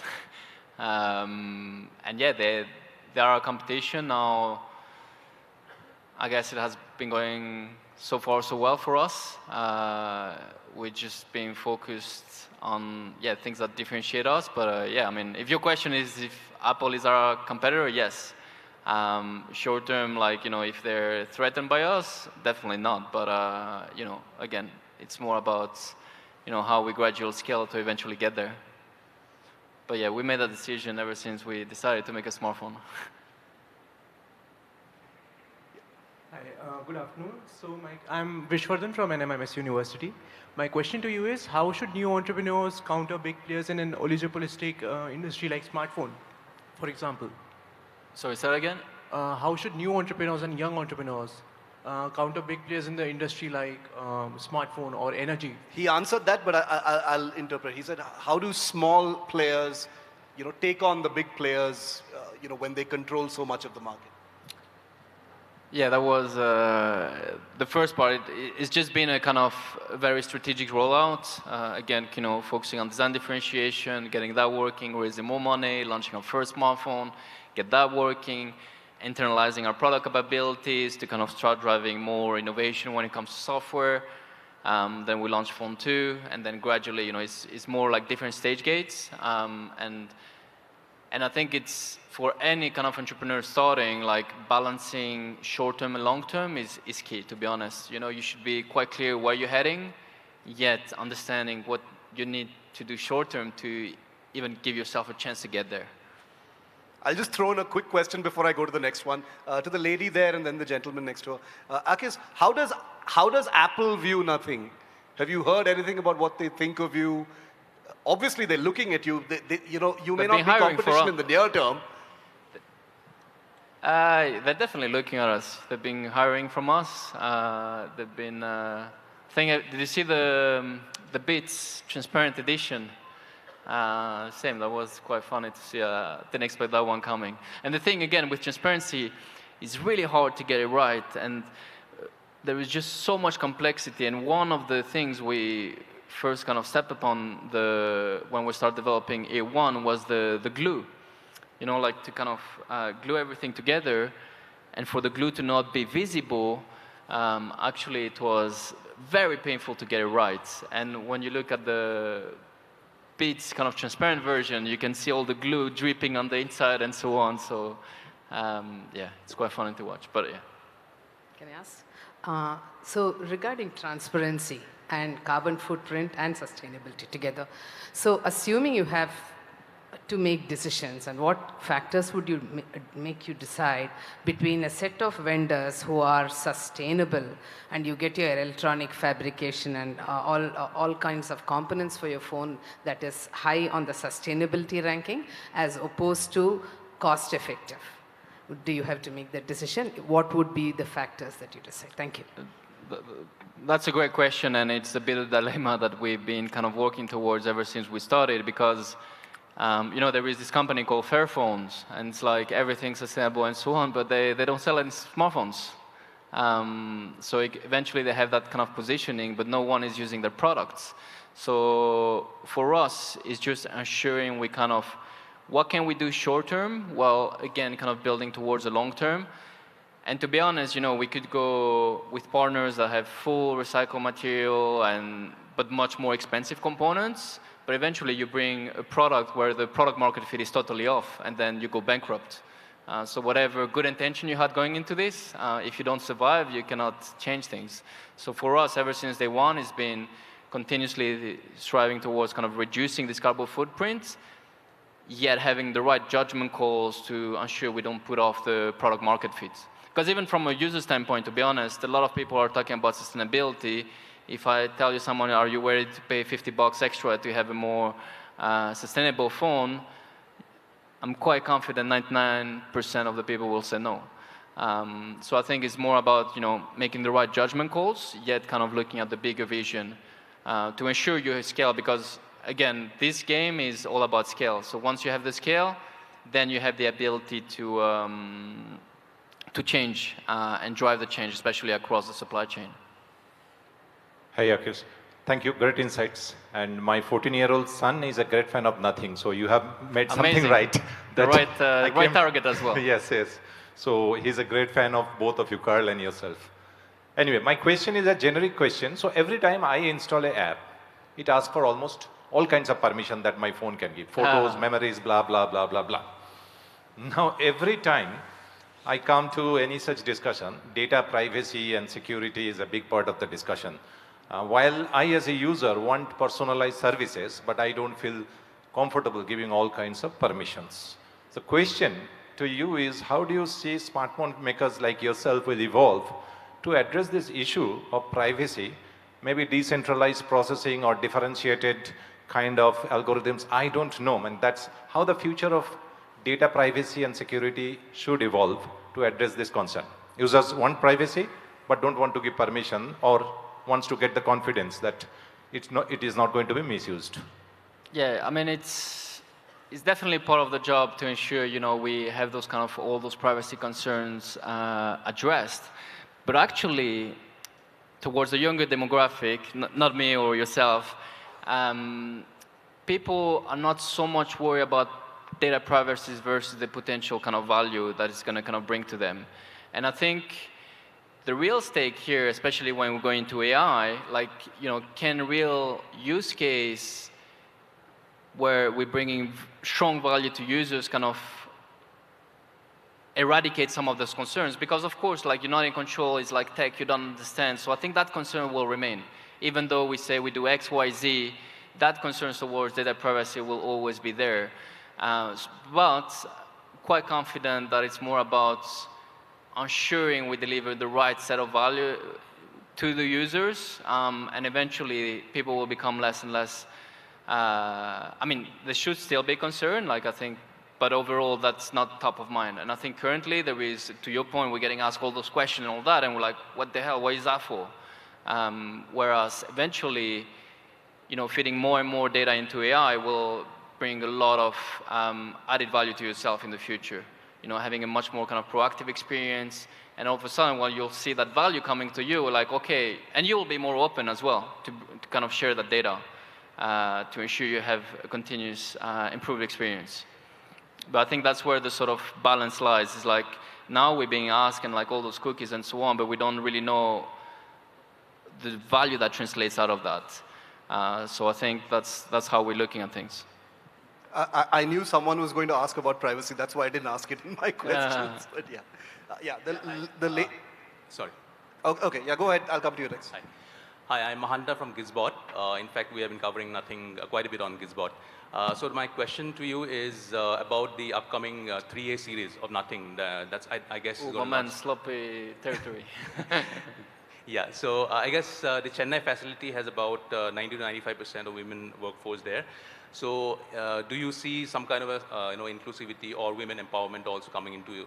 And yeah, they are a competition now. I guess it has been going so far so well for us. We're just being focused on things that differentiate us. But yeah, I mean, if your question is if Apple is our competitor, yes. Short term, if they're threatened by us, definitely not. But again, it's more about how we gradually scale to eventually get there. But yeah, we made a decision ever since we decided to make a smartphone. Hi, good afternoon. So I'm Vishwardhan from NMIMS University. My question to you is, how should new entrepreneurs counter big players in an oligopolistic industry like smartphone, for example? Sorry, say that again? How should new entrepreneurs and young entrepreneurs counter big players in the industry like smartphone or energy? He answered that, but I'll interpret. He said, how do small players, take on the big players, when they control so much of the market? Yeah, that was the first part. It's just been a kind of very strategic rollout. Again, focusing on design differentiation, getting that working, raising more money, launching our first smartphone, get that working, internalizing our product capabilities to kind of start driving more innovation when it comes to software. Then we launched Phone 2, and then gradually, it's more like different stage gates. And I think it's for any kind of entrepreneur starting, like balancing short-term and long-term is key, to be honest. You should be quite clear where you're heading, yet understanding what you need to do short-term to even give yourself a chance to get there. I'll just throw in a quick question before I go to the next one. To the lady there and then the gentleman next to her. Akis, how does Apple view Nothing? Have you heard anything about what they think of you? Obviously, they're looking at you. You may not be competition in the near term. They're definitely looking at us. They've been hiring from us. They've been. Did you see the Beats Transparent Edition? Same. That was quite funny to see. Didn't expect that one coming. And the thing again with transparency, it's really hard to get it right, and there is just so much complexity. And one of the things we first kind of stepped upon when we started developing A1 was the glue. Like to kind of glue everything together, and for the glue to not be visible, actually it was very painful to get it right. And when you look at the Beats kind of transparent version, you can see all the glue dripping on the inside and so on. So yeah, it's quite funny to watch, but yeah. Can I ask? So regarding transparency and carbon footprint and sustainability together, so assuming you have to make decisions, and what factors would you make you decide between a set of vendors who are sustainable and you get your electronic fabrication and all kinds of components for your phone that is high on the sustainability ranking as opposed to cost effective? Do you have to make that decision? What would be the factors that you decide? Thank you. That's a great question, and it's a bit of a dilemma that we've been kind of working towards ever since we started, because there is this company called Fairphones, and it's like everything's sustainable and so on, but they don't sell any smartphones. So eventually they have that kind of positioning, but no one is using their products. So for us, it's just ensuring we kind of, what can we do short term, while again kind of building towards the long term. And to be honest, we could go with partners that have full recycled material but much more expensive components. But eventually you bring a product where the product market fit is totally off, and then you go bankrupt. So whatever good intention you had going into this, if you don't survive, you cannot change things. So for us, ever since day one, it's been continuously striving towards kind of reducing this carbon footprint, yet having the right judgment calls to ensure we don't put off the product market fit. Because even from a user standpoint, to be honest, a lot of people are talking about sustainability. If I tell you someone, are you ready to pay $50 extra to have a more sustainable phone, I'm quite confident 99% of the people will say no. So I think it's more about making the right judgment calls, yet kind of looking at the bigger vision to ensure you scale. Because again, this game is all about scale. So once you have the scale, then you have the ability to change and drive the change, especially across the supply chain. Hi, Akis. Thank you. Great insights. And my 14-year-old son is a great fan of nothing. So you have made something right. The right target as well. Yes, yes. So he's a great fan of both of you, Carl and yourself. Anyway, my question is a generic question. So every time I install an app, it asks for almost all kinds of permission that my phone can give. Photos, memories, blah, blah, blah, blah, blah. Now, every time I come to any such discussion, data privacy and security is a big part of the discussion. While I, as a user, want personalized services, but I don't feel comfortable giving all kinds of permissions. The question to you is, how do you see smartphone makers like yourself will evolve to address this issue of privacy, maybe decentralized processing or differentiated kind of algorithms? I don't know, and that's how the future of data privacy and security should evolve to address this concern. Users want privacy, but don't want to give permission, or wants to get the confidence that it is not going to be misused. Yeah, I mean, it's definitely part of the job to ensure, we have those kind of, all those privacy concerns addressed. But actually, towards the younger demographic, not me or yourself, people are not so much worried about data privacy versus the potential kind of value that it's going to kind of bring to them. And I think the real stake here, especially when we go into AI, can real use case where we're bringing strong value to users kind of eradicate some of those concerns? Because of course, you're not in control, it's like tech, you don't understand. So I think that concern will remain. Even though we say we do X, Y, Z, that concern towards data privacy will always be there. But quite confident that it's more about ensuring we deliver the right set of value to the users, and eventually people will become less and less, they should still be concerned, I think, but overall that's not top of mind. And I think currently there is, to your point, we're getting asked all those questions and all that, and we're like, what the hell, what is that for? Whereas eventually, feeding more and more data into AI will bring a lot of added value to yourself in the future. Having a much more kind of proactive experience, and all of a sudden, you'll see that value coming to you, okay, and you will be more open as well to kind of share that data to ensure you have a continuous improved experience. But I think that's where the sort of balance lies. It's now we're being asked and all those cookies and so on, but we don't really know the value that translates out of that. So I think that's how we're looking at things. I knew someone was going to ask about privacy. That's why I didn't ask it in my questions. But yeah, sorry. Okay, yeah, go ahead. I'll come to you next. Hi, I'm Mahanta from Gizbot. In fact, we have been covering quite a bit on Gizbot. So my question to you is about the upcoming 3A series of Nothing. That's, I guess, my man, sloppy territory. Yeah, so I guess the Chennai facility has about 90 to 95% of women workforce there. So do you see some kind of a, inclusivity or women empowerment also coming into,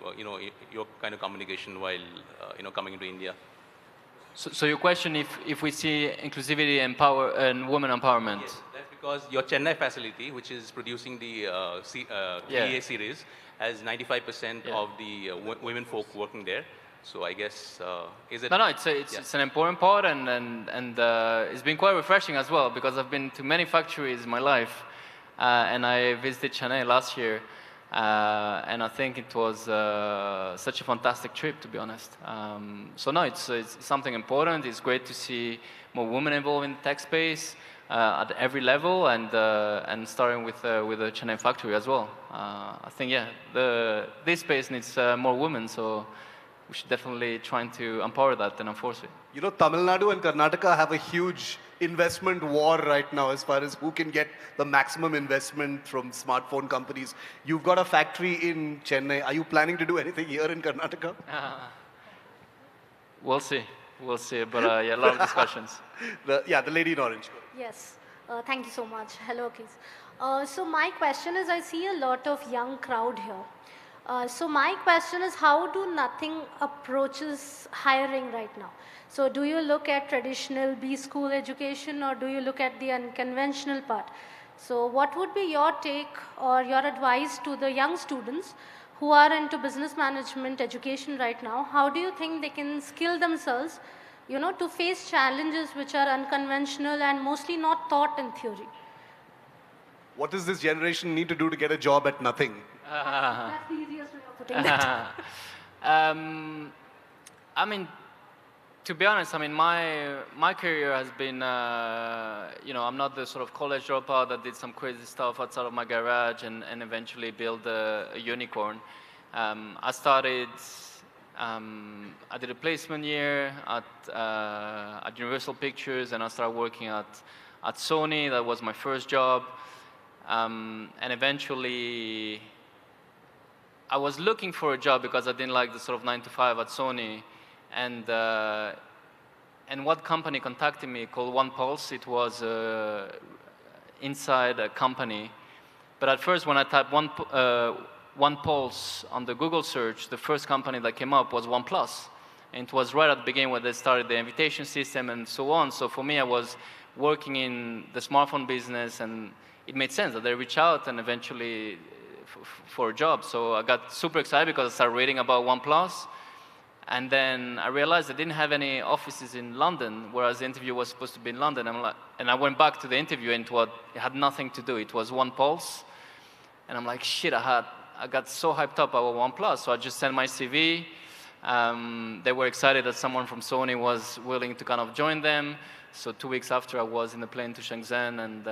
your kind of communication while, coming into India? So your question, if we see inclusivity and women empowerment? Yes, that's because your Chennai facility, which is producing the 3A series, has 95% of the women folk working there. So I guess, is it? No, it's an important part, and it's been quite refreshing as well, because I've been to many factories in my life, and I visited Chennai last year, and I think it was such a fantastic trip, to be honest. So no, it's something important. It's great to see more women involved in the tech space at every level, and starting with the Chennai factory as well. I think this space needs more women, so we should definitely try to empower that and enforce it. You know, Tamil Nadu and Karnataka have a huge investment war right now as far as who can get the maximum investment from smartphone companies. You've got a factory in Chennai. Are you planning to do anything here in Karnataka? We'll see. We'll see. But a lot of discussions. The lady in orange. Yes. Thank you so much. Hello, kids. So my question is, I see a lot of young crowd here. So my question is, how do Nothing approaches hiring right now? So do you look at traditional B-school education, or do you look at the unconventional part? So what would be your take or your advice to the young students who are into business management education right now? How do you think they can skill themselves, to face challenges which are unconventional and mostly not taught in theory? What does this generation need to do to get a job at Nothing? That's the easiest way of putting it. I mean, to be honest, I mean, my career has been, I'm not the sort of college dropout that did some crazy stuff outside of my garage and eventually built a unicorn. I did a placement year at Universal Pictures, and I started working at Sony. That was my first job. And eventually, I was looking for a job because I didn't like the sort of 9 to 5 at Sony. And what company contacted me called OnePulse. It was inside a company. But at first, when I typed OnePulse on the Google search, the first company that came up was OnePlus. And it was right at the beginning where they started the invitation system and so on. So for me, I was working in the smartphone business, and it made sense that they reach out and eventually for a job. So I got super excited because I started reading about OnePlus. And then I realized they didn't have any offices in London, whereas the interview was supposed to be in London. And I went back to the interview, and it had nothing to do. It was OnePulse. And I'm like, shit, I got so hyped up about OnePlus. So I just sent my CV. They were excited that someone from Sony was willing to kind of join them. So 2 weeks after, I was in the plane to Shenzhen and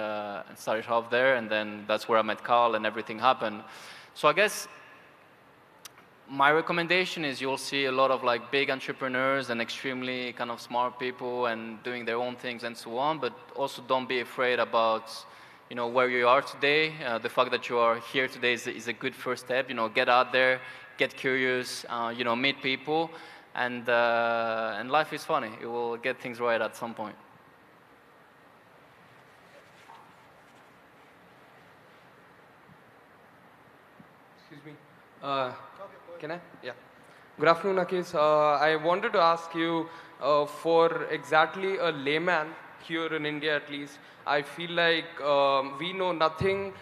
started off there. And then that's where I met Carl, and everything happened. So I guess my recommendation is you'll see a lot of like big entrepreneurs and extremely kind of smart people and doing their own things and so on. But also don't be afraid about where you are today. The fact that you are here today is a good first step. Get out there, get curious, meet people, and life is funny. You will get things right at some point. Excuse me. Can I? Yeah. Good afternoon, Akis. I wanted to ask you, for exactly a layman here in India at least, I feel like we know nothing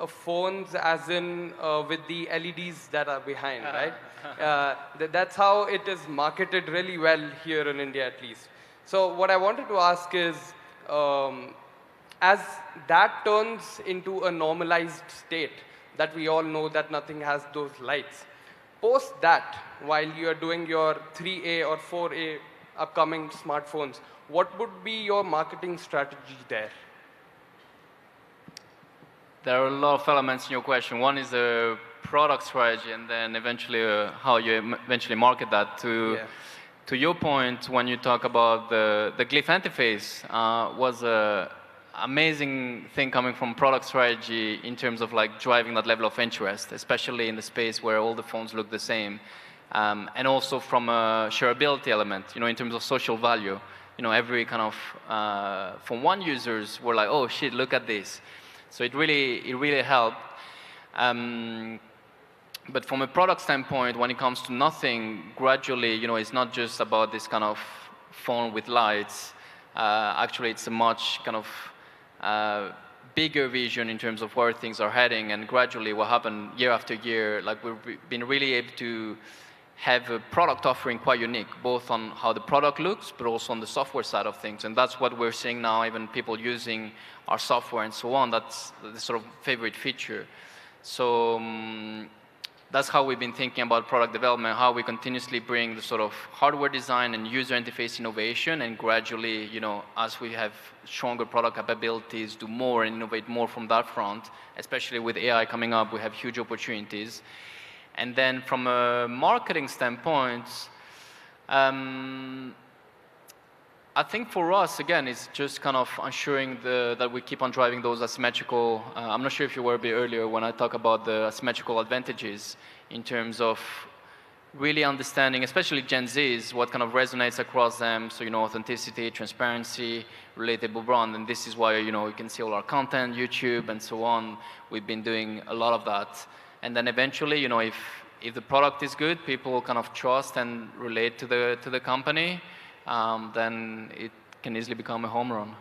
phones as in with the LEDs that are behind, right? That's how it is marketed really well here in India at least. So what I wanted to ask is, as that turns into a normalized state, that we all know that Nothing has those lights, post that, while you are doing your 3A or 4A upcoming smartphones, what would be your marketing strategy there? There are a lot of elements in your question. One is the product strategy, and then eventually how you eventually market that. To your point, when you talk about the Glyph interface, was a amazing thing coming from product strategy in terms of like driving that level of interest, especially in the space where all the phones look the same, and also from a shareability element, in terms of social value. Every kind of from one users were like, oh shit, look at this. So it really helped. But from a product standpoint, when it comes to Nothing, gradually, it's not just about this kind of phone with lights. Actually, it's a much kind of bigger vision in terms of where things are heading, and gradually what happened year after year, like we've been really able to have a product offering quite unique, both on how the product looks, but also on the software side of things. And that's what we're seeing now, even people using our software and so on. That's the sort of favorite feature. So that's how we've been thinking about product development, how we continuously bring the sort of hardware design and user interface innovation, and gradually, you know, as we have stronger product capabilities, do more and innovate more from that front, especially with AI coming up, we have huge opportunities. And then from a marketing standpoint, I think for us, again, it's just kind of ensuring that we keep on driving those asymmetrical, I'm not sure if you were a bit earlier when I talk about the asymmetrical advantages in terms of really understanding, especially Gen Zs, what kind of resonates across them. So, you know, authenticity, transparency, relatable brand, and this is why, you know, you can see all our content, YouTube, and so on. We've been doing a lot of that. And then eventually, you know, if the product is good, people kind of trust and relate to the company, then it can easily become a home run.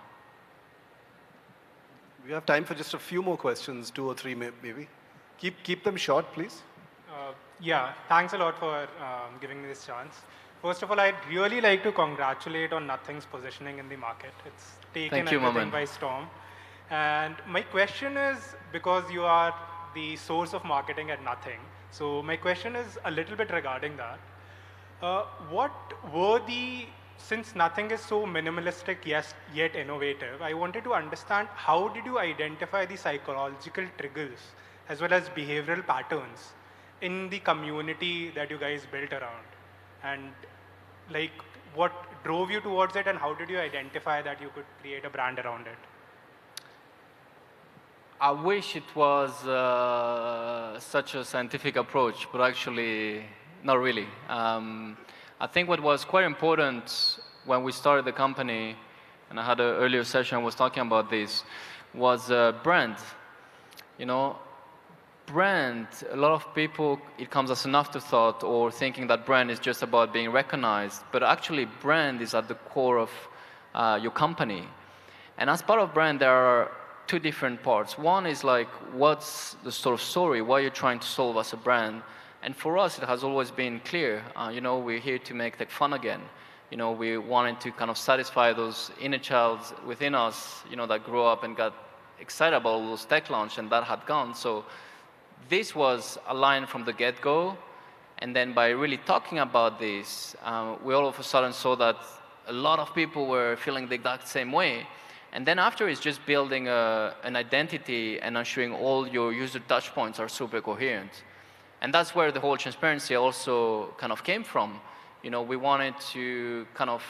We have time for just a few more questions, 2 or 3 maybe. Keep them short, please. Yeah, thanks a lot for giving me this chance. First of all, I'd really like to congratulate on Nothing's positioning in the market. It's taken everything by storm. And my question is, because you are the source of marketing at Nothing, so my question is a little bit regarding that. What were since Nothing is so minimalistic yet innovative, I wanted to understand how did you identify the psychological triggers as well as behavioral patterns in the community that you guys built around? And like, what drove you towards it, and how did you identify that you could create a brand around it? I wish it was such a scientific approach, but actually, not really. I think what was quite important when we started the company, and I had an earlier session I was talking about this, was brand. You know, brand, a lot of people, it comes as an afterthought, or thinking that brand is just about being recognized, but actually brand is at the core of your company. And as part of brand, there are 2 different parts. One is like, what's the sort of story, what you're trying to solve as a brand. And for us, it has always been clear, you know, we're here to make tech fun again. You know, we wanted to kind of satisfy those inner childs within us, you know, that grew up and got excited about all those tech launch, and that had gone. So this was a line from the get-go. And then by really talking about this, we all of a sudden saw that a lot of people were feeling the exact same way. And then after, it's just building an identity and ensuring all your user touch points are super coherent. And that's where the whole transparency also kind of came from. You know, we wanted to kind of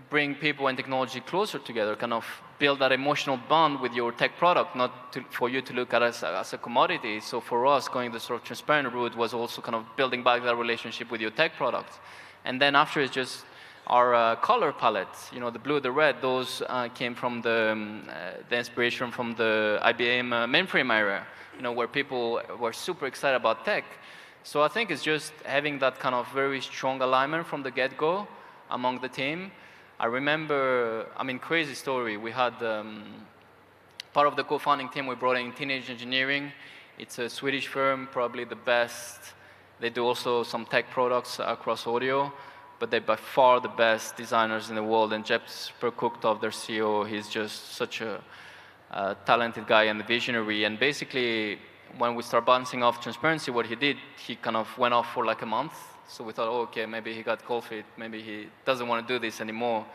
bring people and technology closer together, kind of build that emotional bond with your tech product, not for you to look at it as a commodity. So for us, going the sort of transparent route was also kind of building back that relationship with your tech product. And then after, it's just our color palette, you know, the blue, the red, those came from the inspiration from the IBM mainframe era, you know, where people were super excited about tech. So I think it's just having that kind of very strong alignment from the get-go among the team. I remember, I mean, crazy story. We had part of the co-founding team, we brought in Teenage Engineering. It's a Swedish firm, probably the best. They do also some tech products across audio, but they're by far the best designers in the world. And Jesper Kuktov, their CEO, he's just such a talented guy and a visionary. And basically, when we start bouncing off transparency, what he did, he kind of went off for like a month. So we thought, oh, okay, maybe he got cold feet, maybe he doesn't want to do this anymore.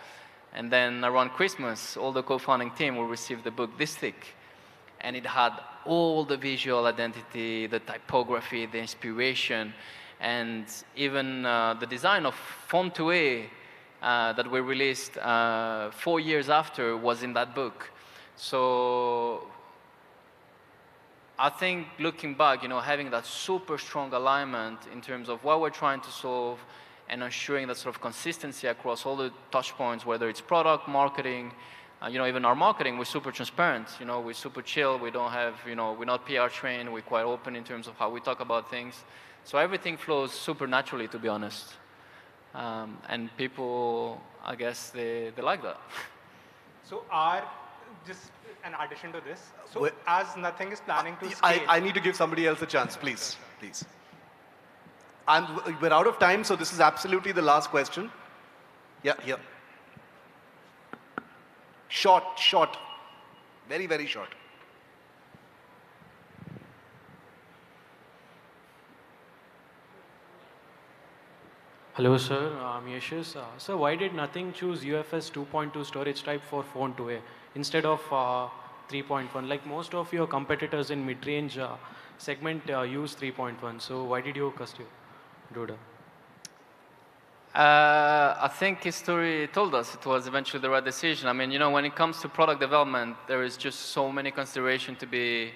And then around Christmas, all the co-founding team will receive the book this thick. And it had all the visual identity, the typography, the inspiration, and even the design of Font 2A that we released 4 years after was in that book. So I think looking back, you know, having that super strong alignment in terms of what we're trying to solve and ensuring that sort of consistency across all the touch points, whether it's product, marketing, you know, even our marketing, we're super transparent, you know, we're super chill, we don't have, you know, we're not PR trained, we're quite open in terms of how we talk about things. So everything flows super naturally, to be honest. And people, I guess, they like that. So just an addition to this, so as Nothing is planning to scale. I need to give somebody else a chance, please, please. We're out of time, so this is absolutely the last question. Yeah, here. Short. Very, very short. Hello, sir. I'm Yashis. Sir, why did Nothing choose UFS 2.2 storage type for phone 2A instead of 3.1? Like most of your competitors in mid-range segment use 3.1. So why did you do that? I think history told us it was eventually the right decision. I mean, you know, when it comes to product development, there is just so many considerations to be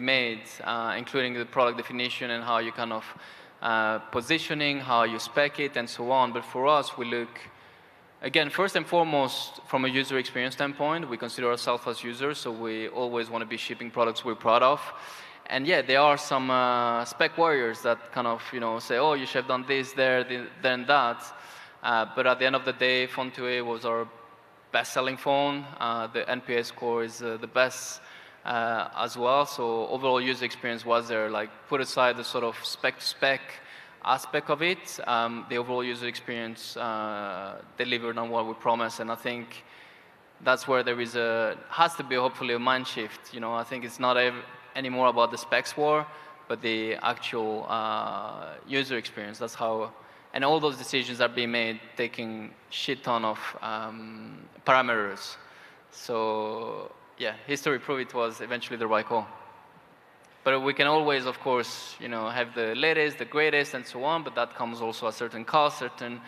made, including the product definition and how you kind of positioning, how you spec it, and so on. But for us, we look, again, first and foremost, from a user experience standpoint, we consider ourselves as users, so we always want to be shipping products we're proud of. And yeah, there are some spec warriors that kind of, you know, say, oh, you should have done this, there, then that. But at the end of the day, Phone 2A was our best-selling phone. The NPS score is the best as well. So overall user experience was there. Like, put aside the sort of spec-to-spec aspect of it, the overall user experience delivered on what we promised. And I think that's where there is has to be hopefully a mind shift. You know, I think it's not anymore about the specs war, but the actual user experience. That's how, and all those decisions are being made taking shit ton of parameters. So yeah, history proved it was eventually the right call. But we can always, of course, you know, have the latest, the greatest, and so on. But that comes also at certain costs, certain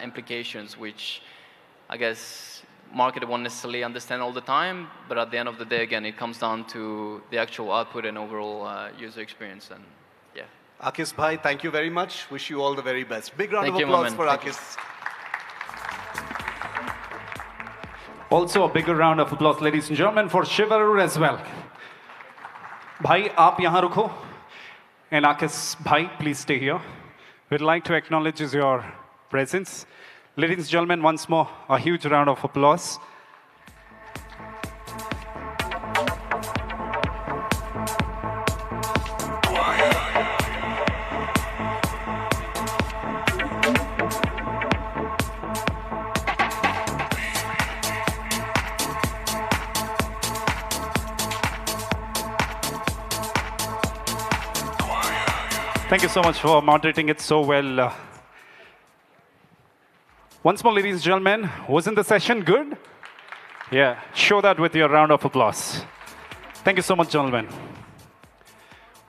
implications, which I guess market won't necessarily understand all the time, but at the end of the day, again, it comes down to the actual output and overall user experience. And yeah. Akis Bhai, thank you very much. Wish you all the very best. Big round of applause for Akis. Also, a bigger round of applause, ladies and gentlemen, for Shivarur as well. Bhai, aap yahan rukho. And Akis Bhai, please stay here. We'd like to acknowledge your presence. Ladies and gentlemen, once more, a huge round of applause. Thank you so much for moderating it so well. Once more, ladies and gentlemen, wasn't the session good? Yeah, show that with your round of applause. Thank you so much, gentlemen.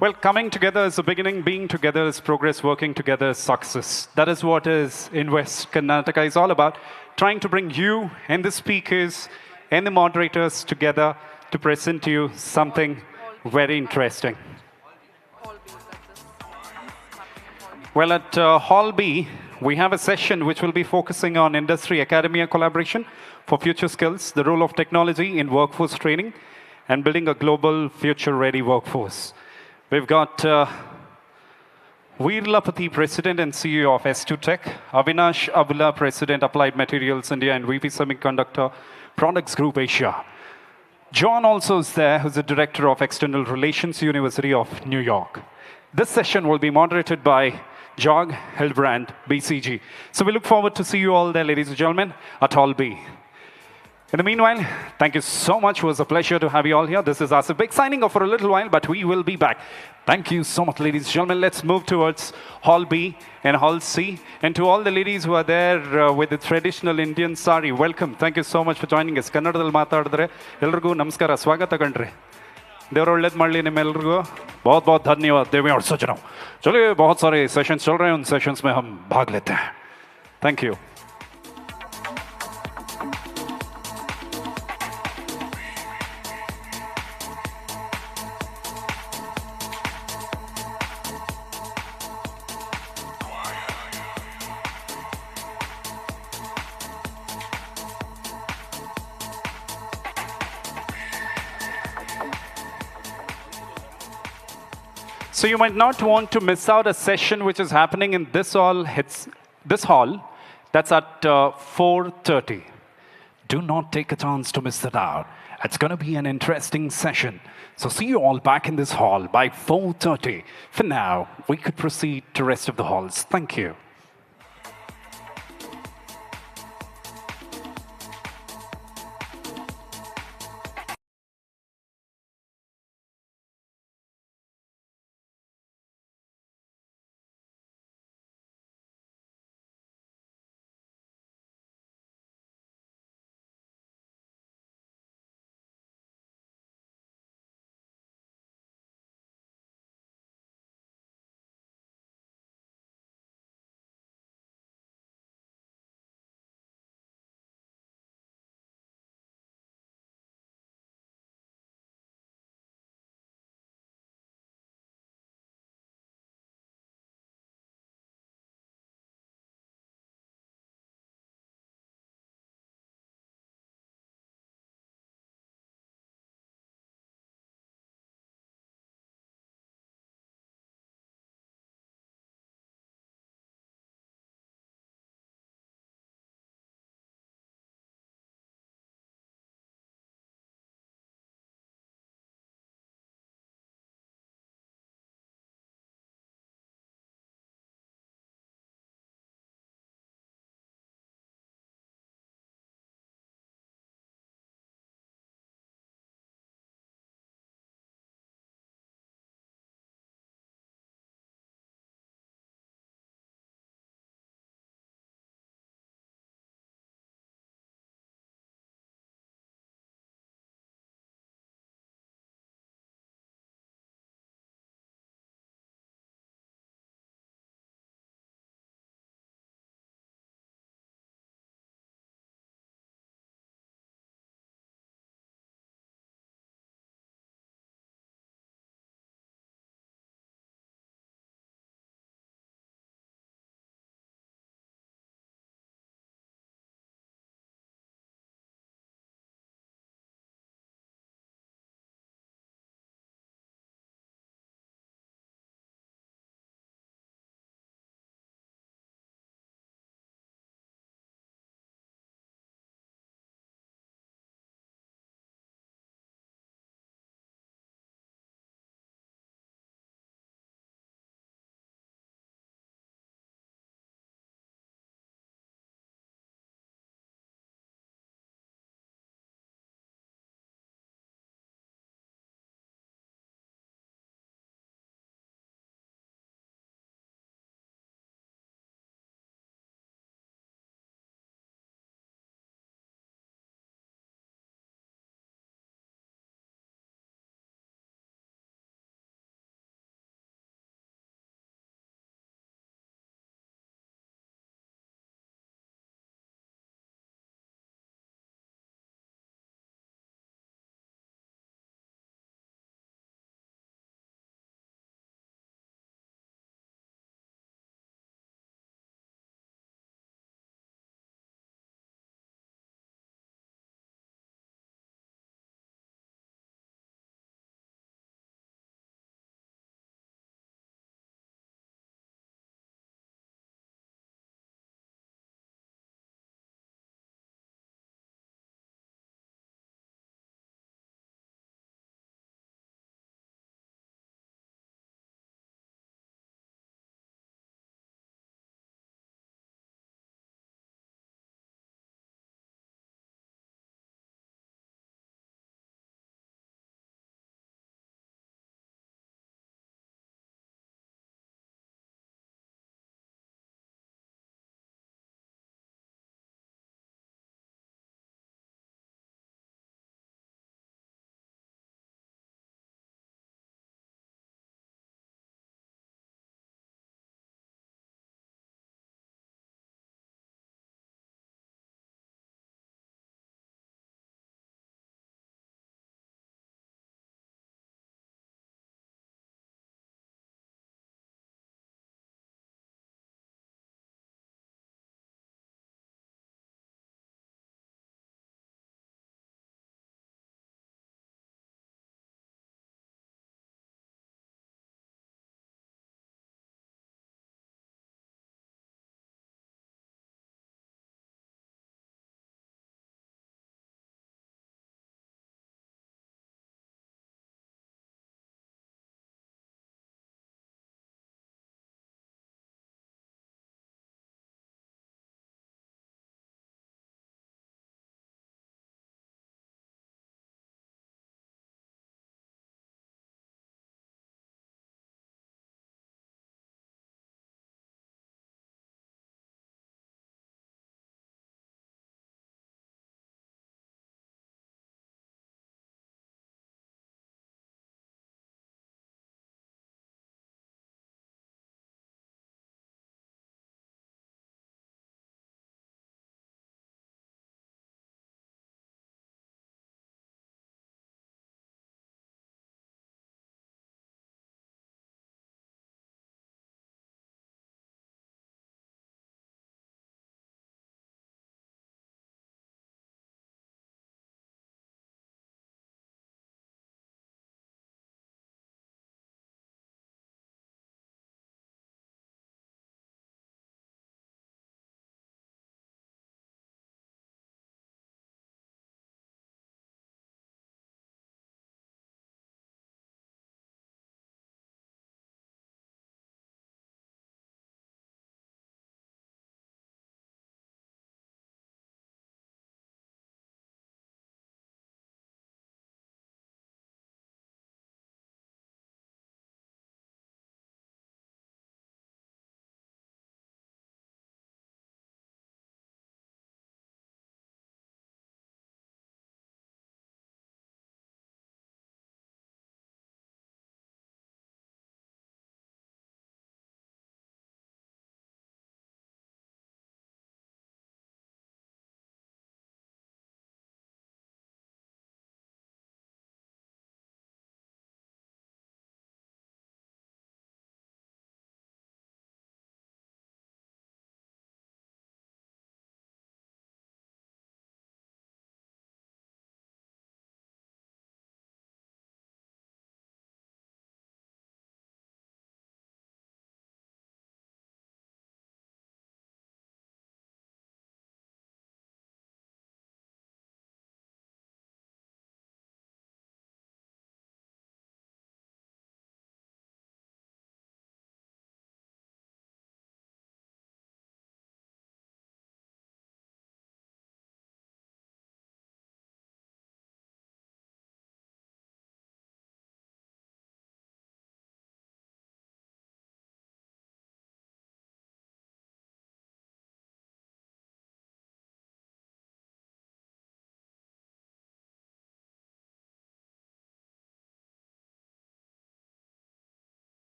Well, coming together is the beginning, being together is progress, working together is success. That is what Invest Karnataka is all about, trying to bring you and the speakers and the moderators together to present to you something very interesting. Well, at Hall B, we have a session which will be focusing on industry-academia collaboration for future skills, the role of technology in workforce training, and building a global future-ready workforce. We've got Veerlapati, President and CEO of S2 Tech, Avinash Abula, President, Applied Materials India and VP Semiconductor Products Group Asia. John also is there, who's the Director of External Relations, University of New York. This session will be moderated by Jog Hildbrand, BCG. So we look forward to see you all there, ladies and gentlemen, at Hall B. In the meanwhile, thank you so much. It was a pleasure to have you all here. This is Asif Big signing off for a little while, but we will be back. Thank you so much, ladies and gentlemen. Let's move towards Hall B and Hall C. And to all the ladies who are there with the traditional Indian sari, welcome. Thank you so much for joining us. Kannadadalli ಮಾತಾಡಿದ್ರೆ ಎಲ್ರಿಗೂ ನಮಸ್ಕಾರ ಸ್ವಾಗತ ಕಣ್ರಿ देवर ಒಳ್ಳೇದು ಮಾಡಲಿ निम्मेल्लरिಗೂ बहुत बहुत धन्यवाद देवी और सज्जनों चलिए बहुत सारे सेशंस चल रहे हैं उन सेशंस में हम भाग लेते हैं thank you So you might not want to miss out a session which is happening in this hall. This hall, that's at 4:30. Do not take a chance to miss it out. It's going to be an interesting session. So see you all back in this hall by 4:30. For now, we could proceed to rest of the halls. Thank you.